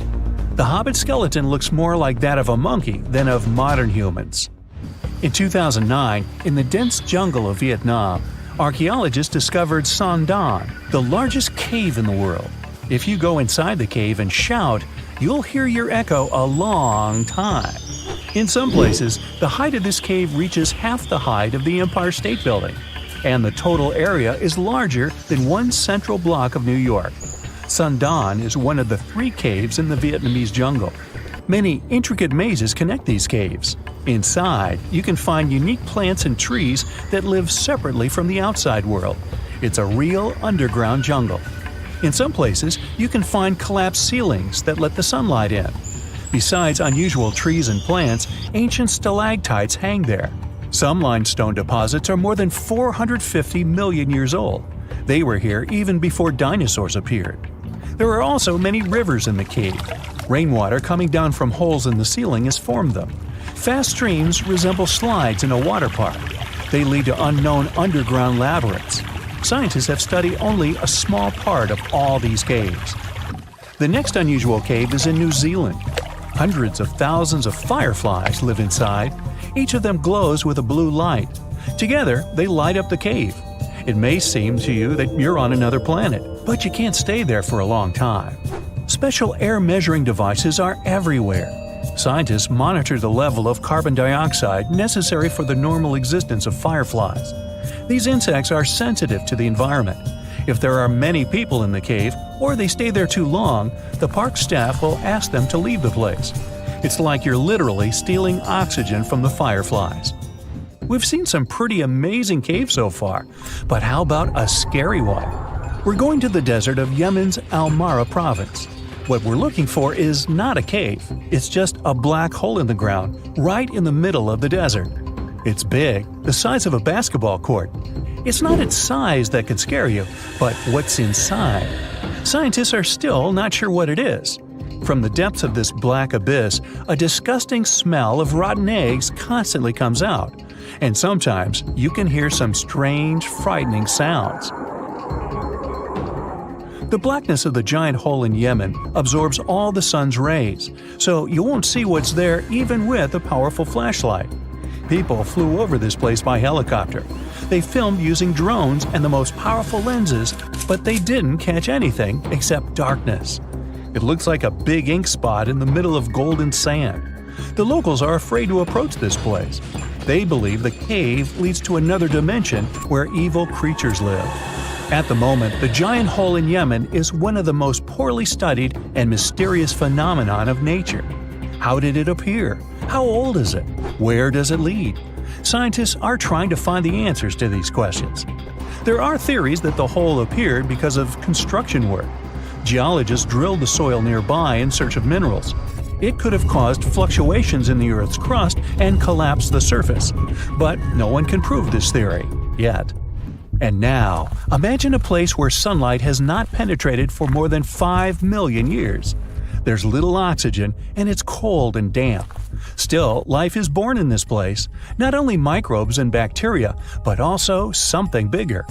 Speaker 2: The hobbit skeleton looks more like that of a monkey than of modern humans. In 2009, in the dense jungle of Vietnam, archaeologists discovered Son Don, the largest cave in the world. If you go inside the cave and shout, you'll hear your echo a long time. In some places, the height of this cave reaches half the height of the Empire State Building, and the total area is larger than one central block of New York. Son Don is one of the 3 caves in the Vietnamese jungle. Many intricate mazes connect these caves. Inside, you can find unique plants and trees that live separately from the outside world. It's a real underground jungle. In some places, you can find collapsed ceilings that let the sunlight in. Besides unusual trees and plants, ancient stalactites hang there. Some limestone deposits are more than 450 million years old. They were here even before dinosaurs appeared. There are also many rivers in the cave. Rainwater coming down from holes in the ceiling has formed them. Fast streams resemble slides in a water park. They lead to unknown underground labyrinths. Scientists have studied only a small part of all these caves. The next unusual cave is in New Zealand. Hundreds of thousands of fireflies live inside. Each of them glows with a blue light. Together, they light up the cave. It may seem to you that you're on another planet, but you can't stay there for a long time. Special air measuring devices are everywhere. Scientists monitor the level of carbon dioxide necessary for the normal existence of fireflies. These insects are sensitive to the environment. If there are many people in the cave, or they stay there too long, the park staff will ask them to leave the place. It's like you're literally stealing oxygen from the fireflies. We've seen some pretty amazing caves so far, but how about a scary one? We're going to the desert of Yemen's Al-Mara province. What we're looking for is not a cave, it's just a black hole in the ground, right in the middle of the desert. It's big, the size of a basketball court. It's not its size that could scare you, but what's inside. Scientists are still not sure what it is. From the depths of this black abyss, a disgusting smell of rotten eggs constantly comes out, and sometimes you can hear some strange, frightening sounds. The blackness of the giant hole in Yemen absorbs all the sun's rays, so you won't see what's there even with a powerful flashlight. People flew over this place by helicopter. They filmed using drones and the most powerful lenses, but they didn't catch anything except darkness. It looks like a big ink spot in the middle of golden sand. The locals are afraid to approach this place. They believe the cave leads to another dimension where evil creatures live. At the moment, the giant hole in Yemen is one of the most poorly studied and mysterious phenomenon of nature. How did it appear? How old is it? Where does it lead? Scientists are trying to find the answers to these questions. There are theories that the hole appeared because of construction work. Geologists drilled the soil nearby in search of minerals. It could have caused fluctuations in the Earth's crust and collapsed the surface. But no one can prove this theory, yet. And now, imagine a place where sunlight has not penetrated for more than 5 million years. There's little oxygen, and it's cold and damp. Still, life is born in this place, not only microbes and bacteria, but also something bigger.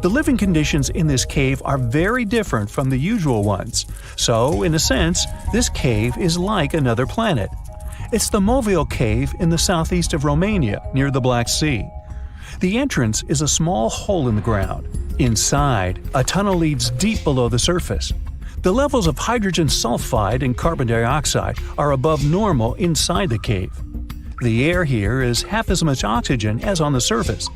Speaker 2: The living conditions in this cave are very different from the usual ones, so, in a sense, this cave is like another planet. It's the Movil Cave in the southeast of Romania, near the Black Sea. The entrance is a small hole in the ground. Inside, a tunnel leads deep below the surface. The levels of hydrogen sulfide and carbon dioxide are above normal inside the cave. The air here is half as much oxygen as on the surface.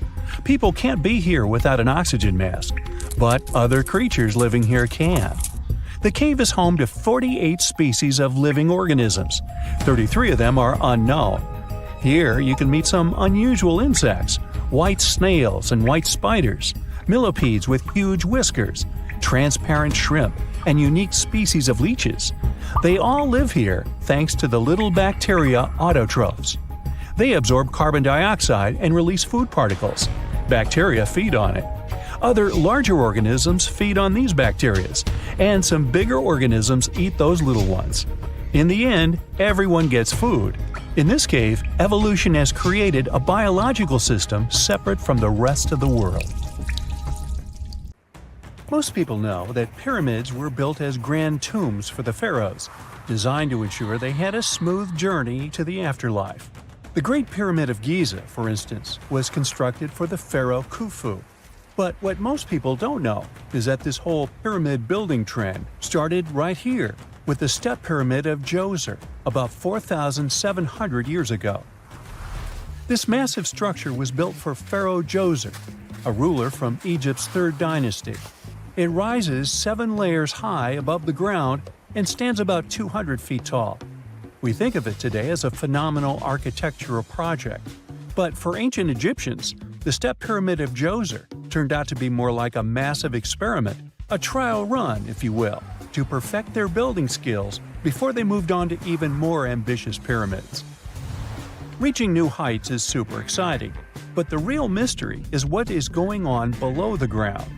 Speaker 2: People can't be here without an oxygen mask, but other creatures living here can. The cave is home to 48 species of living organisms. 33 of them are unknown. Here you can meet some unusual insects, white snails and white spiders, millipedes with huge whiskers, transparent shrimp, and unique species of leeches. They all live here thanks to the little bacteria autotrophs. They absorb carbon dioxide and release food particles. Bacteria feed on it. Other larger organisms feed on these bacteria, and some bigger organisms eat those little ones. In the end, everyone gets food. In this cave, evolution has created a biological system separate from the rest of the world. Most people know that pyramids were built as grand tombs for the pharaohs, designed to ensure they had a smooth journey to the afterlife. The Great Pyramid of Giza, for instance, was constructed for the pharaoh Khufu. But what most people don't know is that this whole pyramid building trend started right here with the step pyramid of Djoser about 4,700 years ago. This massive structure was built for Pharaoh Djoser, a ruler from Egypt's 3rd dynasty. It rises 7 layers high above the ground and stands about 200 feet tall. We think of it today as a phenomenal architectural project. But for ancient Egyptians, the step pyramid of Djoser turned out to be more like a massive experiment, a trial run, if you will, to perfect their building skills before they moved on to even more ambitious pyramids. Reaching new heights is super exciting, but the real mystery is what is going on below the ground.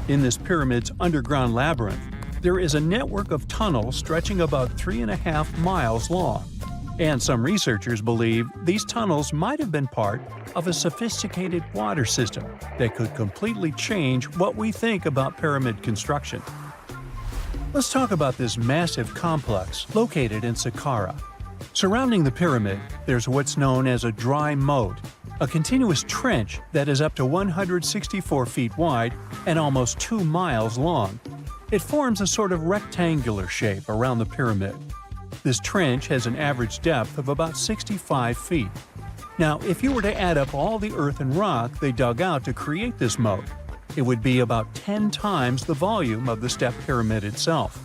Speaker 2: In this pyramid's underground labyrinth, there is a network of tunnels stretching about 3.5 miles long. And some researchers believe these tunnels might have been part of a sophisticated water system that could completely change what we think about pyramid construction. Let's talk about this massive complex located in Saqqara. Surrounding the pyramid, there's what's known as a dry moat, a continuous trench that is up to 164 feet wide and almost 2 miles long. It forms a sort of rectangular shape around the pyramid. This trench has an average depth of about 65 feet. Now, if you were to add up all the earth and rock they dug out to create this moat, it would be about 10 times the volume of the step pyramid itself.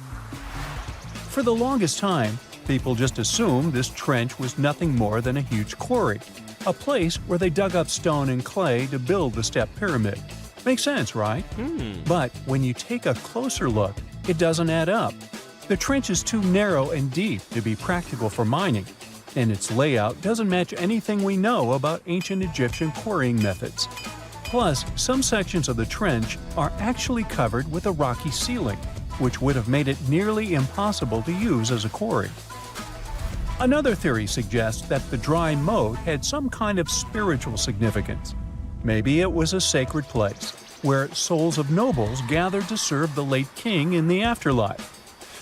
Speaker 2: For the longest time, people just assumed this trench was nothing more than a huge quarry, a place where they dug up stone and clay to build the step pyramid. Makes sense, right? But when you take a closer look, it doesn't add up. The trench is too narrow and deep to be practical for mining, and its layout doesn't match anything we know about ancient Egyptian quarrying methods. Plus, some sections of the trench are actually covered with a rocky ceiling, which would have made it nearly impossible to use as a quarry. Another theory suggests that the dry moat had some kind of spiritual significance. Maybe it was a sacred place, where souls of nobles gathered to serve the late king in the afterlife.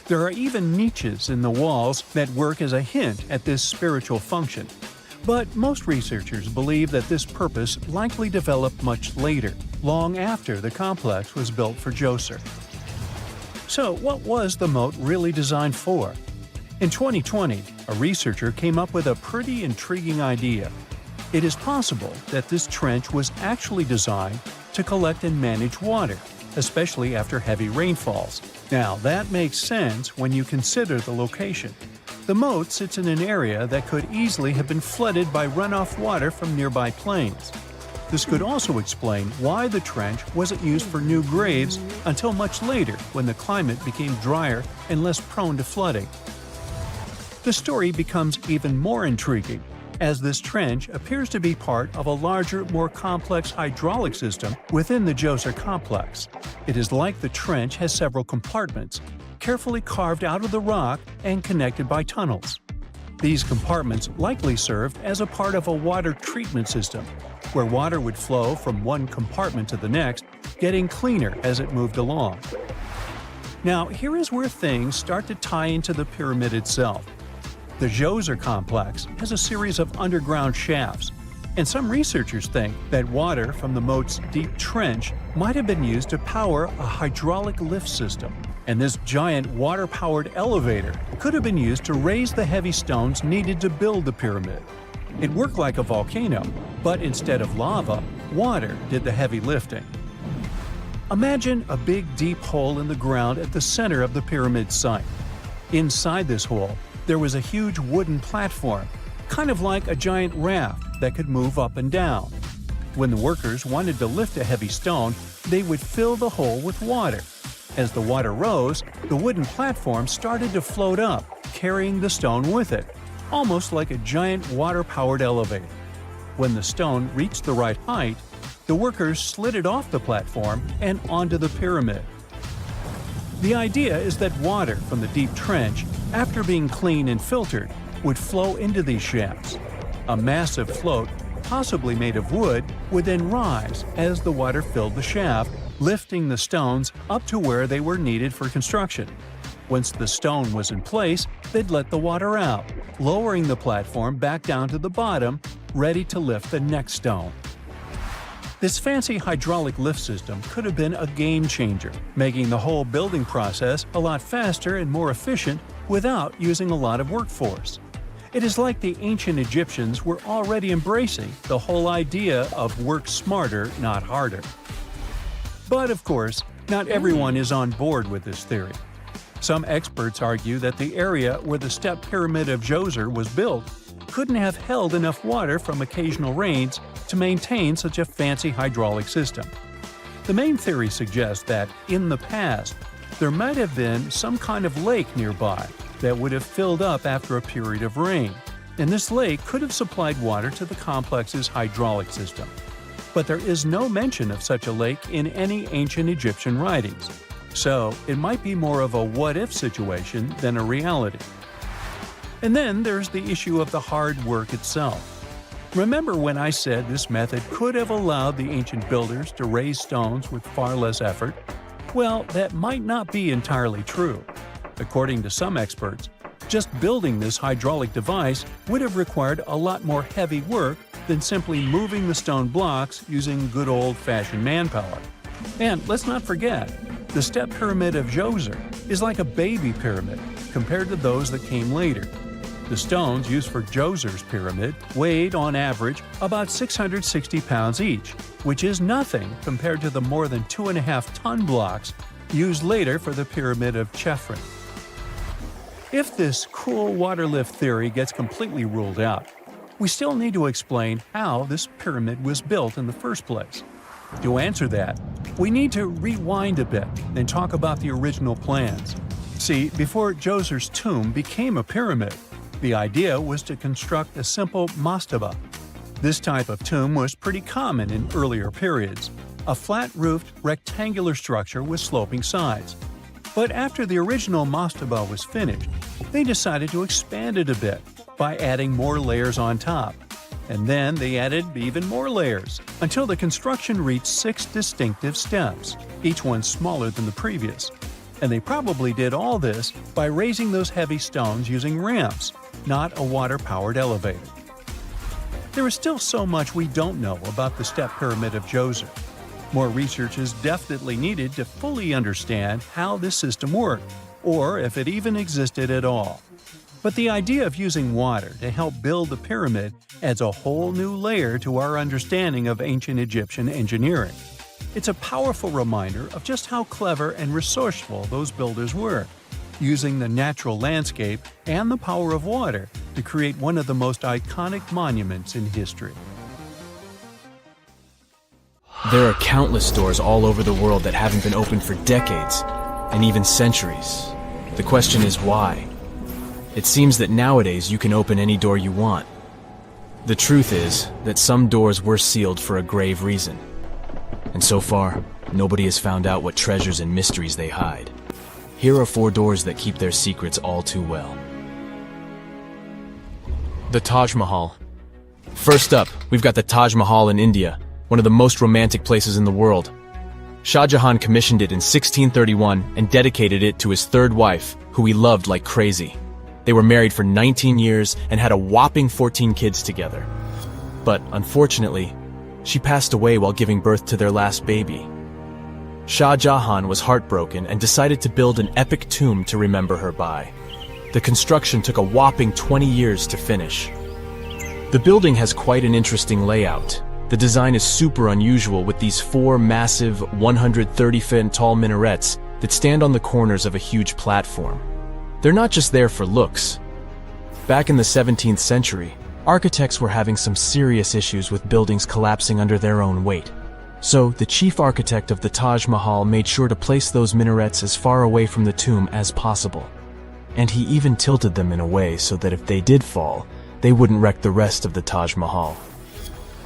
Speaker 2: There are even niches in the walls that work as a hint at this spiritual function. But most researchers believe that this purpose likely developed much later, long after the complex was built for Djoser. So what was the moat really designed for? In 2020, a researcher came up with a pretty intriguing idea. It is possible that this trench was actually designed to collect and manage water, especially after heavy rainfalls. Now, that makes sense when you consider the location. The moat sits in an area that could easily have been flooded by runoff water from nearby plains. This could also explain why the trench wasn't used for new graves until much later when the climate became drier and less prone to flooding. The story becomes even more intriguing, as this trench appears to be part of a larger, more complex hydraulic system within the geyser complex. It is like the trench has several compartments, carefully carved out of the rock and connected by tunnels. These compartments likely served as a part of a water treatment system, where water would flow from one compartment to the next, getting cleaner as it moved along. Now, here is where things start to tie into the pyramid itself. The geyser complex has a series of underground shafts, and some researchers think that water from the moat's deep trench might have been used to power a hydraulic lift system, and this giant water-powered elevator could have been used to raise the heavy stones needed to build the pyramid. It worked like a volcano, but instead of lava, water did the heavy lifting. Imagine a big deep hole in the ground at the center of the pyramid site. Inside this hole, there was a huge wooden platform, kind of like a giant raft that could move up and down. When the workers wanted to lift a heavy stone, they would fill the hole with water. As the water rose, the wooden platform started to float up, carrying the stone with it, almost like a giant water-powered elevator. When the stone reached the right height, the workers slid it off the platform and onto the pyramid. The idea is that water from the deep trench, after being cleaned and filtered, would flow into these shafts. A massive float, possibly made of wood, would then rise as the water filled the shaft, lifting the stones up to where they were needed for construction. Once the stone was in place, they'd let the water out, lowering the platform back down to the bottom, ready to lift the next stone. This fancy hydraulic lift system could have been a game changer, making the whole building process a lot faster and more efficient without using a lot of workforce. It is like the ancient Egyptians were already embracing the whole idea of work smarter, not harder. But of course, not everyone is on board with this theory. Some experts argue that the area where the step pyramid of Djoser was built couldn't have held enough water from occasional rains to maintain such a fancy hydraulic system. The main theory suggests that, in the past, there might have been some kind of lake nearby that would have filled up after a period of rain, and this lake could have supplied water to the complex's hydraulic system. But there is no mention of such a lake in any ancient Egyptian writings, so it might be more of a what-if situation than a reality. And then there's the issue of the hard work itself. Remember when I said this method could have allowed the ancient builders to raise stones with far less effort? Well, that might not be entirely true. According to some experts, just building this hydraulic device would have required a lot more heavy work than simply moving the stone blocks using good old-fashioned manpower. And let's not forget, the step pyramid of Djoser is like a baby pyramid compared to those that came later. The stones used for Djoser's pyramid weighed, on average, about 660 pounds each, which is nothing compared to the more than 2.5-ton blocks used later for the pyramid of Chephren. If this cool water lift theory gets completely ruled out, we still need to explain how this pyramid was built in the first place. To answer that, we need to rewind a bit and talk about the original plans. See, before Djoser's tomb became a pyramid, the idea was to construct a simple mastaba. This type of tomb was pretty common in earlier periods, a flat-roofed, rectangular structure with sloping sides. But after the original mastaba was finished, they decided to expand it a bit by adding more layers on top. And then they added even more layers, until the construction reached 6 distinctive steps, each one smaller than the previous. And they probably did all this by raising those heavy stones using ramps, not a water-powered elevator. There is still so much we don't know about the step pyramid of Djoser. More research is definitely needed to fully understand how this system worked, or if it even existed at all. But the idea of using water to help build the pyramid adds a whole new layer to our understanding of ancient Egyptian engineering. It's a powerful reminder of just how clever and resourceful those builders were, using the natural landscape and the power of water to create one of the most iconic monuments in history.
Speaker 5: There are countless doors all over the world that haven't been opened for decades, and even centuries. The question is why? It seems that nowadays you can open any door you want. The truth is that some doors were sealed for a grave reason. And so far, nobody has found out what treasures and mysteries they hide. Here are 4 doors that keep their secrets all too well. The Taj Mahal. First up, we've got the Taj Mahal in India, one of the most romantic places in the world. Shah Jahan commissioned it in 1631 and dedicated it to his 3rd wife, who he loved like crazy. They were married for 19 years and had a whopping 14 kids together. But unfortunately, she passed away while giving birth to their last baby. Shah Jahan was heartbroken and decided to build an epic tomb to remember her by. The construction took a whopping 20 years to finish. The building has quite an interesting layout. The design is super unusual with these 4 massive 130-foot tall minarets that stand on the corners of a huge platform. They're not just there for looks. Back in the 17th century, architects were having some serious issues with buildings collapsing under their own weight. So, the chief architect of the Taj Mahal made sure to place those minarets as far away from the tomb as possible. And he even tilted them in a way so that if they did fall, they wouldn't wreck the rest of the Taj Mahal.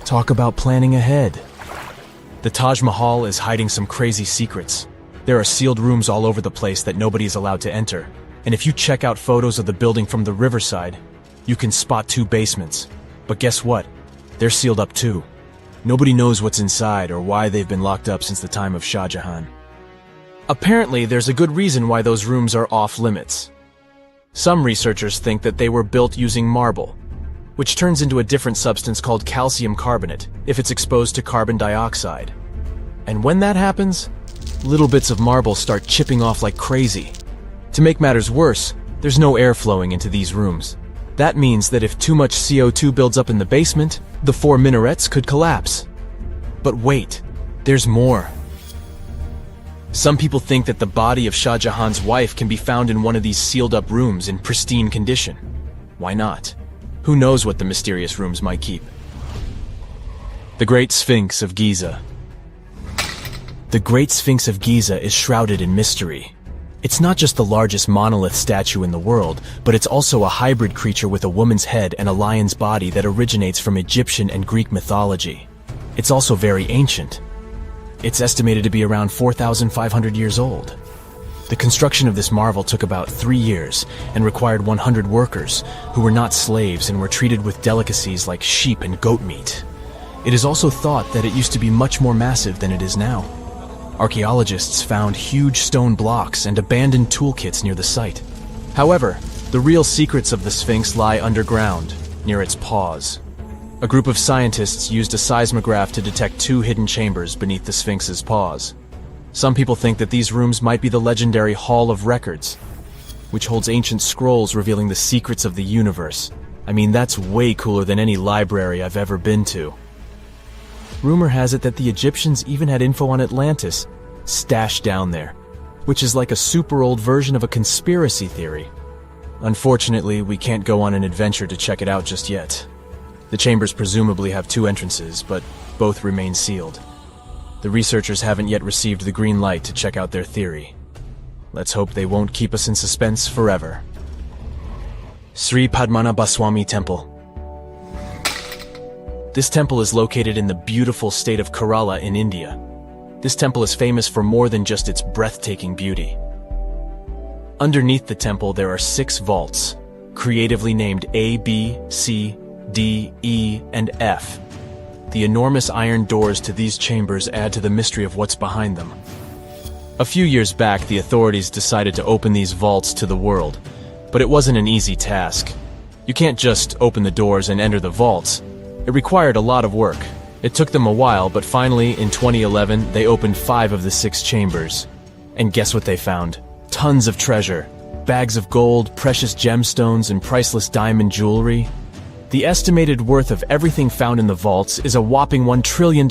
Speaker 5: Talk about planning ahead. The Taj Mahal is hiding some crazy secrets. There are sealed rooms all over the place that nobody is allowed to enter. And if you check out photos of the building from the riverside, you can spot 2 basements. But guess what? They're sealed up too. Nobody knows what's inside or why they've been locked up since the time of Shah Jahan. Apparently, there's a good reason why those rooms are off limits. Some researchers think that they were built using marble, which turns into a different substance called calcium carbonate if it's exposed to carbon dioxide. And when that happens, little bits of marble start chipping off like crazy. To make matters worse, there's no air flowing into these rooms. That means that if too much CO2 builds up in the basement, the 4 minarets could collapse. But wait, there's more. Some people think that the body of Shah Jahan's wife can be found in one of these sealed-up rooms in pristine condition. Why not? Who knows what the mysterious rooms might keep? The Great Sphinx of Giza. The Great Sphinx of Giza is shrouded in mystery. It's not just the largest monolith statue in the world, but it's also a hybrid creature with a woman's head and a lion's body that originates from Egyptian and Greek mythology. It's also very ancient. It's estimated to be around 4,500 years old. The construction of this marvel took about 3 years and required 100 workers, who were not slaves and were treated with delicacies like sheep and goat meat. It is also thought that it used to be much more massive than it is now. Archaeologists found huge stone blocks and abandoned toolkits near the site. However, the real secrets of the Sphinx lie underground, near its paws. A group of scientists used a seismograph to detect 2 hidden chambers beneath the Sphinx's paws. Some people think that these rooms might be the legendary Hall of Records, which holds ancient scrolls revealing the secrets of the universe. I mean, that's way cooler than any library I've ever been to. Rumor has it that the Egyptians even had info on Atlantis stashed down there, which is like a super old version of a conspiracy theory. Unfortunately, we can't go on an adventure to check it out just yet. The chambers presumably have 2 entrances, but both remain sealed. The researchers haven't yet received the green light to check out their theory. Let's hope they won't keep us in suspense forever. Sri Padmanabhaswamy Temple. This temple is located in the beautiful state of Kerala in India. This temple is famous for more than just its breathtaking beauty. Underneath the temple there are 6 vaults, creatively named A, B, C, D, E, and F. The enormous iron doors to these chambers add to the mystery of what's behind them. A few years back, the authorities decided to open these vaults to the world, but it wasn't an easy task. You can't just open the doors and enter the vaults. It required a lot of work. It took them a while, but finally, in 2011, they opened 5 of the 6 chambers. And guess what they found? Tons of treasure. Bags of gold, precious gemstones, and priceless diamond jewelry. The estimated worth of everything found in the vaults is a whopping $1 trillion.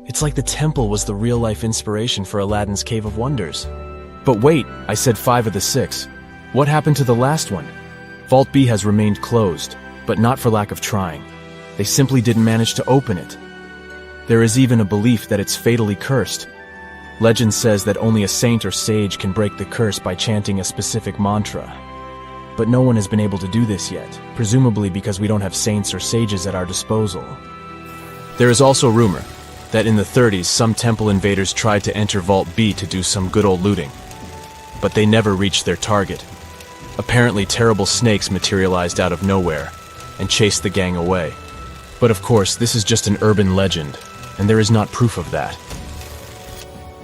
Speaker 5: It's like the temple was the real-life inspiration for Aladdin's Cave of Wonders. But wait, I said 5 of the 6. What happened to the last one? Vault B has remained closed, but not for lack of trying. They simply didn't manage to open it. There is even a belief that it's fatally cursed. Legend says that only a saint or sage can break the curse by chanting a specific mantra. But no one has been able to do this yet, presumably because we don't have saints or sages at our disposal. There is also rumor that in the 30s some temple invaders tried to enter Vault B to do some good old looting. But they never reached their target. Apparently terrible snakes materialized out of nowhere and chased the gang away. But of course, this is just an urban legend, and there is not proof of that.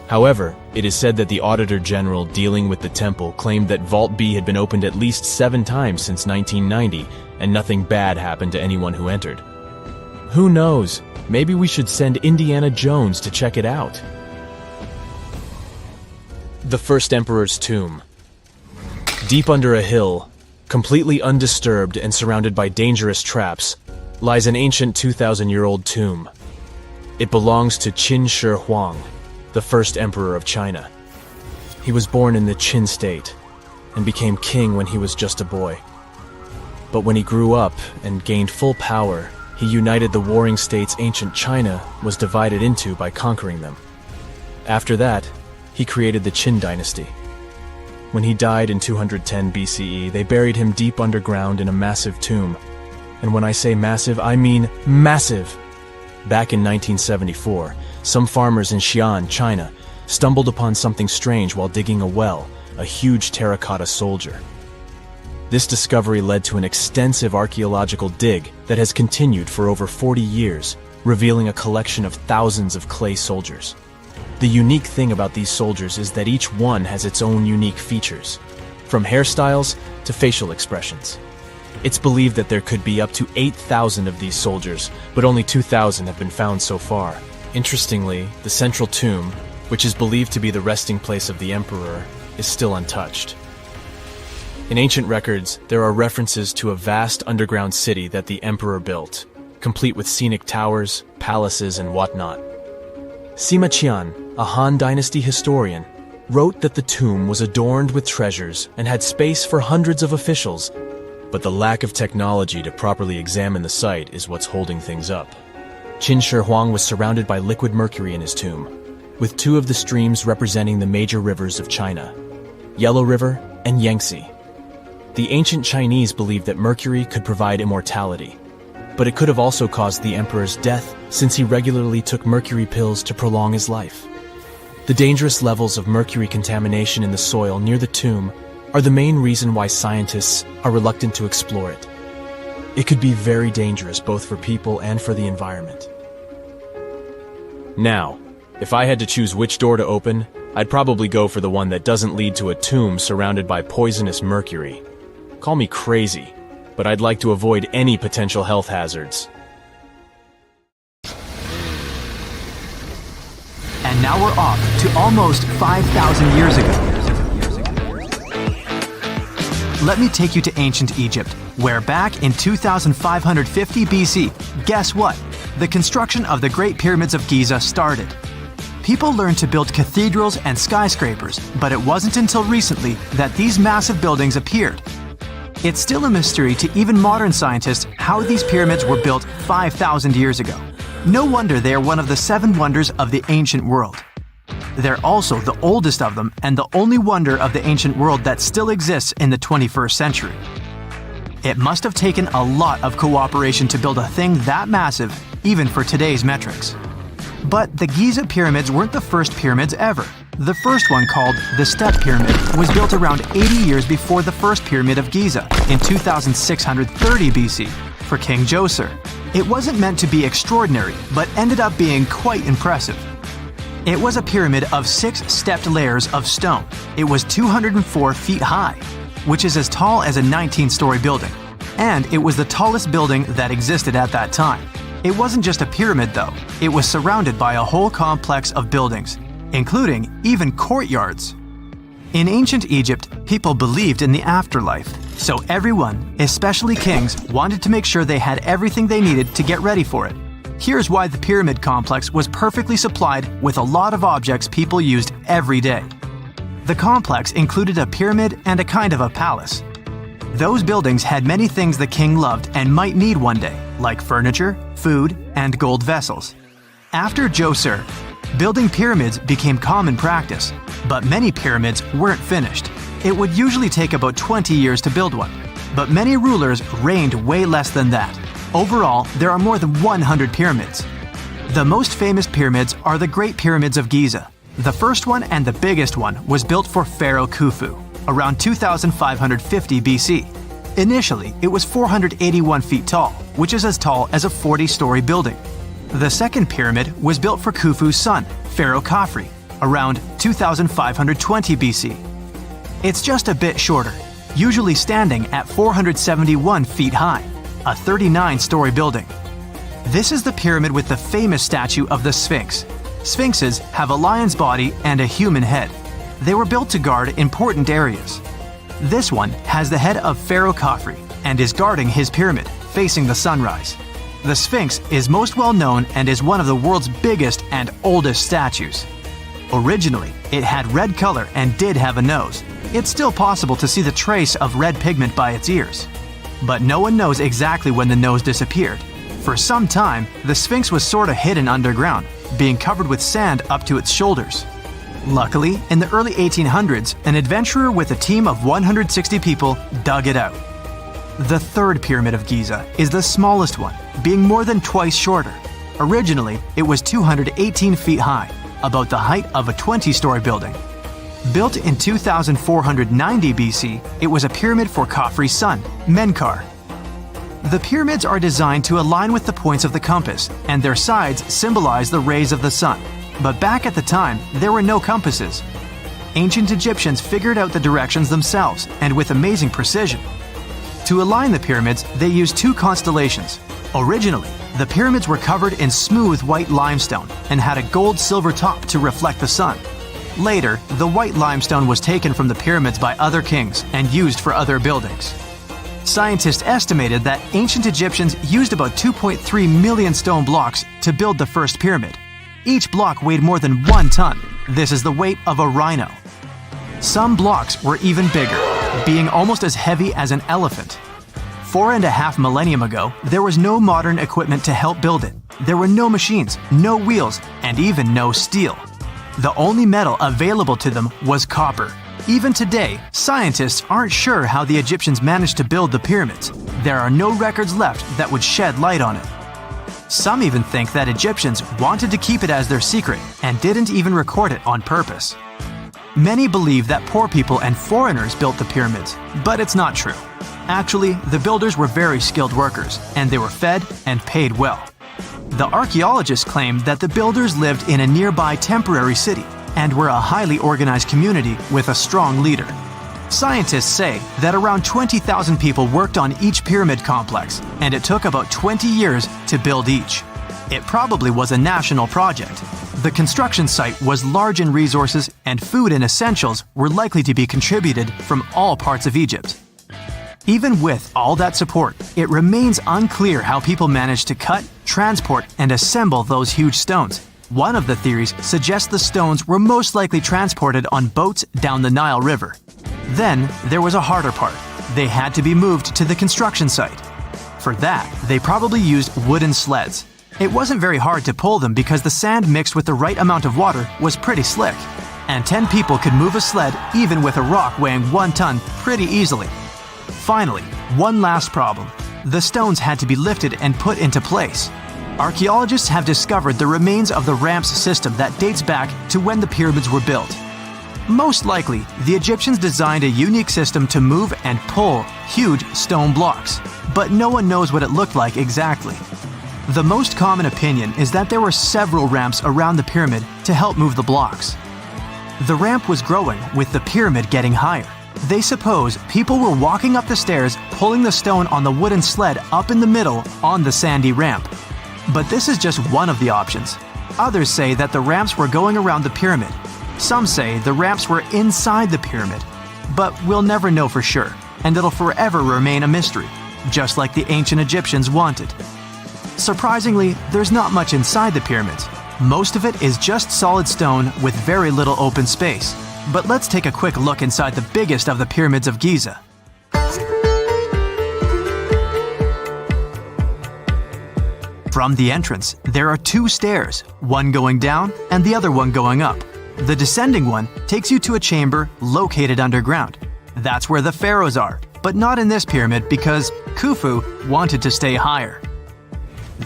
Speaker 5: However, it is said that the Auditor General dealing with the temple claimed that Vault B had been opened at least 7 times since 1990, and nothing bad happened to anyone who entered. Who knows? Maybe we should send Indiana Jones to check it out. The First Emperor's Tomb. Deep under a hill, completely undisturbed and surrounded by dangerous traps, lies an ancient 2,000-year-old tomb. It belongs to Qin Shi Huang, the first emperor of China. He was born in the Qin state and became king when he was just a boy. But when he grew up and gained full power, he united the warring states ancient China was divided into by conquering them. After that, he created the Qin dynasty. When he died in 210 BCE, they buried him deep underground in a massive tomb. And when I say massive, I mean massive! Back in 1974, some farmers in Xi'an, China, stumbled upon something strange while digging a well, a huge terracotta soldier. This discovery led to an extensive archaeological dig that has continued for over 40 years, revealing a collection of thousands of clay soldiers. The unique thing about these soldiers is that each one has its own unique features, from hairstyles to facial expressions. It's believed that there could be up to 8,000 of these soldiers, but only 2,000 have been found so far. Interestingly, the central tomb, which is believed to be the resting place of the emperor, is still untouched. In ancient records, there are references to a vast underground city that the emperor built, complete with scenic towers, palaces, and whatnot. Sima Qian, a Han Dynasty historian, wrote that the tomb was adorned with treasures and had space for hundreds of officials, but the lack of technology to properly examine the site is what's holding things up. Qin Shi Huang was surrounded by liquid mercury in his tomb, with 2 of the streams representing the major rivers of China, Yellow River and Yangtze. The ancient Chinese believed that mercury could provide immortality, but it could have also caused the emperor's death since he regularly took mercury pills to prolong his life. The dangerous levels of mercury contamination in the soil near the tomb are the main reason why scientists are reluctant to explore it. It could be very dangerous both for people and for the environment. Now, if I had to choose which door to open, I'd probably go for the one that doesn't lead to a tomb surrounded by poisonous mercury. Call me crazy, but I'd like to avoid any potential health hazards.
Speaker 4: And now we're off to almost 5,000 years ago. Let me take you to ancient Egypt, where back in 2550 BC, guess what? The construction of the Great Pyramids of Giza started. People learned to build cathedrals and skyscrapers, but it wasn't until recently that these massive buildings appeared. It's still a mystery to even modern scientists how these pyramids were built 5,000 years ago. No wonder they are one of the 7 wonders of the ancient world. They're also the oldest of them and the only wonder of the ancient world that still exists in the 21st century. It must have taken a lot of cooperation to build a thing that massive, even for today's metrics. But the Giza pyramids weren't the first pyramids ever. The first one, called the Step Pyramid, was built around 80 years before the first Pyramid of Giza in 2630 BC for King Djoser. It wasn't meant to be extraordinary, but ended up being quite impressive. It was a pyramid of 6 stepped layers of stone. It was 204 feet high, which is as tall as a 19-story building. And it was the tallest building that existed at that time. It wasn't just a pyramid though, it was surrounded by a whole complex of buildings, including even courtyards. In ancient Egypt, people believed in the afterlife, so everyone, especially kings, wanted to make sure they had everything they needed to get ready for it. Here's why the pyramid complex was perfectly supplied with a lot of objects people used every day. The complex included a pyramid and a kind of a palace. Those buildings had many things the king loved and might need one day, like furniture, food, and gold vessels. After Djoser, building pyramids became common practice, but many pyramids weren't finished. It would usually take about 20 years to build one, but many rulers reigned way less than that. Overall, there are more than 100 pyramids. The most famous pyramids are the Great Pyramids of Giza. The first one and the biggest one was built for Pharaoh Khufu, around 2550 BC. Initially, it was 481 feet tall, which is as tall as a 40-story building. The second pyramid was built for Khufu's son, Pharaoh Khafre, around 2520 BC. It's just a bit shorter, usually standing at 471 feet high, a 39-story building. This is the pyramid with the famous statue of the Sphinx. Sphinxes have a lion's body and a human head. They were built to guard important areas. This one has the head of Pharaoh Khafre and is guarding his pyramid, facing the sunrise. The Sphinx is most well known and is one of the world's biggest and oldest statues. Originally, it had red color and did have a nose. It's still possible to see the trace of red pigment by its ears. But no one knows exactly when the nose disappeared. For some time, the Sphinx was sort of hidden underground, being covered with sand up to its shoulders. Luckily, in the early 1800s, an adventurer with a team of 160 people dug it out. The third pyramid of Giza is the smallest one, being more than twice shorter. Originally, it was 218 feet high, about the height of a 20-story building. Built in 2490 BC, it was a pyramid for Khafre's son, Menkaure. The pyramids are designed to align with the points of the compass, and their sides symbolize the rays of the sun. But back at the time, there were no compasses. Ancient Egyptians figured out the directions themselves, and with amazing precision. To align the pyramids, they used two constellations. Originally, the pyramids were covered in smooth white limestone and had a gold-silver top to reflect the sun. Later, the white limestone was taken from the pyramids by other kings and used for other buildings. Scientists estimated that ancient Egyptians used about 2.3 million stone blocks to build the first pyramid. Each block weighed more than 1 ton. This is the weight of a rhino. Some blocks were even bigger, being almost as heavy as an elephant. 4.5 millennium ago, there was no modern equipment to help build it. There were no machines, no wheels, and even no steel. The only metal available to them was copper. Even today, scientists aren't sure how the Egyptians managed to build the pyramids. There are no records left that would shed light on it. Some even think that Egyptians wanted to keep it as their secret and didn't even record it on purpose. Many believe that poor people and foreigners built the pyramids, but it's not true. Actually, the builders were very skilled workers, and they were fed and paid well. The archaeologists claim that the builders lived in a nearby temporary city and were a highly organized community with a strong leader. Scientists say that around 20,000 people worked on each pyramid complex, and it took about 20 years to build each. It probably was a national project. The construction site was large in resources, and food and essentials were likely to be contributed from all parts of Egypt. Even with all that support, it remains unclear how people managed to cut, transport, and assemble those huge stones. One of the theories suggests the stones were most likely transported on boats down the Nile River. Then, there was a harder part. They had to be moved to the construction site. For that, they probably used wooden sleds. It wasn't very hard to pull them because the sand mixed with the right amount of water was pretty slick. And 10 people could move a sled even with a rock weighing 1 ton pretty easily. Finally, one last problem. The stones had to be lifted and put into place. Archaeologists have discovered the remains of the ramps system that dates back to when the pyramids were built. Most likely, the Egyptians designed a unique system to move and pull huge stone blocks, but no one knows what it looked like exactly. The most common opinion is that there were several ramps around the pyramid to help move the blocks. The ramp was growing with the pyramid getting higher. They suppose people were walking up the stairs, pulling the stone on the wooden sled up in the middle on the sandy ramp. But this is just one of the options. Others say that the ramps were going around the pyramid. Some say the ramps were inside the pyramid. But we'll never know for sure, and it'll forever remain a mystery, just like the ancient Egyptians wanted. Surprisingly, there's not much inside the pyramids. Most of it is just solid stone with very little open space. But let's take a quick look inside the biggest of the pyramids of Giza. From the entrance, there are two stairs, one going down and the other one going up. The descending one takes you to a chamber located underground. That's where the pharaohs are, but not in this pyramid because Khufu wanted to stay higher.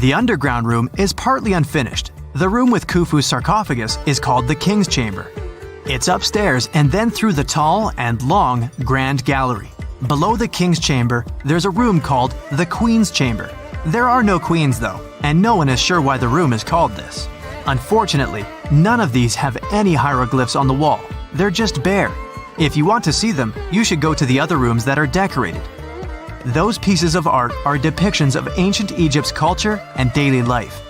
Speaker 4: The underground room is partly unfinished. The room with Khufu's sarcophagus is called the King's Chamber. It's upstairs and then through the tall and long Grand Gallery. Below the King's Chamber, there's a room called the Queen's Chamber. There are no queens though, and no one is sure why the room is called this. Unfortunately, none of these have any hieroglyphs on the wall. They're just bare. If you want to see them, you should go to the other rooms that are decorated. Those pieces of art are depictions of ancient Egypt's culture and daily life.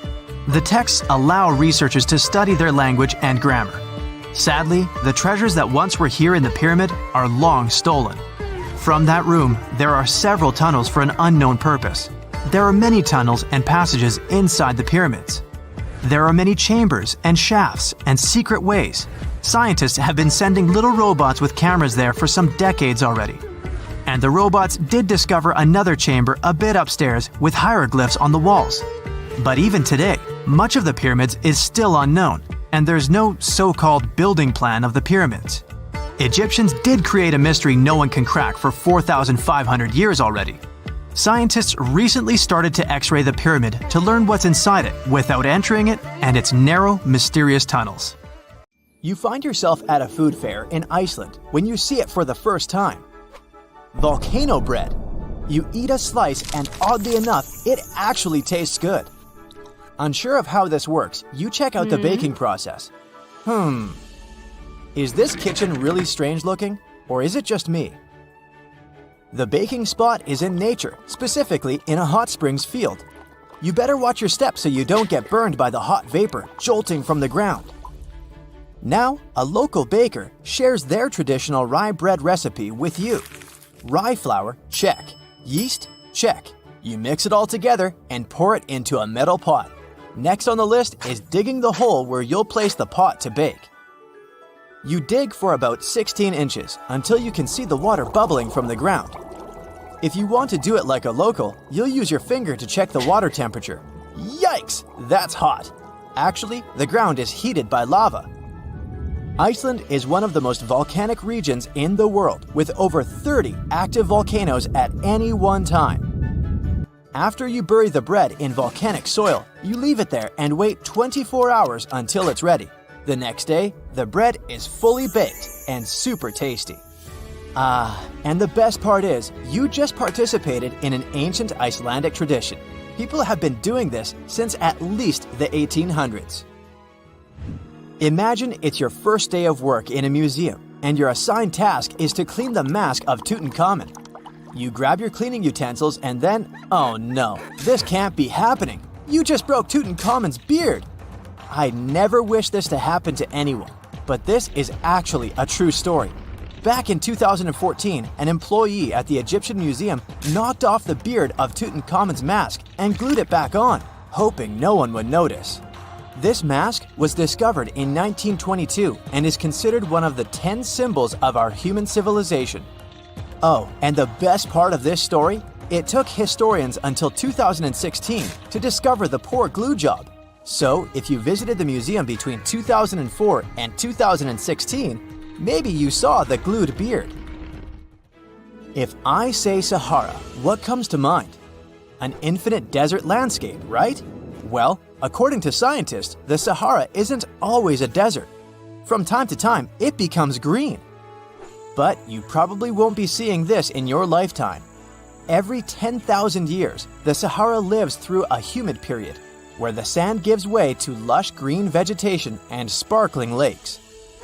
Speaker 4: The texts allow researchers to study their language and grammar. Sadly, the treasures that once were here in the pyramid are long stolen. From that room, there are several tunnels for an unknown purpose. There are many tunnels and passages inside the pyramids. There are many chambers and shafts and secret ways. Scientists have been sending little robots with cameras there for some decades already. And the robots did discover another chamber a bit upstairs with hieroglyphs on the walls. But even today, much of the pyramids is still unknown, and there's no so-called building plan of the pyramids. Egyptians did create a mystery no one can crack for 4,500 years already. Scientists recently started to X-ray the pyramid to learn what's inside it without entering it and its narrow, mysterious tunnels. You find yourself at a food fair in Iceland when you see it for the first time. Volcano bread. You eat a slice and oddly enough, it actually tastes good. Unsure of how this works, you check out the baking process. Is this kitchen really strange looking, or is it just me? The baking spot is in nature, specifically in a hot springs field. You better watch your steps so you don't get burned by the hot vapor jolting from the ground. Now, a local baker shares their traditional rye bread recipe with you. Rye flour, check. Yeast, check. You mix it all together and pour it into a metal pot. Next on the list is digging the hole where you'll place the pot to bake. You dig for about 16 inches until you can see the water bubbling from the ground. If you want to do it like a local, you'll use your finger to check the water temperature. Yikes, that's hot. Actually, the ground is heated by lava. Iceland is one of the most volcanic regions in the world, with over 30 active volcanoes at any one time. After you bury the bread in volcanic soil, you leave it there and wait 24 hours until it's ready. The next day, the bread is fully baked and super tasty. And the best part is, you just participated in an ancient Icelandic tradition. People have been doing this since at least the 1800s. Imagine it's your first day of work in a museum, and your assigned task is to clean the mask of Tuton Common. You grab your cleaning utensils and then, oh no, this can't be happening. You just broke Tuton Common's beard. I never wish this to happen to anyone, but this is actually a true story. Back in 2014, an employee at the Egyptian Museum knocked off the beard of Tuton Common's mask and glued it back on, hoping no one would notice. This mask was discovered in 1922 and is considered one of the 10 symbols of our human civilization. Oh, and the best part of this story? It took historians until 2016 to discover the poor glue job. So, if you visited the museum between 2004 and 2016, maybe you saw the glued beard. If I say Sahara, what comes to mind? An infinite desert landscape, right? Well, according to scientists, the Sahara isn't always a desert. From time to time, it becomes green. But you probably won't be seeing this in your lifetime. Every 10,000 years, the Sahara lives through a humid period, where the sand gives way to lush green vegetation and sparkling lakes.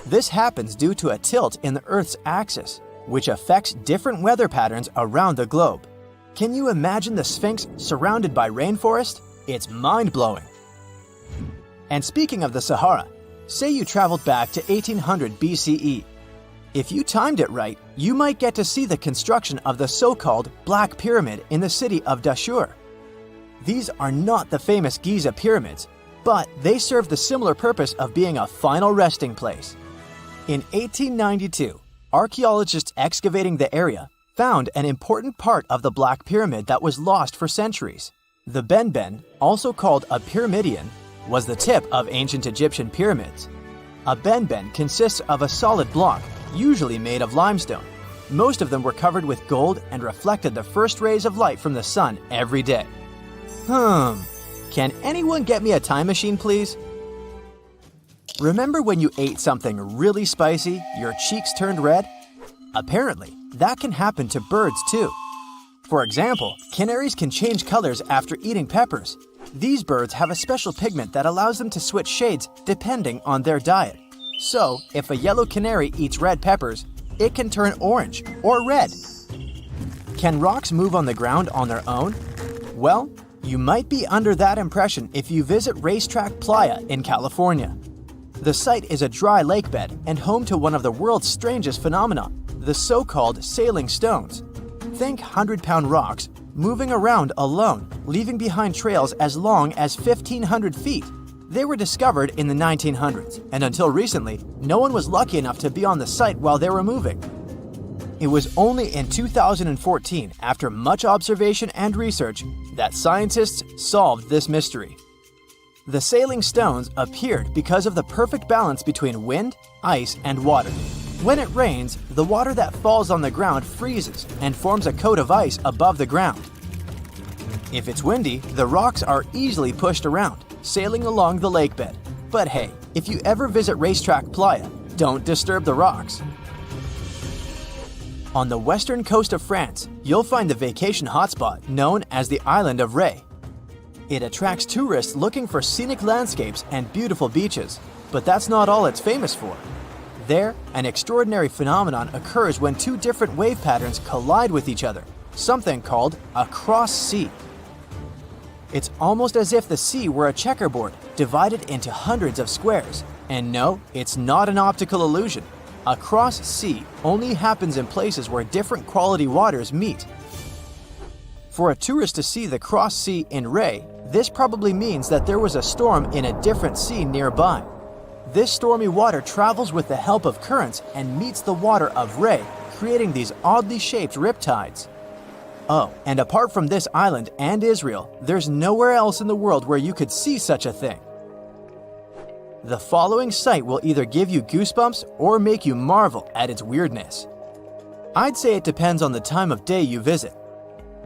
Speaker 4: This happens due to a tilt in the Earth's axis, which affects different weather patterns around the globe. Can you imagine the Sphinx surrounded by rainforest? It's mind-blowing. And speaking of the Sahara, say you traveled back to 1800 BCE. If you timed it right, you might get to see the construction of the so-called Black Pyramid in the city of Dashur. These are not the famous Giza pyramids, but they serve the similar purpose of being a final resting place. In 1892, archaeologists excavating the area found an important part of the Black Pyramid that was lost for centuries. The benben, also called a pyramidion, was the tip of ancient Egyptian pyramids. A benben consists of a solid block, usually made of limestone. Most of them were covered with gold and reflected the first rays of light from the sun every day. Can anyone get me a time machine, please? Remember when you ate something really spicy, your cheeks turned red? Apparently, that can happen to birds too. For example, canaries can change colors after eating peppers. These birds have a special pigment that allows them to switch shades depending on their diet. So, if a yellow canary eats red peppers, it can turn orange or red. Can rocks move on the ground on their own? Well, you might be under that impression if you visit Racetrack Playa in California. The site is a dry lake bed and home to one of the world's strangest phenomena, the so-called sailing stones. Think 100-pound rocks moving around alone, leaving behind trails as long as 1,500 feet. They were discovered in the 1900s, and until recently, no one was lucky enough to be on the site while they were moving. It was only in 2014, after much observation and research, that scientists solved this mystery. The sailing stones appeared because of the perfect balance between wind, ice, and water. When it rains, the water that falls on the ground freezes and forms a coat of ice above the ground. If it's windy, the rocks are easily pushed around, sailing along the lake bed. But hey, if you ever visit Racetrack Playa, don't disturb the rocks. On the western coast of France, you'll find the vacation hotspot known as the island of Ré. It attracts tourists looking for scenic landscapes and beautiful beaches, but that's not all it's famous for. There, an extraordinary phenomenon occurs when two different wave patterns collide with each other, something called a cross sea. It's almost as if the sea were a checkerboard, divided into hundreds of squares. And no, it's not an optical illusion. A cross sea only happens in places where different quality waters meet. For a tourist to see the cross sea in Ré, this probably means that there was a storm in a different sea nearby. This stormy water travels with the help of currents and meets the water of Ré, creating these oddly shaped riptides. Oh, and apart from this island and Israel, there's nowhere else in the world where you could see such a thing. The following sight will either give you goosebumps or make you marvel at its weirdness. I'd say it depends on the time of day you visit.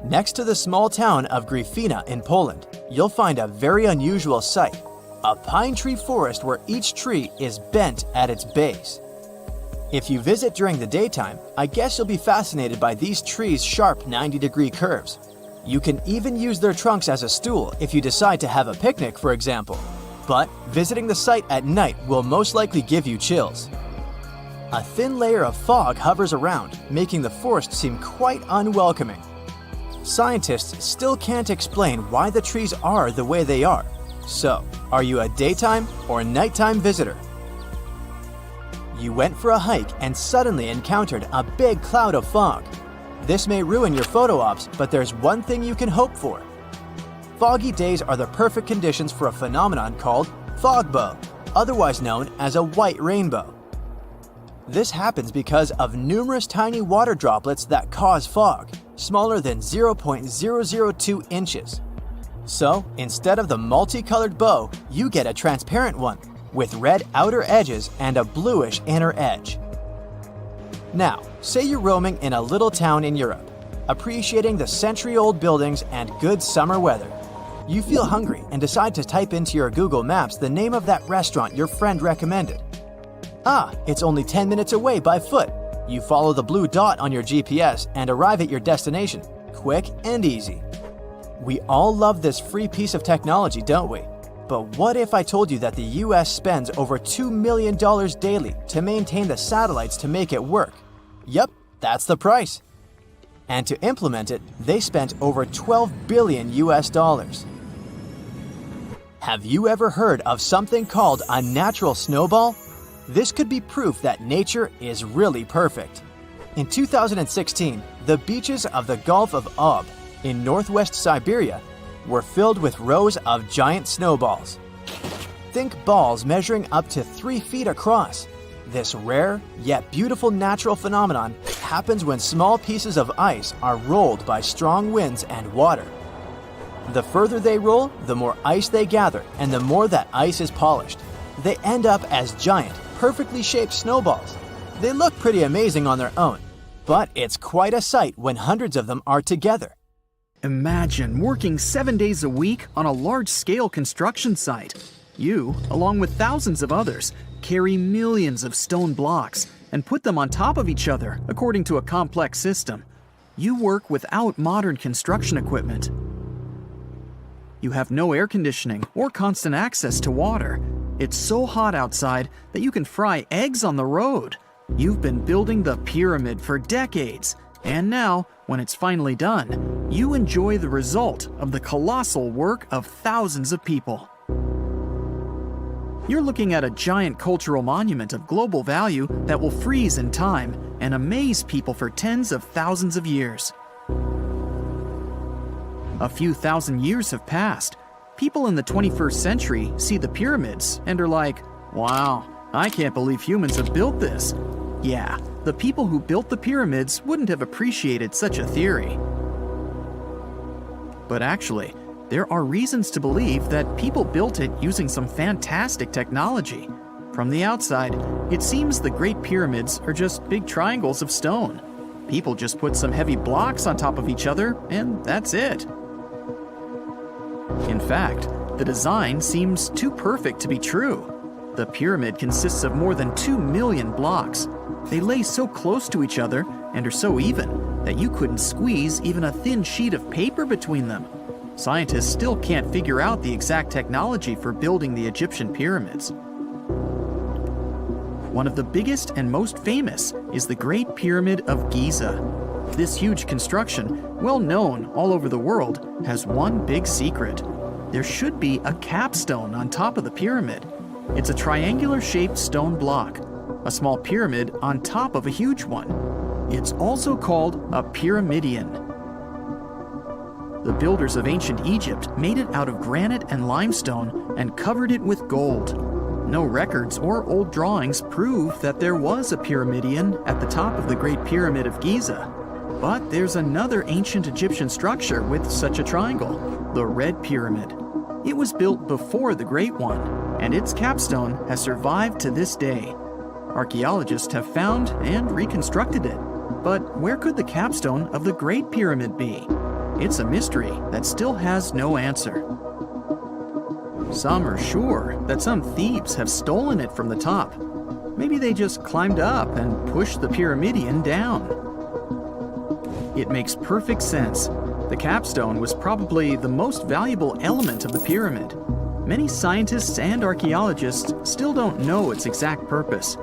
Speaker 4: Next to the small town of Gryfina in Poland, you'll find a very unusual sight, a pine tree forest where each tree is bent at its base. If you visit during the daytime, I guess you'll be fascinated by these trees' sharp 90-degree curves. You can even use their trunks as a stool if you decide to have a picnic, for example. But visiting the site at night will most likely give you chills. A thin layer of fog hovers around, making the forest seem quite unwelcoming. Scientists still can't explain why the trees are the way they are. So, are you a daytime or nighttime visitor? You went for a hike and suddenly encountered a big cloud of fog. This may ruin your photo ops, but there's one thing you can hope for. Foggy days are the perfect conditions for a phenomenon called fog bow, otherwise known as a white rainbow. This happens because of numerous tiny water droplets that cause fog, smaller than 0.002 inches. So, instead of the multicolored bow, you get a transparent one, with red outer edges and a bluish inner edge. Now, say you're roaming in a little town in Europe, appreciating the century-old buildings and good summer weather. You feel hungry and decide to type into your Google Maps the name of that restaurant your friend recommended. Ah, it's only 10 minutes away by foot. You follow the blue dot on your GPS and arrive at your destination, quick and easy. We all love this free piece of technology, don't we? But what if I told you that the US spends over $2 million daily to maintain the satellites to make it work? Yup, that's the price. And to implement it, they spent over $12 billion US. Have you ever heard of something called a natural snowball? This could be proof that nature is really perfect. In 2016, the beaches of the Gulf of Ob in northwest Siberia were filled with rows of giant snowballs. Think balls measuring up to 3 feet across. This rare, yet beautiful natural phenomenon happens when small pieces of ice are rolled by strong winds and water. The further they roll, the more ice they gather, and the more that ice is polished. They end up as giant, perfectly shaped snowballs. They look pretty amazing on their own, but it's quite a sight when hundreds of them are together.
Speaker 1: Imagine working 7 days a week on a large-scale construction site. You, along with thousands of others, carry millions of stone blocks and put them on top of each other according to a complex system. You work without modern construction equipment. You have no air conditioning or constant access to water. It's so hot outside that you can fry eggs on the road. You've been building the pyramid for decades, and now, when it's finally done, you enjoy the result of the colossal work of thousands of people. You're looking at a giant cultural monument of global value that will freeze in time and amaze people for tens of thousands of years. A few thousand years have passed. People in the 21st century see the pyramids and are like, wow, I can't believe humans have built this. Yeah, the people who built the pyramids wouldn't have appreciated such a theory. But actually, there are reasons to believe that people built it using some fantastic technology. From the outside, it seems the Great Pyramids are just big triangles of stone. People just put some heavy blocks on top of each other, and that's it. In fact, the design seems too perfect to be true. The pyramid consists of more than 2 million blocks. They lay so close to each other and are so even that you couldn't squeeze even a thin sheet of paper between them. Scientists still can't figure out the exact technology for building the Egyptian pyramids. One of the biggest and most famous is the Great Pyramid of Giza. This huge construction, well known all over the world, has one big secret. There should be a capstone on top of the pyramid. It's a triangular-shaped stone block, a small pyramid on top of a huge one. It's also called a pyramidion. The builders of ancient Egypt made it out of granite and limestone and covered it with gold. No records or old drawings prove that there was a pyramidion at the top of the Great Pyramid of Giza. But there's another ancient Egyptian structure with such a triangle, the Red Pyramid. It was built before the Great One, and its capstone has survived to this day. Archaeologists have found and reconstructed it. But where could the capstone of the Great Pyramid be? It's a mystery that still has no answer. Some are sure that some thieves have stolen it from the top. Maybe they just climbed up and pushed the pyramidion down. It makes perfect sense. The capstone was probably the most valuable element of the pyramid. Many scientists and archaeologists still don't know its exact purpose.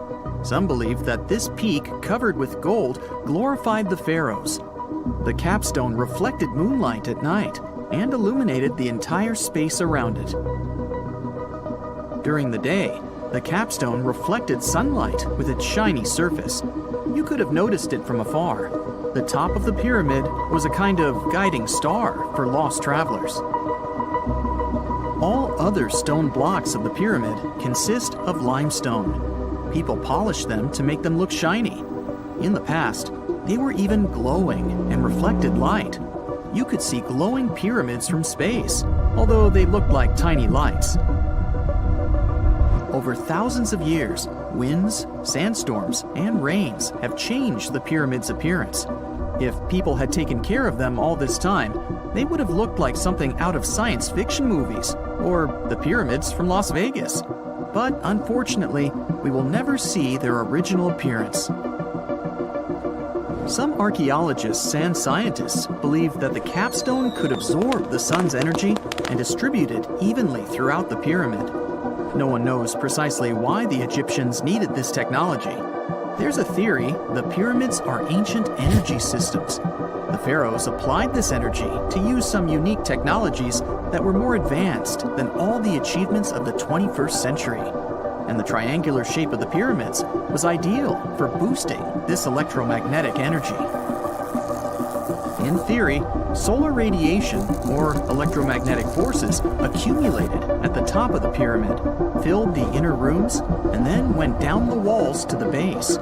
Speaker 1: Some believe that this peak covered with gold glorified the pharaohs. The capstone reflected moonlight at night and illuminated the entire space around it. During the day, the capstone reflected sunlight with its shiny surface. You could have noticed it from afar. The top of the pyramid was a kind of guiding star for lost travelers. All other stone blocks of the pyramid consist of limestone. People polished them to make them look shiny. In the past, they were even glowing and reflected light. You could see glowing pyramids from space, although they looked like tiny lights. Over thousands of years, winds, sandstorms, and rains have changed the pyramid's appearance. If people had taken care of them all this time, they would have looked like something out of science fiction movies, or the pyramids from Las Vegas. But unfortunately, we will never see their original appearance. Some archaeologists and scientists believe that the capstone could absorb the sun's energy and distribute it evenly throughout the pyramid. No one knows precisely why the Egyptians needed this technology. There's a theory the pyramids are ancient energy systems. The pharaohs applied this energy to use some unique technologies that were more advanced than all the achievements of the 21st century. And the triangular shape of the pyramids was ideal for boosting this electromagnetic energy. In theory, solar radiation, or electromagnetic forces, accumulated at the top of the pyramid, filled the inner rooms, and then went down the walls to the base.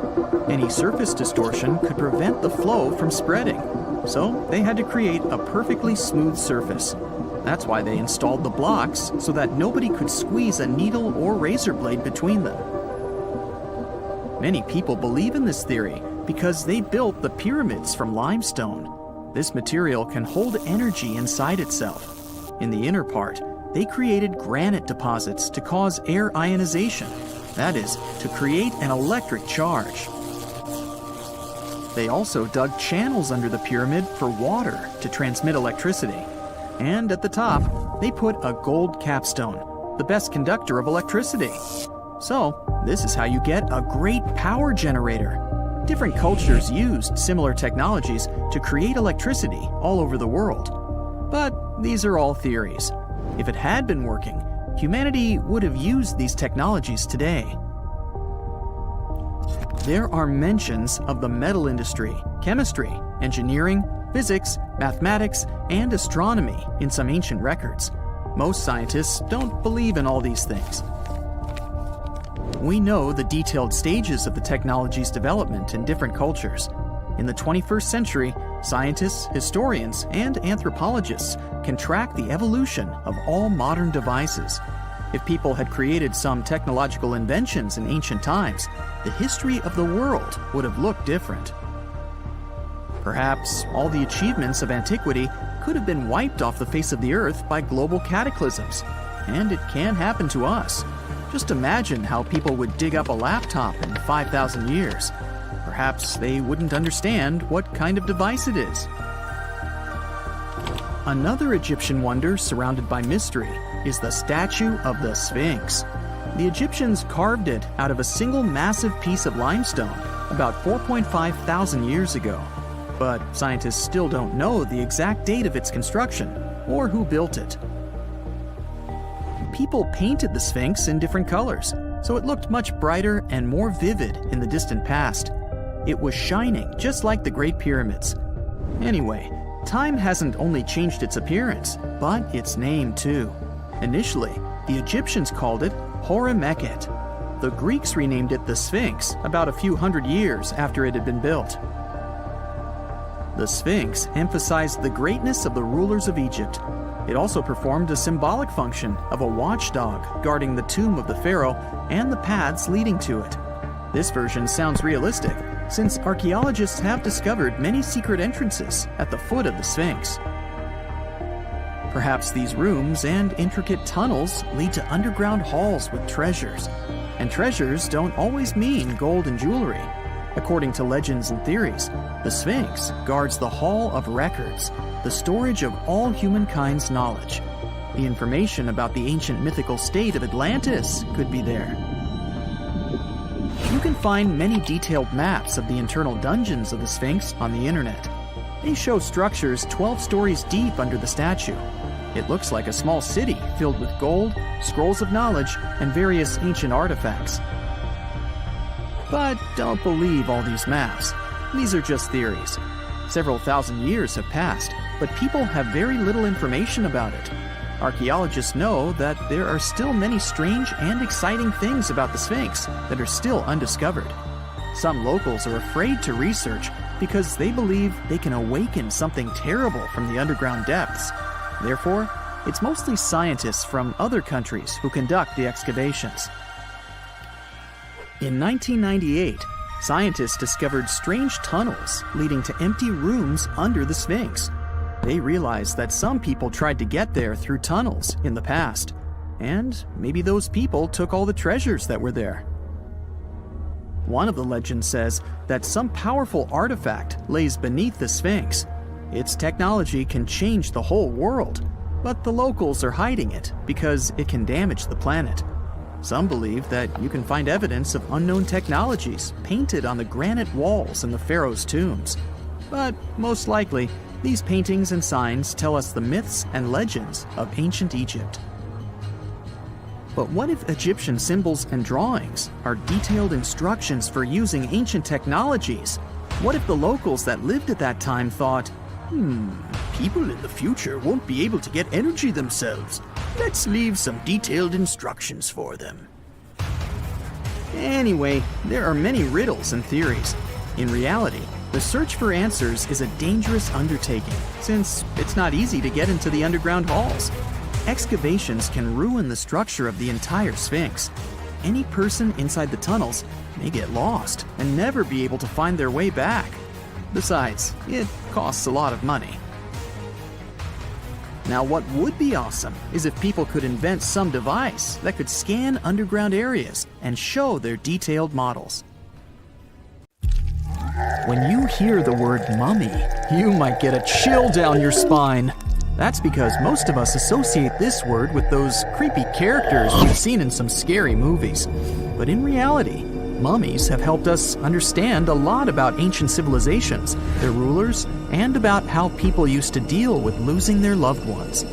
Speaker 1: Any surface distortion could prevent the flow from spreading, so they had to create a perfectly smooth surface. That's why they installed the blocks so that nobody could squeeze a needle or razor blade between them. Many people believe in this theory because they built the pyramids from limestone. This material can hold energy inside itself. In the inner part, they created granite deposits to cause air ionization, that is, to create an electric charge. They also dug channels under the pyramid for water to transmit electricity. And at the top, they put a gold capstone, the best conductor of electricity. So, this is how you get a great power generator. Different cultures used similar technologies to create electricity all over the world. But these are all theories. If it had been working, humanity would have used these technologies today. There are mentions of the metal industry, chemistry, engineering, physics, mathematics, and astronomy in some ancient records. Most scientists don't believe in all these things. We know the detailed stages of the technology's development in different cultures. In the 21st century, scientists, historians, and anthropologists can track the evolution of all modern devices. If people had created some technological inventions in ancient times, the history of the world would have looked different. Perhaps all the achievements of antiquity could have been wiped off the face of the earth by global cataclysms, and it can happen to us. Just imagine how people would dig up a laptop in 5,000 years. Perhaps they wouldn't understand what kind of device it is. Another Egyptian wonder surrounded by mystery is the statue of the Sphinx. The Egyptians carved it out of a single massive piece of limestone about 4.5 thousand years ago. But scientists still don't know the exact date of its construction or who built it. People painted the Sphinx in different colors, so it looked much brighter and more vivid in the distant past. It was shining just like the Great Pyramids. Anyway, time hasn't only changed its appearance, but its name too. Initially, the Egyptians called it Horemheb. The Greeks renamed it the Sphinx about a few hundred years after it had been built. The Sphinx emphasized the greatness of the rulers of Egypt. It also performed a symbolic function of a watchdog guarding the tomb of the pharaoh and the paths leading to it. This version sounds realistic, since archaeologists have discovered many secret entrances at the foot of the Sphinx. Perhaps these rooms and intricate tunnels lead to underground halls with treasures. And treasures don't always mean gold and jewelry. According to legends and theories, the Sphinx guards the Hall of Records, the storage of all humankind's knowledge. The information about the ancient mythical state of Atlantis could be there. You can find many detailed maps of the internal dungeons of the Sphinx on the internet. They show structures 12 stories deep under the statue. It looks like a small city filled with gold, scrolls of knowledge, and various ancient artifacts. But don't believe all these maps. These are just theories. Several thousand years have passed, but people have very little information about it. Archaeologists know that there are still many strange and exciting things about the Sphinx that are still undiscovered. Some locals are afraid to research because they believe they can awaken something terrible from the underground depths. Therefore, it's mostly scientists from other countries who conduct the excavations. In 1998, scientists discovered strange tunnels leading to empty rooms under the Sphinx. They realized that some people tried to get there through tunnels in the past, and maybe those people took all the treasures that were there. One of the legends says that some powerful artifact lays beneath the Sphinx. Its technology can change the whole world, but the locals are hiding it because it can damage the planet. Some believe that you can find evidence of unknown technologies painted on the granite walls in the pharaoh's tombs. But most likely, these paintings and signs tell us the myths and legends of ancient Egypt. But what if Egyptian symbols and drawings are detailed instructions for using ancient technologies? What if the locals that lived at that time thought, People in the future won't be able to get energy themselves. Let's leave some detailed instructions for them. Anyway, there are many riddles and theories. In reality, the search for answers is a dangerous undertaking, since it's not easy to get into the underground halls. Excavations can ruin the structure of the entire Sphinx. Any person inside the tunnels may get lost and never be able to find their way back. Besides, it costs a lot of money. Now, what would be awesome is if people could invent some device that could scan underground areas and show their detailed models. When you hear the word mummy, you might get a chill down your spine. That's because most of us associate this word with those creepy characters we've seen in some scary movies. But in reality, mummies have helped us understand a lot about ancient civilizations, their rulers, and about how people used to deal with losing their loved ones.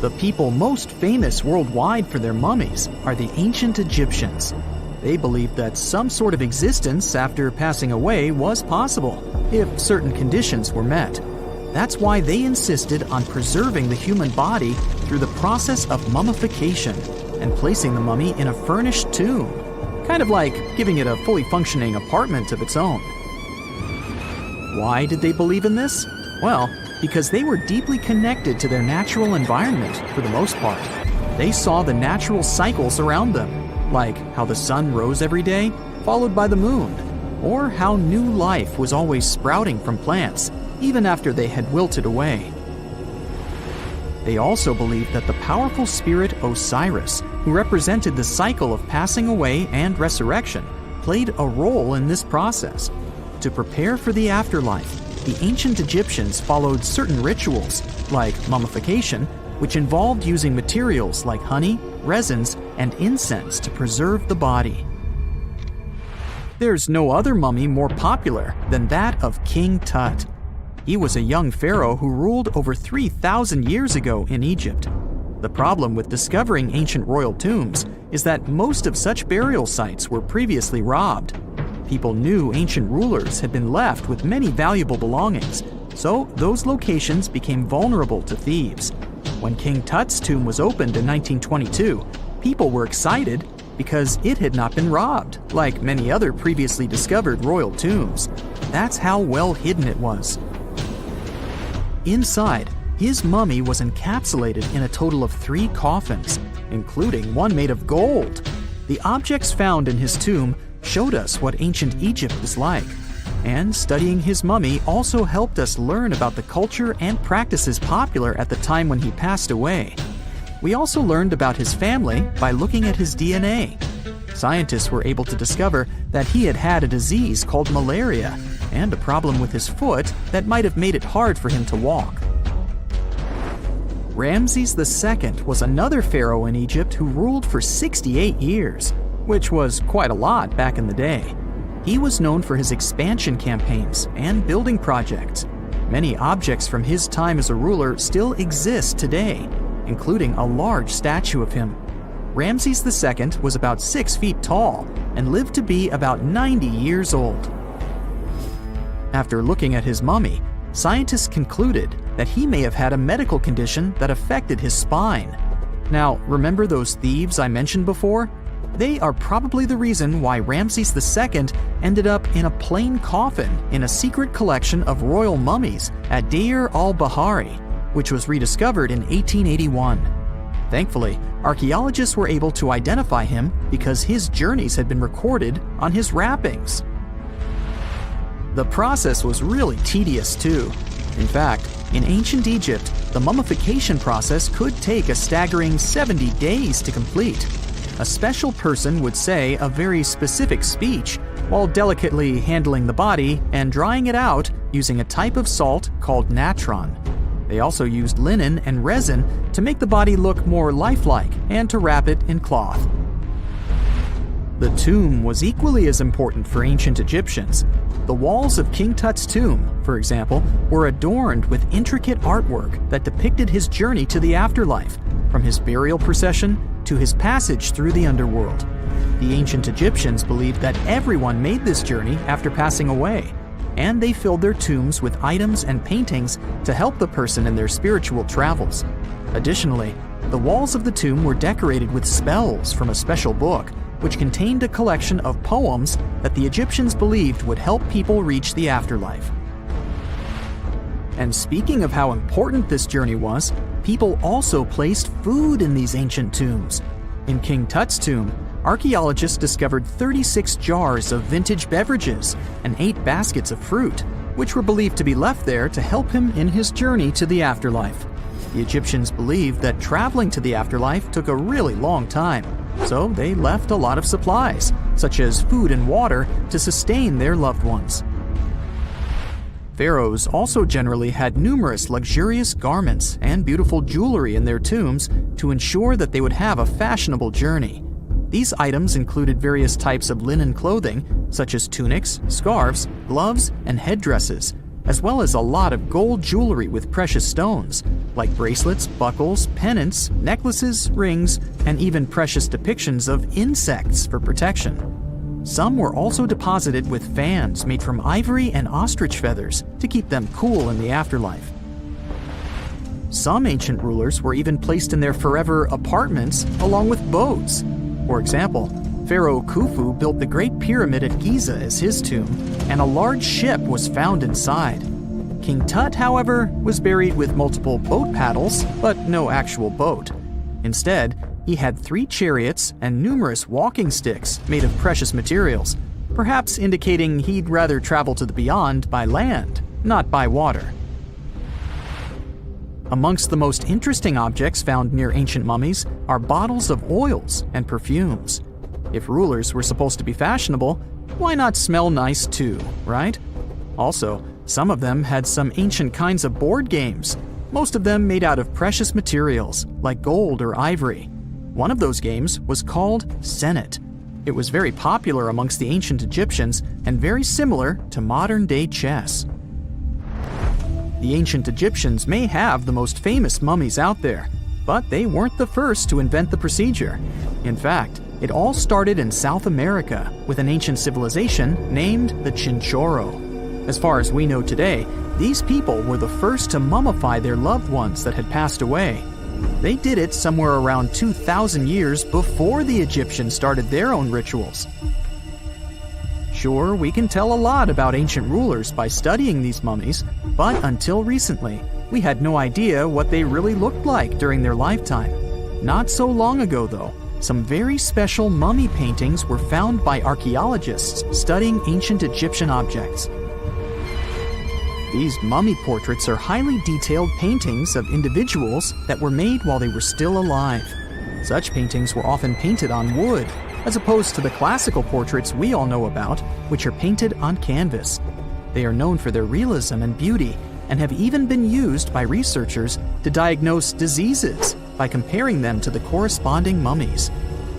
Speaker 1: The people most famous worldwide for their mummies are the ancient Egyptians. They believed that some sort of existence after passing away was possible, if certain conditions were met. That's why they insisted on preserving the human body through the process of mummification and placing the mummy in a furnished tomb, kind of like giving it a fully functioning apartment of its own. Why did they believe in this? Well, because they were deeply connected to their natural environment for the most part. They saw the natural cycles around them, like how the sun rose every day, followed by the moon, or how new life was always sprouting from plants, even after they had wilted away. They also believed that the powerful spirit Osiris, who represented the cycle of passing away and resurrection, played a role in this process. To prepare for the afterlife, the ancient Egyptians followed certain rituals, like mummification, which involved using materials like honey, resins, and incense to preserve the body. There's no other mummy more popular than that of King Tut. He was a young pharaoh who ruled over 3,000 years ago in Egypt. The problem with discovering ancient royal tombs is that most of such burial sites were previously robbed. People knew ancient rulers had been left with many valuable belongings, so those locations became vulnerable to thieves. When King Tut's tomb was opened in 1922, people were excited because it had not been robbed, like many other previously discovered royal tombs. That's how well hidden it was. Inside, his mummy was encapsulated in a total of 3 coffins, including one made of gold. The objects found in his tomb showed us what ancient Egypt was like, and studying his mummy also helped us learn about the culture and practices popular at the time when he passed away. We also learned about his family by looking at his DNA. Scientists were able to discover that he had had a disease called malaria and a problem with his foot that might have made it hard for him to walk. Ramses II was another pharaoh in Egypt who ruled for 68 years, which was quite a lot back in the day. He was known for his expansion campaigns and building projects. Many objects from his time as a ruler still exist today, including a large statue of him. Ramses II was about 6 feet tall and lived to be about 90 years old. After looking at his mummy, scientists concluded that he may have had a medical condition that affected his spine. Now, remember those thieves I mentioned before? They are probably the reason why Ramses II ended up in a plain coffin in a secret collection of royal mummies at Deir al-Bahari, which was rediscovered in 1881. Thankfully, archaeologists were able to identify him because his journeys had been recorded on his wrappings. The process was really tedious too. In fact, in ancient Egypt, the mummification process could take a staggering 70 days to complete. A special person would say a very specific speech while delicately handling the body and drying it out using a type of salt called natron. They also used linen and resin to make the body look more lifelike and to wrap it in cloth. The tomb was equally as important for ancient Egyptians. The walls of King Tut's tomb, for example, were adorned with intricate artwork that depicted his journey to the afterlife, from his burial procession to his passage through the underworld. The ancient Egyptians believed that everyone made this journey after passing away, and they filled their tombs with items and paintings to help the person in their spiritual travels. Additionally, the walls of the tomb were decorated with spells from a special book, which contained a collection of poems that the Egyptians believed would help people reach the afterlife. And speaking of how important this journey was, people also placed food in these ancient tombs. In King Tut's tomb, archaeologists discovered 36 jars of vintage beverages and 8 baskets of fruit, which were believed to be left there to help him in his journey to the afterlife. The Egyptians believed that traveling to the afterlife took a really long time, so they left a lot of supplies, such as food and water, to sustain their loved ones. Pharaohs also generally had numerous luxurious garments and beautiful jewelry in their tombs to ensure that they would have a fashionable journey. These items included various types of linen clothing, such as tunics, scarves, gloves, and headdresses, as well as a lot of gold jewelry with precious stones, like bracelets, buckles, pendants, necklaces, rings, and even precious depictions of insects for protection. Some were also deposited with fans made from ivory and ostrich feathers to keep them cool in the afterlife. Some ancient rulers were even placed in their forever apartments along with boats. For example, Pharaoh Khufu built the Great Pyramid at Giza as his tomb, and a large ship was found inside. King Tut, however, was buried with multiple boat paddles, but no actual boat. Instead, he had 3 chariots and numerous walking sticks made of precious materials, perhaps indicating he'd rather travel to the beyond by land, not by water. Amongst the most interesting objects found near ancient mummies are bottles of oils and perfumes. If rulers were supposed to be fashionable, why not smell nice too, right? Also, some of them had some ancient kinds of board games, most of them made out of precious materials like gold or ivory. One of those games was called Senet. It was very popular amongst the ancient Egyptians and very similar to modern-day chess. The ancient Egyptians may have the most famous mummies out there, but they weren't the first to invent the procedure. In fact, it all started in South America with an ancient civilization named the Chinchorro. As far as we know today, these people were the first to mummify their loved ones that had passed away. They did it somewhere around 2,000 years before the Egyptians started their own rituals. Sure, we can tell a lot about ancient rulers by studying these mummies, but until recently, we had no idea what they really looked like during their lifetime. Not so long ago, though, some very special mummy paintings were found by archaeologists studying ancient Egyptian objects. These mummy portraits are highly detailed paintings of individuals that were made while they were still alive. Such paintings were often painted on wood, as opposed to the classical portraits we all know about, which are painted on canvas. They are known for their realism and beauty, and have even been used by researchers to diagnose diseases by comparing them to the corresponding mummies.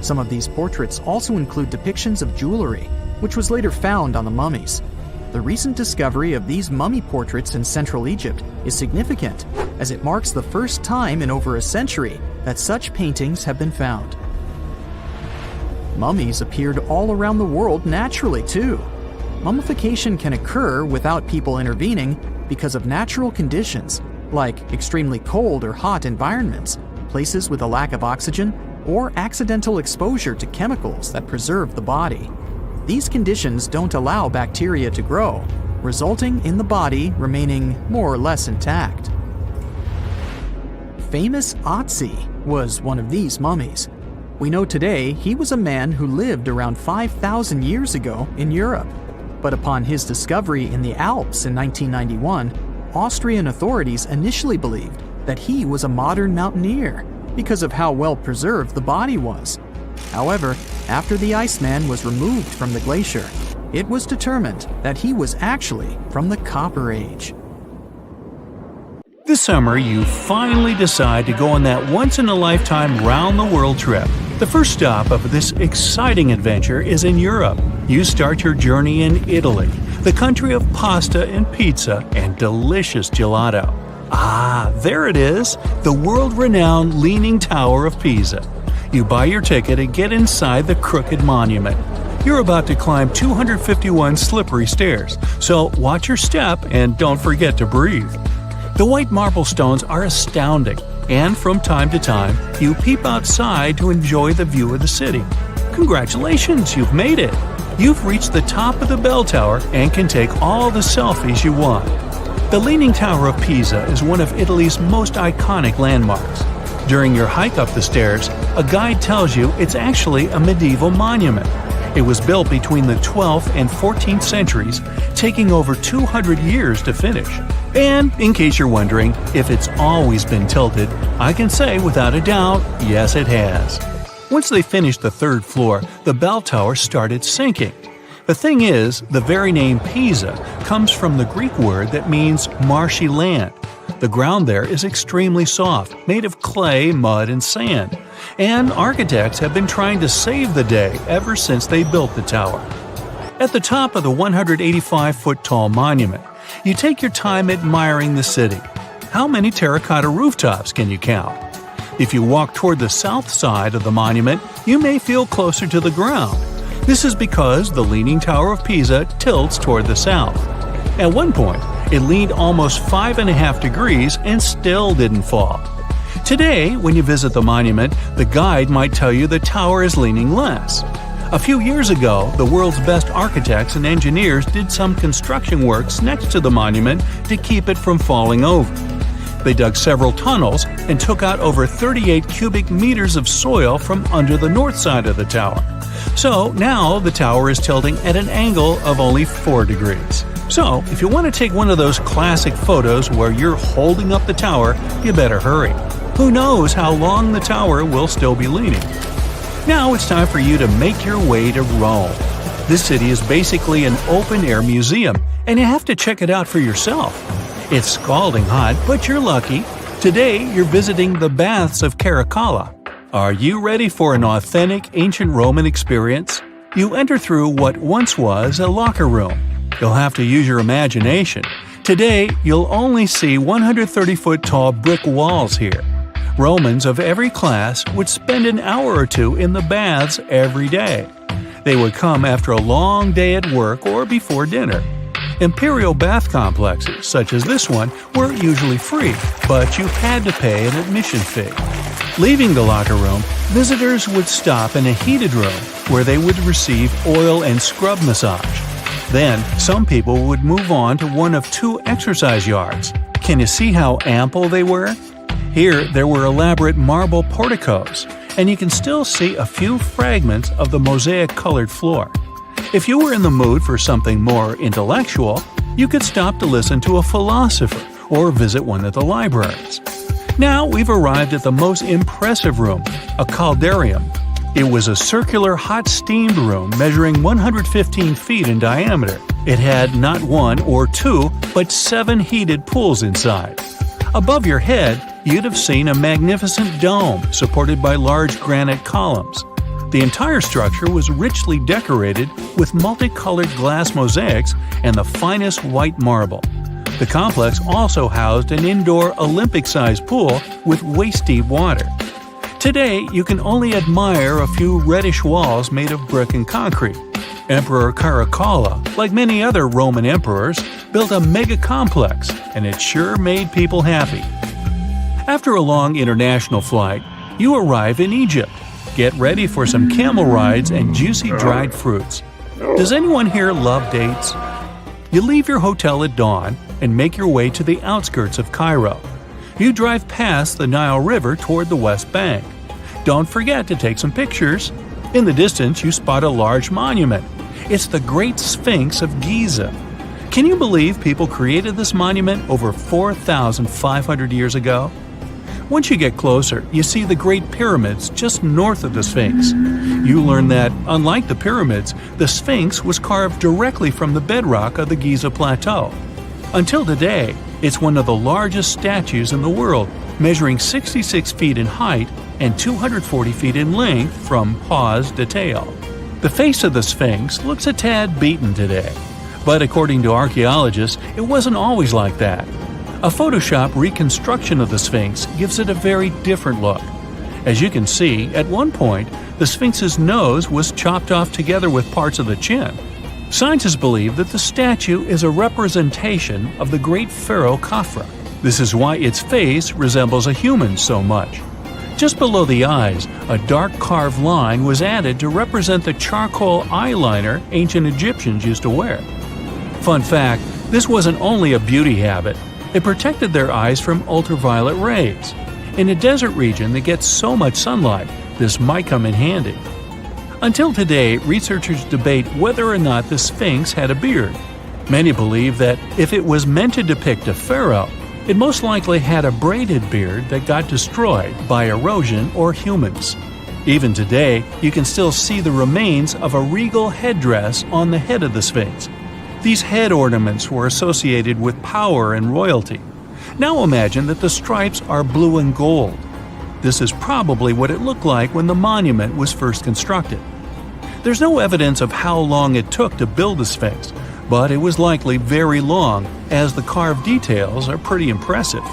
Speaker 1: Some of these portraits also include depictions of jewelry, which was later found on the mummies. The recent discovery of these mummy portraits in Central Egypt is significant, as it marks the first time in over a century that such paintings have been found. Mummies appeared all around the world naturally, too. Mummification can occur without people intervening because of natural conditions, like extremely cold or hot environments, places with a lack of oxygen, or accidental exposure to chemicals that preserve the body. These conditions don't allow bacteria to grow, resulting in the body remaining more or less intact. Famous Otzi was one of these mummies. We know today he was a man who lived around 5,000 years ago in Europe. But upon his discovery in the Alps in 1991, Austrian authorities initially believed that he was a modern mountaineer because of how well preserved the body was. However, after the Iceman was removed from the glacier, it was determined that he was actually from the Copper Age.
Speaker 2: This summer, you finally decide to go on that once-in-a-lifetime round-the-world trip. The first stop of this exciting adventure is in Europe. You start your journey in Italy, the country of pasta and pizza and delicious gelato. Ah, there it is, the world-renowned Leaning Tower of Pisa. You buy your ticket and get inside the Crooked Monument. you're about to climb 251 slippery stairs, so watch your step and don't forget to breathe. The white marble stones are astounding, and from time to time, you peep outside to enjoy the view of the city. Congratulations, you've made it! You've reached the top of the bell tower and can take all the selfies you want. The Leaning Tower of Pisa is one of Italy's most iconic landmarks. During your hike up the stairs, a guide tells you it's actually a medieval monument. It was built between the 12th and 14th centuries, taking over 200 years to finish. And in case you're wondering if it's always been tilted, I can say without a doubt, yes it has. Once they finished the third floor, the bell tower started sinking. The thing is, the very name Pisa comes from the Greek word that means marshy land. The ground there is extremely soft, made of clay, mud, and sand. And architects have been trying to save the day ever since they built the tower. At the top of the 185-foot-tall monument, you take your time admiring the city. How many terracotta rooftops can you count? If you walk toward the south side of the monument, you may feel closer to the ground. This is because the Leaning Tower of Pisa tilts toward the south. At one point, it leaned almost 5.5 degrees and still didn't fall. Today, when you visit the monument, the guide might tell you the tower is leaning less. A few years ago, the world's best architects and engineers did some construction works next to the monument to keep it from falling over. They dug several tunnels and took out over 38 cubic meters of soil from under the north side of the tower. So now the tower is tilting at an angle of only 4 degrees. So if you want to take one of those classic photos where you're holding up the tower, you better hurry. Who knows how long the tower will still be leaning? Now it's time for you to make your way to Rome. This city is basically an open-air museum, and you have to check it out for yourself. It's scalding hot, but you're lucky. Today, you're visiting the baths of Caracalla. Are you ready for an authentic ancient Roman experience? You enter through what once was a locker room. You'll have to use your imagination. Today, you'll only see 130-foot-tall brick walls here. Romans of every class would spend an hour or two in the baths every day. They would come after a long day at work or before dinner. Imperial bath complexes, such as this one, were usually free, but you had to pay an admission fee. Leaving the locker room, visitors would stop in a heated room where they would receive oil and scrub massage. Then, some people would move on to one of 2 exercise yards. Can you see how ample they were? Here, there were elaborate marble porticos, and you can still see a few fragments of the mosaic-colored floor. If you were in the mood for something more intellectual, you could stop to listen to a philosopher or visit one of the libraries. Now we've arrived at the most impressive room, a caldarium. It was a circular hot steamed room measuring 115 feet in diameter. It had not 1 or 2, but 7 heated pools inside. Above your head, you'd have seen a magnificent dome supported by large granite columns. The entire structure was richly decorated with multicolored glass mosaics and the finest white marble. The complex also housed an indoor Olympic-sized pool with waist-deep water. Today, you can only admire a few reddish walls made of brick and concrete. Emperor Caracalla, like many other Roman emperors, built a mega-complex, and it sure made people happy. After a long international flight, you arrive in Egypt. Get ready for some camel rides and juicy dried fruits. Does anyone here love dates? You leave your hotel at dawn and make your way to the outskirts of Cairo. You drive past the Nile River toward the West Bank. Don't forget to take some pictures. In the distance, you spot a large monument. It's the Great Sphinx of Giza. Can you believe people created this monument over 4,500 years ago? Once you get closer, you see the Great Pyramids just north of the Sphinx. You learn that, unlike the pyramids, the Sphinx was carved directly from the bedrock of the Giza Plateau. Until today, it's one of the largest statues in the world, measuring 66 feet in height and 240 feet in length from paws to tail. The face of the Sphinx looks a tad beaten today, but according to archaeologists, it wasn't always like that. A Photoshop reconstruction of the Sphinx gives it a very different look. As you can see, at one point, the Sphinx's nose was chopped off together with parts of the chin. Scientists believe that the statue is a representation of the great pharaoh Khafra. This is why its face resembles a human so much. Just below the eyes, a dark carved line was added to represent the charcoal eyeliner ancient Egyptians used to wear. Fun fact, this wasn't only a beauty habit, it protected their eyes from ultraviolet rays. In a desert region that gets so much sunlight, this might come in handy. Until today, researchers debate whether or not the Sphinx had a beard. Many believe that if it was meant to depict a pharaoh, it most likely had a braided beard that got destroyed by erosion or humans. Even today, you can still see the remains of a regal headdress on the head of the Sphinx. These head ornaments were associated with power and royalty. Now imagine that the stripes are blue and gold. This is probably what it looked like when the monument was first constructed. There's no evidence of how long it took to build the Sphinx, but it was likely very long, as the carved details are pretty impressive.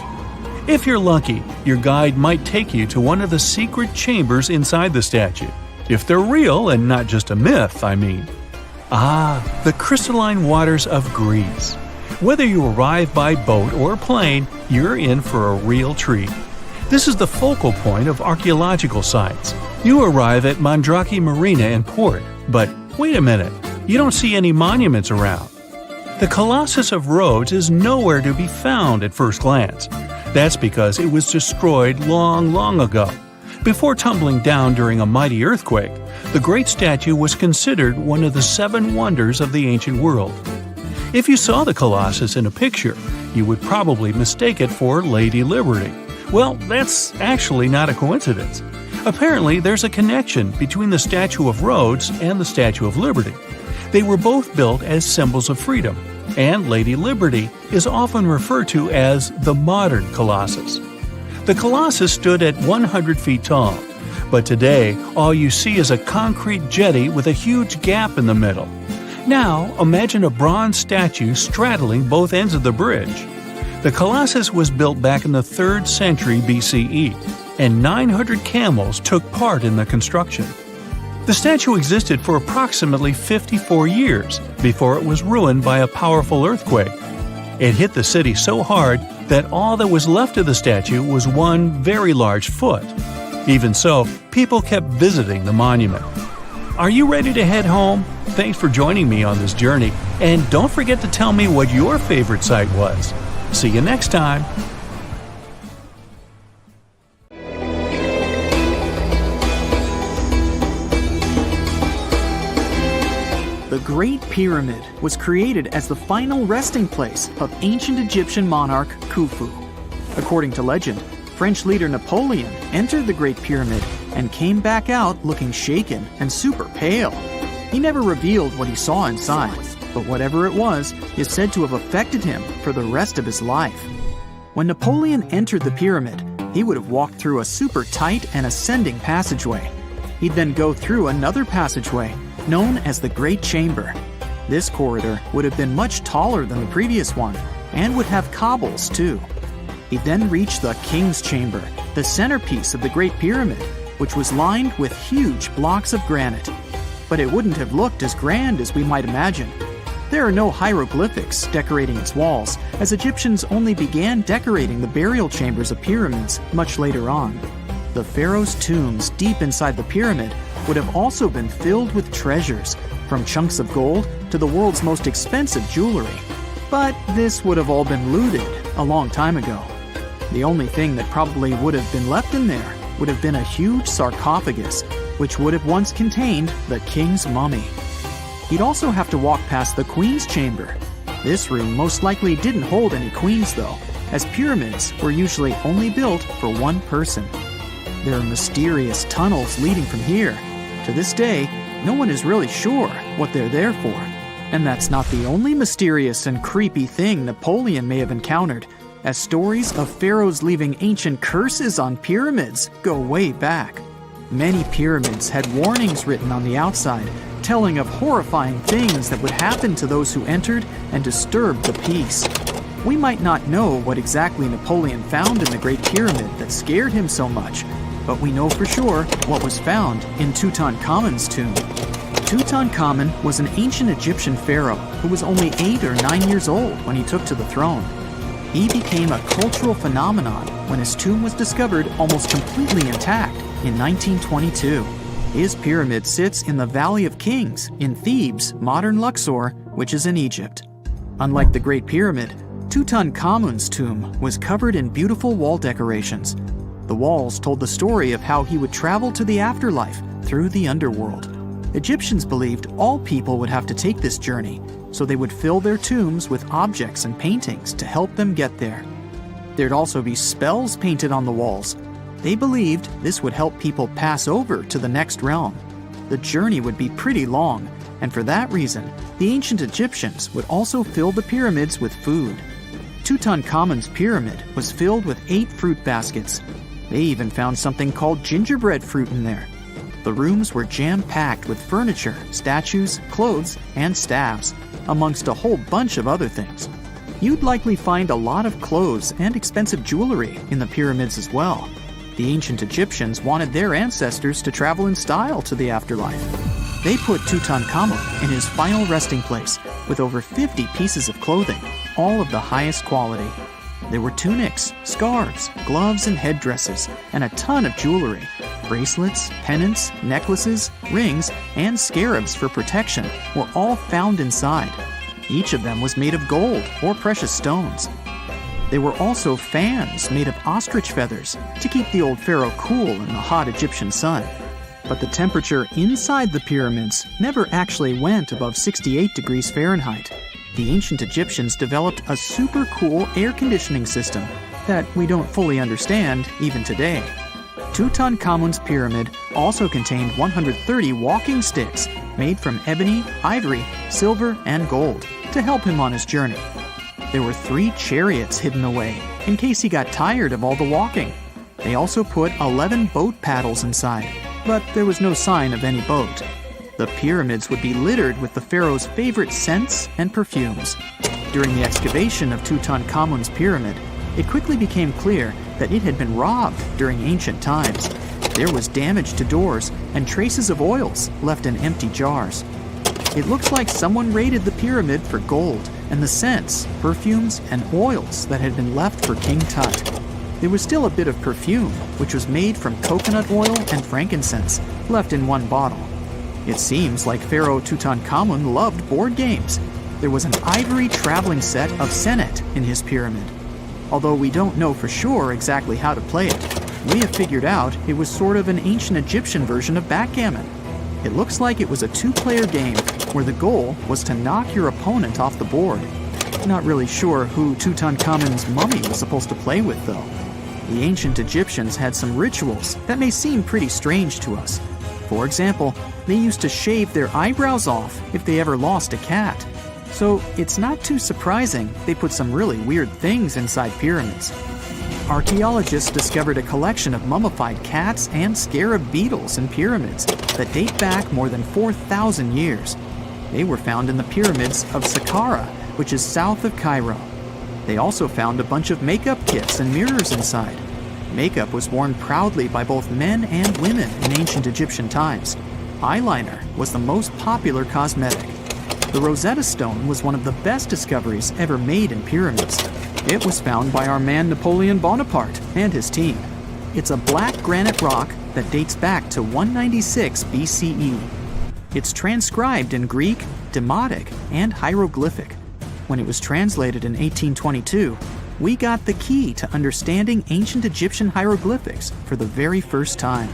Speaker 2: If you're lucky, your guide might take you to one of the secret chambers inside the statue. If they're real and not just a myth, I mean. The crystalline waters of Greece. Whether you arrive by boat or plane, you're in for a real treat. This is the focal point of archaeological sites. You arrive at Mandrake Marina and port, but wait a minute, you don't see any monuments around. The Colossus of Rhodes is nowhere to be found at first glance. That's because it was destroyed long ago. Before tumbling down during a mighty earthquake, the great statue was considered one of the 7 wonders of the ancient world. If you saw the Colossus in a picture, you would probably mistake it for Lady Liberty. Well, that's actually not a coincidence. Apparently, there's a connection between the Statue of Rhodes and the Statue of Liberty. They were both built as symbols of freedom, and Lady Liberty is often referred to as the modern Colossus. The Colossus stood at 100 feet tall, but today all you see is a concrete jetty with a huge gap in the middle. Now, imagine a bronze statue straddling both ends of the bridge. The Colossus was built back in the 3rd century BCE, and 900 camels took part in the construction. The statue existed for approximately 54 years before it was ruined by a powerful earthquake. It hit the city so hard that all that was left of the statue was one very large foot. Even so, people kept visiting the monument. Are you ready to head home? Thanks for joining me on this journey, and don't forget to tell me what your favorite site was. See you next time!
Speaker 1: The Great Pyramid was created as the final resting place of ancient Egyptian monarch Khufu. According to legend, French leader Napoleon entered the Great Pyramid and came back out looking shaken and super pale. He never revealed what he saw inside, but whatever it was is said to have affected him for the rest of his life. When Napoleon entered the pyramid, he would have walked through a super tight and ascending passageway. He'd then go through another passageway, known as the Great Chamber. This corridor would have been much taller than the previous one, and would have cobbles too. He'd then reach the King's Chamber, the centerpiece of the Great Pyramid, which was lined with huge blocks of granite. But it wouldn't have looked as grand as we might imagine. There are no hieroglyphics decorating its walls, as Egyptians only began decorating the burial chambers of pyramids much later on. The pharaoh's tombs deep inside the pyramid would have also been filled with treasures, from chunks of gold to the world's most expensive jewelry. But this would have all been looted a long time ago. The only thing that probably would have been left in there would have been a huge sarcophagus, which would have once contained the king's mummy. He'd also have to walk past the queen's chamber. This room most likely didn't hold any queens though, as pyramids were usually only built for one person. There are mysterious tunnels leading from here. To this day, no one is really sure what they're there for. And that's not the only mysterious and creepy thing Napoleon may have encountered, as stories of pharaohs leaving ancient curses on pyramids go way back. Many pyramids had warnings written on the outside, telling of horrifying things that would happen to those who entered and disturbed the peace. We might not know what exactly Napoleon found in the Great Pyramid that scared him so much, But we know for sure what was found in Tuton Common's tomb. Tuton Common was an ancient Egyptian pharaoh who was only 8 or 9 years old when he took to the throne. He became a cultural phenomenon when his tomb was discovered almost completely intact in 1922. His pyramid sits in the Valley of Kings in Thebes, modern Luxor, which is in Egypt. Unlike the Great Pyramid, Tuton Common's tomb was covered in beautiful wall decorations. The walls told the story of how he would travel to the afterlife through the underworld. Egyptians believed all people would have to take this journey, so they would fill their tombs with objects and paintings to help them get there. There'd also be spells painted on the walls. They believed this would help people pass over to the next realm. The journey would be pretty long, and for that reason, the ancient Egyptians would also fill the pyramids with food. Tuton Common's pyramid was filled with 8 fruit baskets. They even found something called gingerbread fruit in there. The rooms were jam-packed with furniture, statues, clothes, and staffs, amongst a whole bunch of other things. You'd likely find a lot of clothes and expensive jewelry in the pyramids as well. The ancient Egyptians wanted their ancestors to travel in style to the afterlife. They put Tuton Common in his final resting place with over 50 pieces of clothing, all of the highest quality. There were tunics, scarves, gloves, and headdresses, and a ton of jewelry. Bracelets, pendants, necklaces, rings, and scarabs for protection were all found inside. Each of them was made of gold or precious stones. There were also fans made of ostrich feathers to keep the old pharaoh cool in the hot Egyptian sun. But the temperature inside the pyramids never actually went above 68 degrees Fahrenheit. The ancient Egyptians developed a super cool air conditioning system that we don't fully understand even today. Tuton Common's pyramid also contained 130 walking sticks made from ebony, ivory, silver, and gold to help him on his journey. There were 3 chariots hidden away in case he got tired of all the walking. They also put 11 boat paddles inside, but there was no sign of any boat. The pyramids would be littered with the pharaoh's favorite scents and perfumes. During the excavation of Tuton Common's pyramid, it quickly became clear that it had been robbed during ancient times. There was damage to doors and traces of oils left in empty jars. It looks like someone raided the pyramid for gold and the scents, perfumes, and oils that had been left for King Tut. There was still a bit of perfume, which was made from coconut oil and frankincense, left in one bottle. It seems like Pharaoh Tuton Common loved board games. There was an ivory traveling set of Senet in his pyramid. Although we don't know for sure exactly how to play it, we have figured out it was sort of an ancient Egyptian version of backgammon. It looks like it was a 2-player game where the goal was to knock your opponent off the board. Not really sure who Tuton Common's mummy was supposed to play with, though. The ancient Egyptians had some rituals that may seem pretty strange to us. For example, they used to shave their eyebrows off if they ever lost a cat. So it's not too surprising they put some really weird things inside pyramids. Archaeologists discovered a collection of mummified cats and scarab beetles in pyramids that date back more than 4,000 years. They were found in the pyramids of Saqqara, which is south of Cairo. They also found a bunch of makeup kits and mirrors inside. Makeup was worn proudly by both men and women in ancient Egyptian times. Eyeliner was the most popular cosmetic. The Rosetta Stone was one of the best discoveries ever made in pyramids. It was found by our man Napoleon Bonaparte and his team. It's a black granite rock that dates back to 196 BCE. It's transcribed in Greek, Demotic, and hieroglyphic. When it was translated in 1822, we got the key to understanding ancient Egyptian hieroglyphics for the very first time.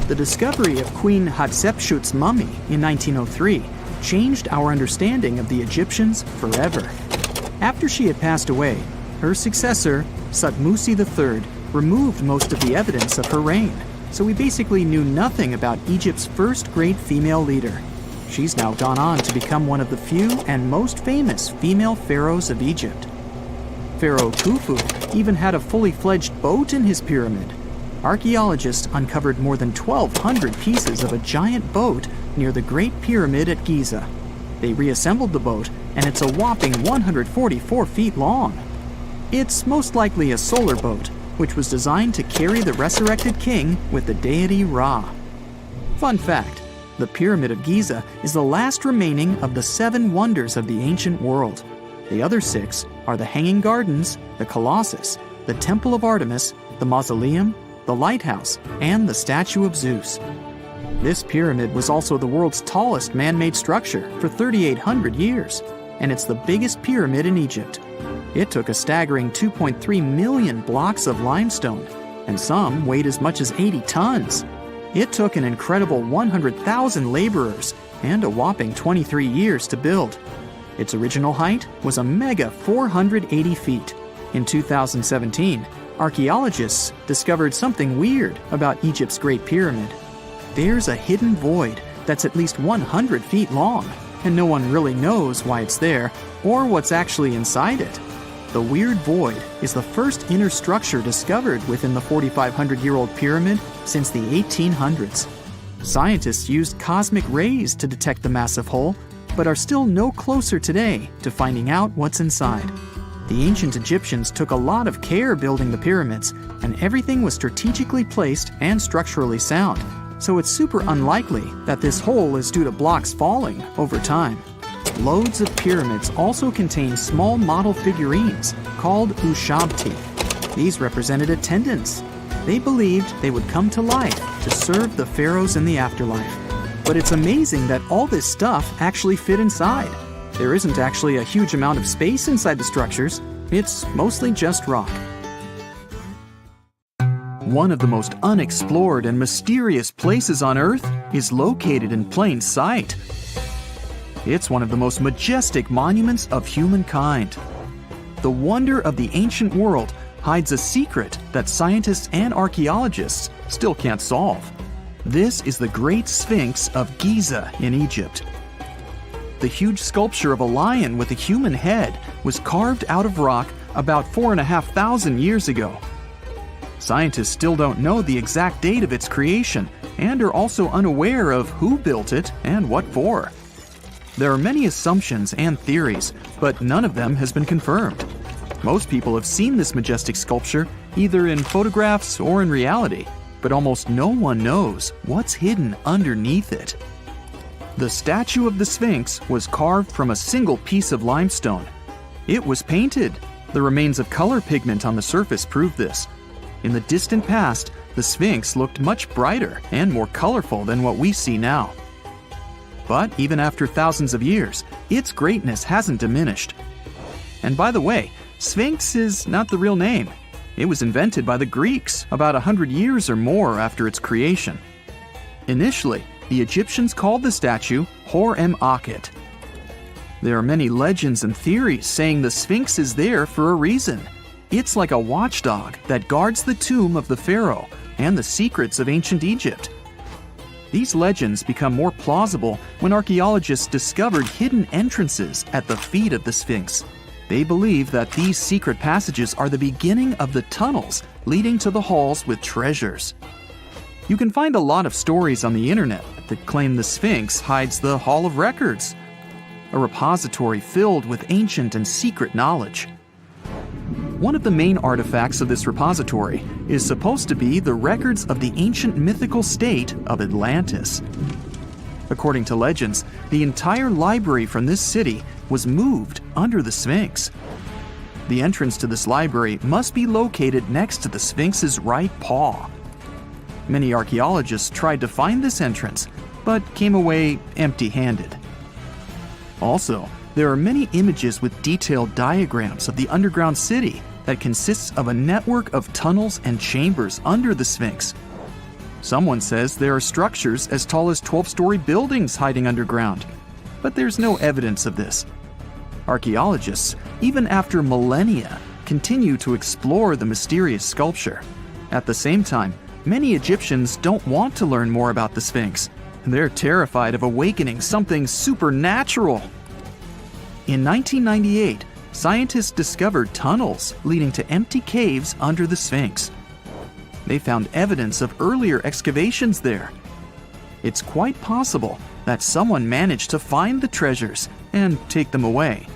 Speaker 1: The discovery of Queen Hatshepsut's mummy in 1903 changed our understanding of the Egyptians forever. After she had passed away, her successor, Thutmose III, removed most of the evidence of her reign, so we basically knew nothing about Egypt's first great female leader. She's now gone on to become one of the few and most famous female pharaohs of Egypt. Pharaoh Khufu even had a fully fledged boat in his pyramid. Archaeologists uncovered more than 1,200 pieces of a giant boat near the Great Pyramid at Giza. They reassembled the boat, and it's a whopping 144 feet long. It's most likely a solar boat, which was designed to carry the resurrected king with the deity Ra. Fun fact, the Pyramid of Giza is the last remaining of the 7 wonders of the ancient world. The other 6 are the Hanging Gardens, the Colossus, the Temple of Artemis, the Mausoleum, the Lighthouse, and the Statue of Zeus. This pyramid was also the world's tallest man-made structure for 3,800 years, and it's the biggest pyramid in Egypt. It took a staggering 2.3 million blocks of limestone, and some weighed as much as 80 tons. It took an incredible 100,000 laborers and a whopping 23 years to build. Its original height was a mega 480 feet. In 2017, archaeologists discovered something weird about Egypt's Great Pyramid. There's a hidden void that's at least 100 feet long, and no one really knows why it's there or what's actually inside it. The weird void is the first inner structure discovered within the 4,500-year-old pyramid since the 1800s. Scientists used cosmic rays to detect the massive hole, but are still no closer today to finding out what's inside. The ancient Egyptians took a lot of care building the pyramids, and everything was strategically placed and structurally sound, so it's super unlikely that this hole is due to blocks falling over time. Loads of pyramids also contain small model figurines called ushabti. These represented attendants. They believed they would come to life to serve the pharaohs in the afterlife. But it's amazing that all this stuff actually fit inside. There isn't actually a huge amount of space inside the structures. It's mostly just rock. One of the most unexplored and mysterious places on Earth is located in plain sight. It's one of the most majestic monuments of humankind. The wonder of the ancient world hides a secret that scientists and archaeologists still can't solve. This is the Great Sphinx of Giza in Egypt. The huge sculpture of a lion with a human head was carved out of rock about 4,500 years ago. Scientists still don't know the exact date of its creation and are also unaware of who built it and what for. There are many assumptions and theories, but none of them has been confirmed. Most people have seen this majestic sculpture either in photographs or in reality, but almost no one knows what's hidden underneath it. The statue of the Sphinx was carved from a single piece of limestone. It was painted. The remains of color pigment on the surface prove this. In the distant past, the Sphinx looked much brighter and more colorful than what we see now. But even after thousands of years, its greatness hasn't diminished. And by the way, Sphinx is not the real name. It was invented by the Greeks about 100 years or more after its creation. Initially, the Egyptians called the statue Hor-em-Akhet. There are many legends and theories saying the Sphinx is there for a reason. It's like a watchdog that guards the tomb of the pharaoh and the secrets of ancient Egypt. These legends become more plausible when archaeologists discovered hidden entrances at the feet of the Sphinx. They believe that these secret passages are the beginning of the tunnels leading to the halls with treasures. You can find a lot of stories on the internet that claim the Sphinx hides the Hall of Records, a repository filled with ancient and secret knowledge. One of the main artifacts of this repository is supposed to be the records of the ancient mythical state of Atlantis. According to legends, the entire library from this city was moved under the Sphinx. The entrance to this library must be located next to the Sphinx's right paw. Many archaeologists tried to find this entrance, but came away empty-handed. Also, there are many images with detailed diagrams of the underground city that consists of a network of tunnels and chambers under the Sphinx. Someone says there are structures as tall as 12-story buildings hiding underground, but there's no evidence of this. Archaeologists, even after millennia, continue to explore the mysterious sculpture. At the same time, many Egyptians don't want to learn more about the Sphinx. They're terrified of awakening something supernatural. In 1998, scientists discovered tunnels leading to empty caves under the Sphinx. They found evidence of earlier excavations there. It's quite possible that someone managed to find the treasures and take them away.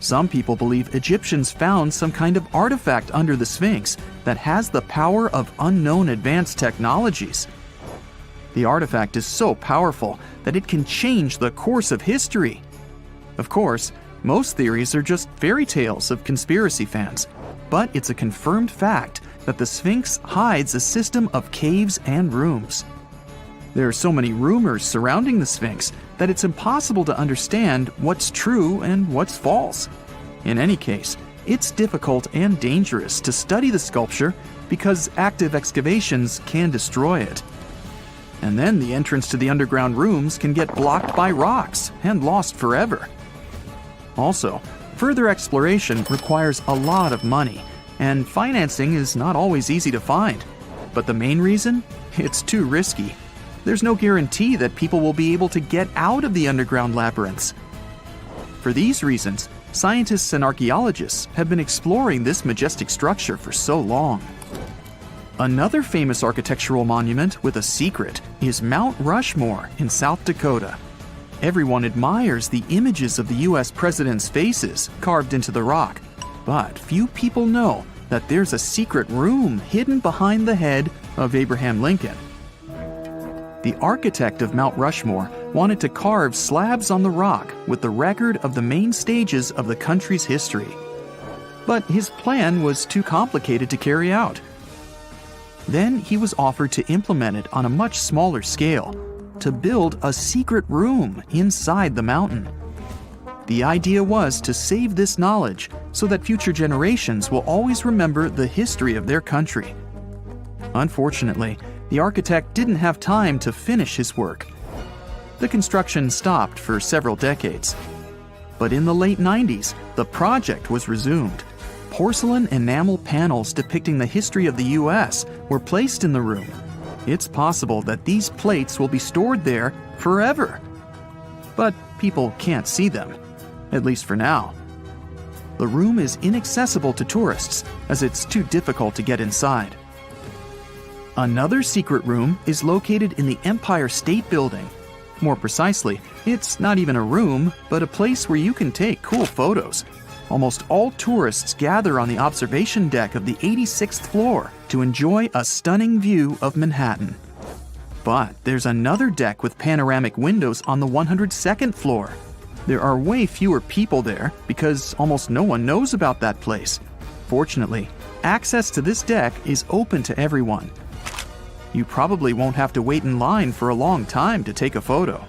Speaker 1: Some people believe Egyptians found some kind of artifact under the Sphinx that has the power of unknown advanced technologies. The artifact is so powerful that it can change the course of history. Of course, most theories are just fairy tales of conspiracy fans, but it's a confirmed fact that the Sphinx hides a system of caves and rooms. There are so many rumors surrounding the Sphinx that it's impossible to understand what's true and what's false. In any case, it's difficult and dangerous to study the sculpture because active excavations can destroy it. And then the entrance to the underground rooms can get blocked by rocks and lost forever. Also, further exploration requires a lot of money, and financing is not always easy to find. But the main reason? It's too risky. There's no guarantee that people will be able to get out of the underground labyrinths. For these reasons, scientists and archaeologists have been exploring this majestic structure for so long. Another famous architectural monument with a secret is Mount Rushmore in South Dakota. Everyone admires the images of the US presidents' faces carved into the rock, but few people know that there's a secret room hidden behind the head of Abraham Lincoln. The architect of Mount Rushmore wanted to carve slabs on the rock with the record of the main stages of the country's history. But his plan was too complicated to carry out. Then he was offered to implement it on a much smaller scale, to build a secret room inside the mountain. The idea was to save this knowledge so that future generations will always remember the history of their country. Unfortunately, the architect didn't have time to finish his work. The construction stopped for several decades. But in the late 90s, the project was resumed. Porcelain enamel panels depicting the history of the US were placed in the room. It's possible that these plates will be stored there forever. But people can't see them, at least for now. The room is inaccessible to tourists as it's too difficult to get inside. Another secret room is located in the Empire State Building. More precisely, it's not even a room, but a place where you can take cool photos. Almost all tourists gather on the observation deck of the 86th floor to enjoy a stunning view of Manhattan. But there's another deck with panoramic windows on the 102nd floor. There are way fewer people there because almost no one knows about that place. Fortunately, access to this deck is open to everyone. You probably won't have to wait in line for a long time to take a photo.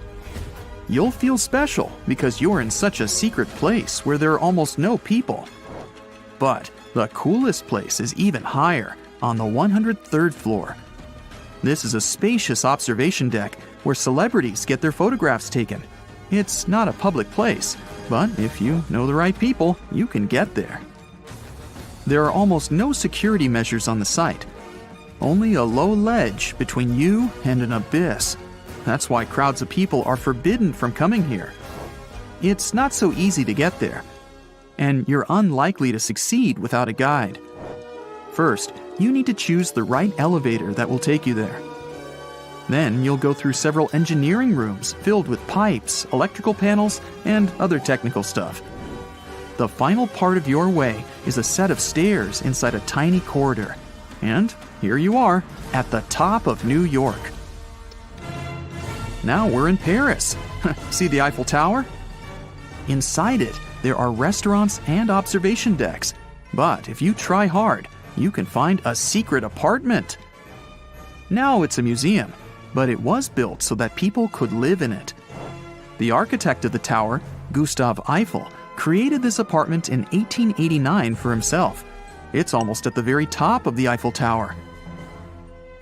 Speaker 1: You'll feel special because you're in such a secret place where there are almost no people. But the coolest place is even higher, on the 103rd floor. This is a spacious observation deck where celebrities get their photographs taken. It's not a public place, but if you know the right people, you can get there. There are almost no security measures on the site. Only a low ledge between you and an abyss. That's why crowds of people are forbidden from coming here. It's not so easy to get there, and you're unlikely to succeed without a guide. First, you need to choose the right elevator that will take you there. Then you'll go through several engineering rooms filled with pipes, electrical panels, and other technical stuff. The final part of your way is a set of stairs inside a tiny corridor. And here you are, at the top of New York. Now we're in Paris. See the Eiffel Tower? Inside it, there are restaurants and observation decks. But if you try hard, you can find a secret apartment. Now it's a museum, but it was built so that people could live in it. The architect of the tower, Gustav Eiffel, created this apartment in 1889 for himself. It's almost at the very top of the Eiffel Tower.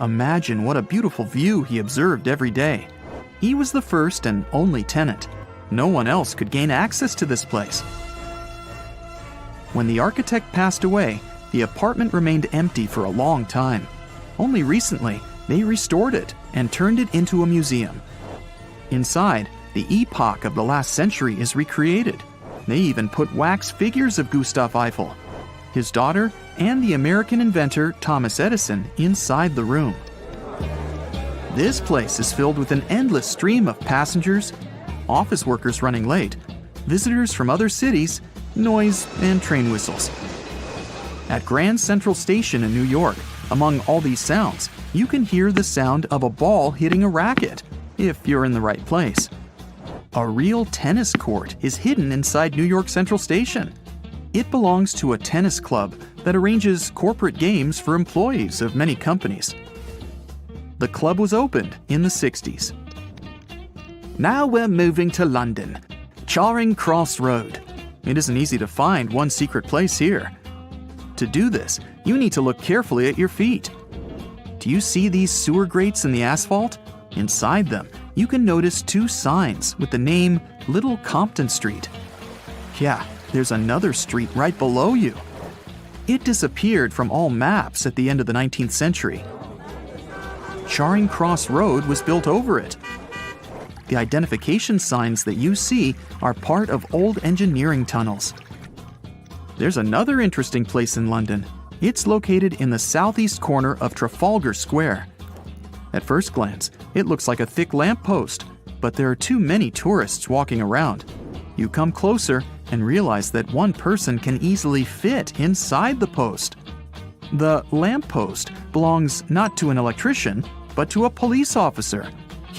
Speaker 1: Imagine what a beautiful view he observed every day. He was the first and only tenant. No one else could gain access to this place. When the architect passed away, the apartment remained empty for a long time. Only recently, they restored it and turned it into a museum. Inside, the epoch of the last century is recreated. They even put wax figures of Gustav Eiffel, his daughter, and the American inventor Thomas Edison inside the room. This place is filled with an endless stream of passengers, office workers running late, visitors from other cities, noise, and train whistles. At Grand Central Station in New York, among all these sounds, you can hear the sound of a ball hitting a racket, if you're in the right place. A real tennis court is hidden inside New York Central Station. It belongs to a tennis club that arranges corporate games for employees of many companies. The club was opened in the 60s. Now we're moving to London, Charing Cross Road. It isn't easy to find one secret place here. To do this, you need to look carefully at your feet. Do you see these sewer grates in the asphalt? Inside them, you can notice two signs with the name Little Compton Street. Yeah, there's another street right below you. It disappeared from all maps at the end of the 19th century. Charing Cross Road was built over it. The identification signs that you see are part of old engineering tunnels. There's another interesting place in London. It's located in the southeast corner of Trafalgar Square. At first glance, it looks like a thick lamppost, but there are too many tourists walking around. You come closer and realize that one person can easily fit inside the post. The lamppost belongs not to an electrician, but to a police officer.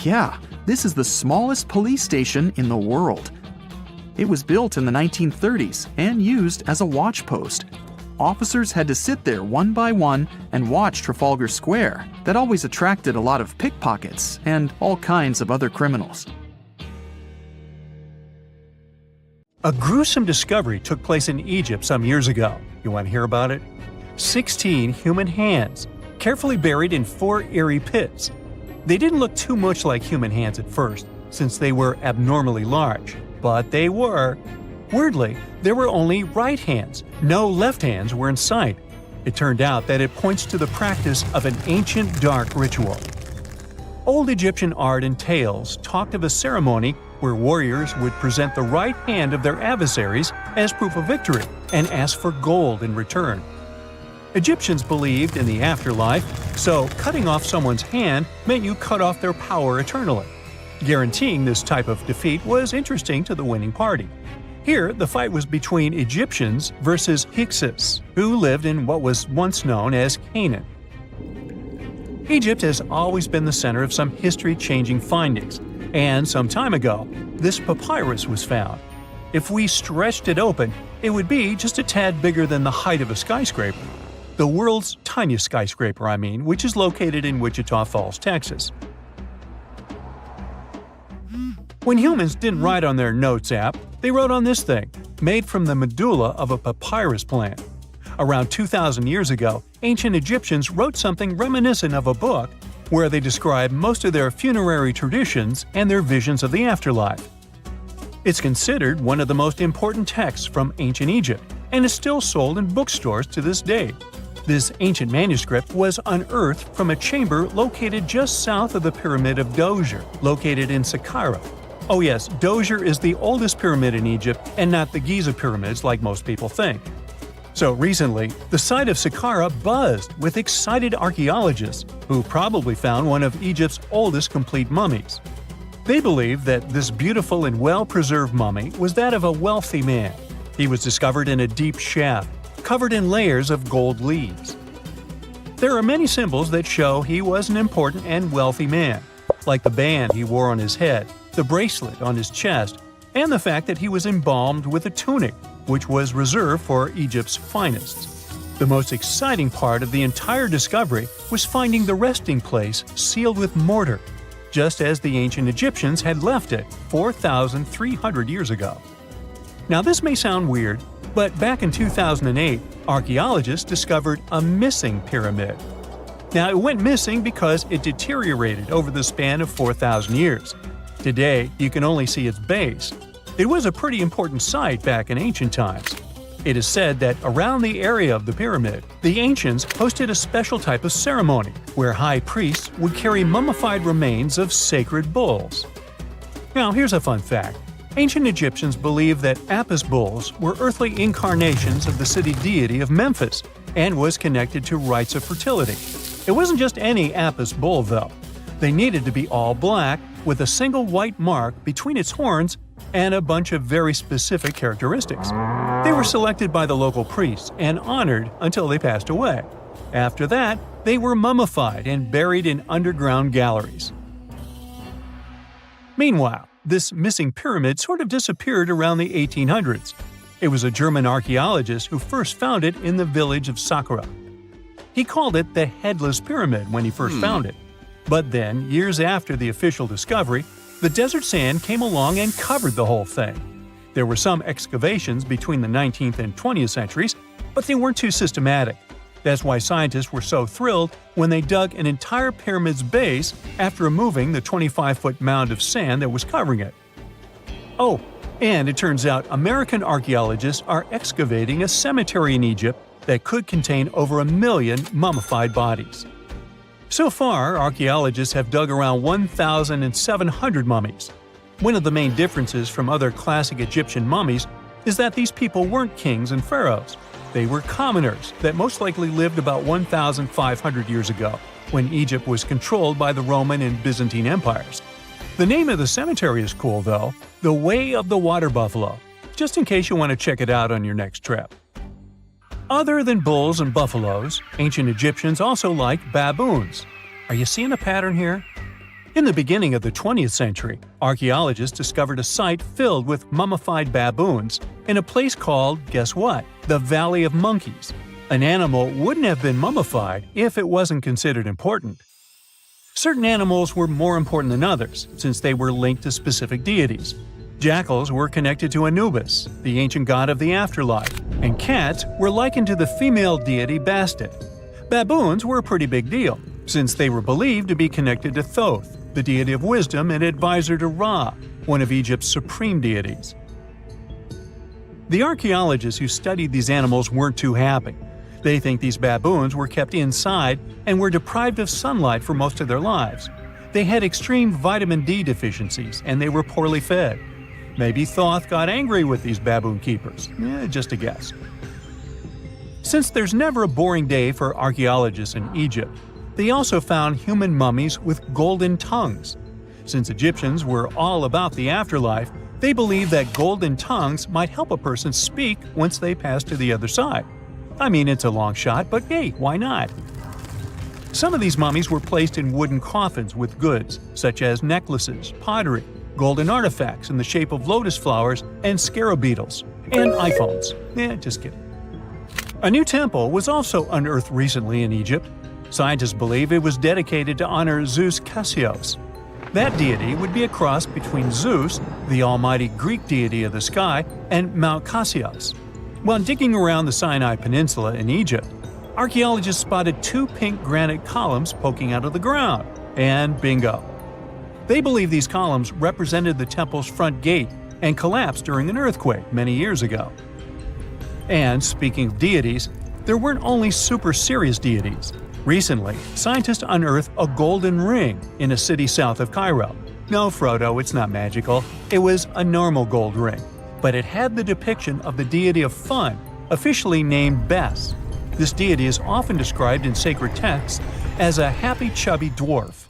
Speaker 1: Yeah, this is the smallest police station in the world. It was built in the 1930s and used as a watch post. Officers had to sit there one by one and watch Trafalgar Square. That always attracted a lot of pickpockets and all kinds of other criminals.
Speaker 2: A gruesome discovery took place in Egypt some years ago. You want to hear about it? 16 human hands, carefully buried in 4 eerie pits. They didn't look too much like human hands at first, since they were abnormally large, but they were. Weirdly, there were only right hands. No left hands were in sight. It turned out that it points to the practice of an ancient dark ritual. Old Egyptian art and tales talked of a ceremony where warriors would present the right hand of their adversaries as proof of victory and ask for gold in return. Egyptians believed in the afterlife, so cutting off someone's hand meant you cut off their power eternally. Guaranteeing this type of defeat was interesting to the winning party. Here, the fight was between Egyptians versus Hyksos, who lived in what was once known as Canaan. Egypt has always been the center of some history-changing findings, and some time ago, this papyrus was found. If we stretched it open, it would be just a tad bigger than the height of a skyscraper. The world's tiniest skyscraper, which is located in Wichita Falls, Texas. When humans didn't write on their notes app, they wrote on this thing, made from the medulla of a papyrus plant. Around 2,000 years ago, ancient Egyptians wrote something reminiscent of a book where they describe most of their funerary traditions and their visions of the afterlife. It's considered one of the most important texts from ancient Egypt and is still sold in bookstores to this day. This ancient manuscript was unearthed from a chamber located just south of the Pyramid of Djoser, located in Saqqara. Oh yes, Djoser is the oldest pyramid in Egypt and not the Giza pyramids like most people think. So recently, the site of Saqqara buzzed with excited archaeologists who probably found one of Egypt's oldest complete mummies. They believe that this beautiful and well-preserved mummy was that of a wealthy man. He was discovered in a deep shaft, covered in layers of gold leaves. There are many symbols that show he was an important and wealthy man, like the band he wore on his head, the bracelet on his chest, and the fact that he was embalmed with a tunic, which was reserved for Egypt's finest. The most exciting part of the entire discovery was finding the resting place sealed with mortar, just as the ancient Egyptians had left it 4,300 years ago. Now this may sound weird, but back in 2008, archaeologists discovered a missing pyramid. Now it went missing because it deteriorated over the span of 4,000 years. Today, you can only see its base. It was a pretty important site back in ancient times. It is said that around the area of the pyramid, the ancients hosted a special type of ceremony where high priests would carry mummified remains of sacred bulls. Now here's a fun fact. Ancient Egyptians believed that Apis bulls were earthly incarnations of the city deity of Memphis and was connected to rites of fertility. It wasn't just any Apis bull though. They needed to be all black with a single white mark between its horns and a bunch of very specific characteristics. They were selected by the local priests and honored until they passed away. After that, they were mummified and buried in underground galleries. Meanwhile, this missing pyramid sort of disappeared around the 1800s. It was a German archaeologist who first found it in the village of Saqqara. He called it the Headless Pyramid when he first found it. But then, years after the official discovery, the desert sand came along and covered the whole thing. There were some excavations between the 19th and 20th centuries, but they weren't too systematic. That's why scientists were so thrilled when they dug an entire pyramid's base after removing the 25-foot mound of sand that was covering it. Oh, and it turns out American archaeologists are excavating a cemetery in Egypt that could contain over 1 million mummified bodies. So far, archaeologists have dug around 1,700 mummies. One of the main differences from other classic Egyptian mummies is that these people weren't kings and pharaohs. They were commoners that most likely lived about 1,500 years ago, when Egypt was controlled by the Roman and Byzantine empires. The name of the cemetery is cool, though, the Way of the Water Buffalo, just in case you want to check it out on your next trip. Other than bulls and buffaloes, ancient Egyptians also liked baboons. Are you seeing a pattern here? In the beginning of the 20th century, archaeologists discovered a site filled with mummified baboons in a place called, guess what? The Valley of Monkeys. An animal wouldn't have been mummified if it wasn't considered important. Certain animals were more important than others, since they were linked to specific deities. Jackals were connected to Anubis, the ancient god of the afterlife, and cats were likened to the female deity Bastet. Baboons were a pretty big deal, since they were believed to be connected to Thoth, the deity of wisdom and advisor to Ra, one of Egypt's supreme deities. The archaeologists who studied these animals weren't too happy. They think these baboons were kept inside and were deprived of sunlight for most of their lives. They had extreme vitamin D deficiencies and they were poorly fed. Maybe Thoth got angry with these baboon keepers. Just a guess. Since there's never a boring day for archaeologists in Egypt, they also found human mummies with golden tongues. Since Egyptians were all about the afterlife, they believed that golden tongues might help a person speak once they pass to the other side. I mean, it's a long shot, but hey, why not? Some of these mummies were placed in wooden coffins with goods, such as necklaces, pottery, golden artifacts in the shape of lotus flowers and scarab beetles, and iPhones. Just kidding. A new temple was also unearthed recently in Egypt. Scientists believe it was dedicated to honor Zeus Cassios. That deity would be a cross between Zeus, the almighty Greek deity of the sky, and Mount Cassios. While digging around the Sinai Peninsula in Egypt, archaeologists spotted 2 pink granite columns poking out of the ground, and bingo. They believe these columns represented the temple's front gate and collapsed during an earthquake many years ago. And speaking of deities, there weren't only super serious deities. Recently, scientists unearthed a golden ring in a city south of Cairo. No, Frodo, it's not magical. It was a normal gold ring, but it had the depiction of the deity of fun, officially named Bes. This deity is often described in sacred texts as a happy chubby dwarf.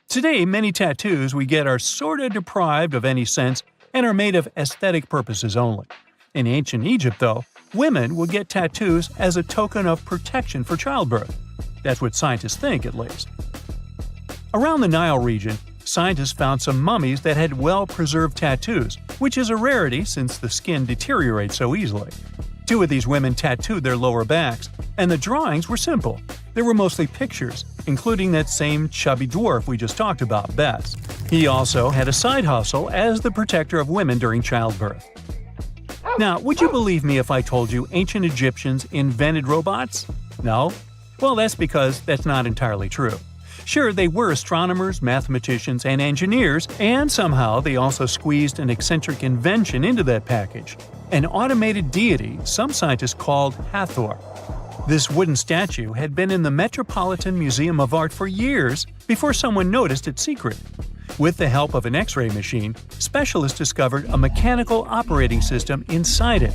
Speaker 2: Today, many tattoos we get are sorta deprived of any sense and are made of aesthetic purposes only. In ancient Egypt, though, women would get tattoos as a token of protection for childbirth. That's what scientists think, at least. Around the Nile region, scientists found some mummies that had well-preserved tattoos, which is a rarity since the skin deteriorates so easily. 2 of these women tattooed their lower backs, and the drawings were simple. They were mostly pictures, including that same chubby dwarf we just talked about, Bes. He also had a side hustle as the protector of women during childbirth. Now, would you believe me if I told you ancient Egyptians invented robots? No? Well, that's because that's not entirely true. Sure, they were astronomers, mathematicians, and engineers, and somehow they also squeezed an eccentric invention into that package. An automated deity some scientists called Hathor. This wooden statue had been in the Metropolitan Museum of Art for years before someone noticed its secret. With the help of an X-ray machine, specialists discovered a mechanical operating system inside it.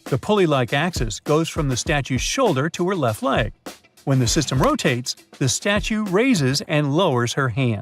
Speaker 2: The pulley-like axis goes from the statue's shoulder to her left leg. When the system rotates, the statue raises and lowers her hand.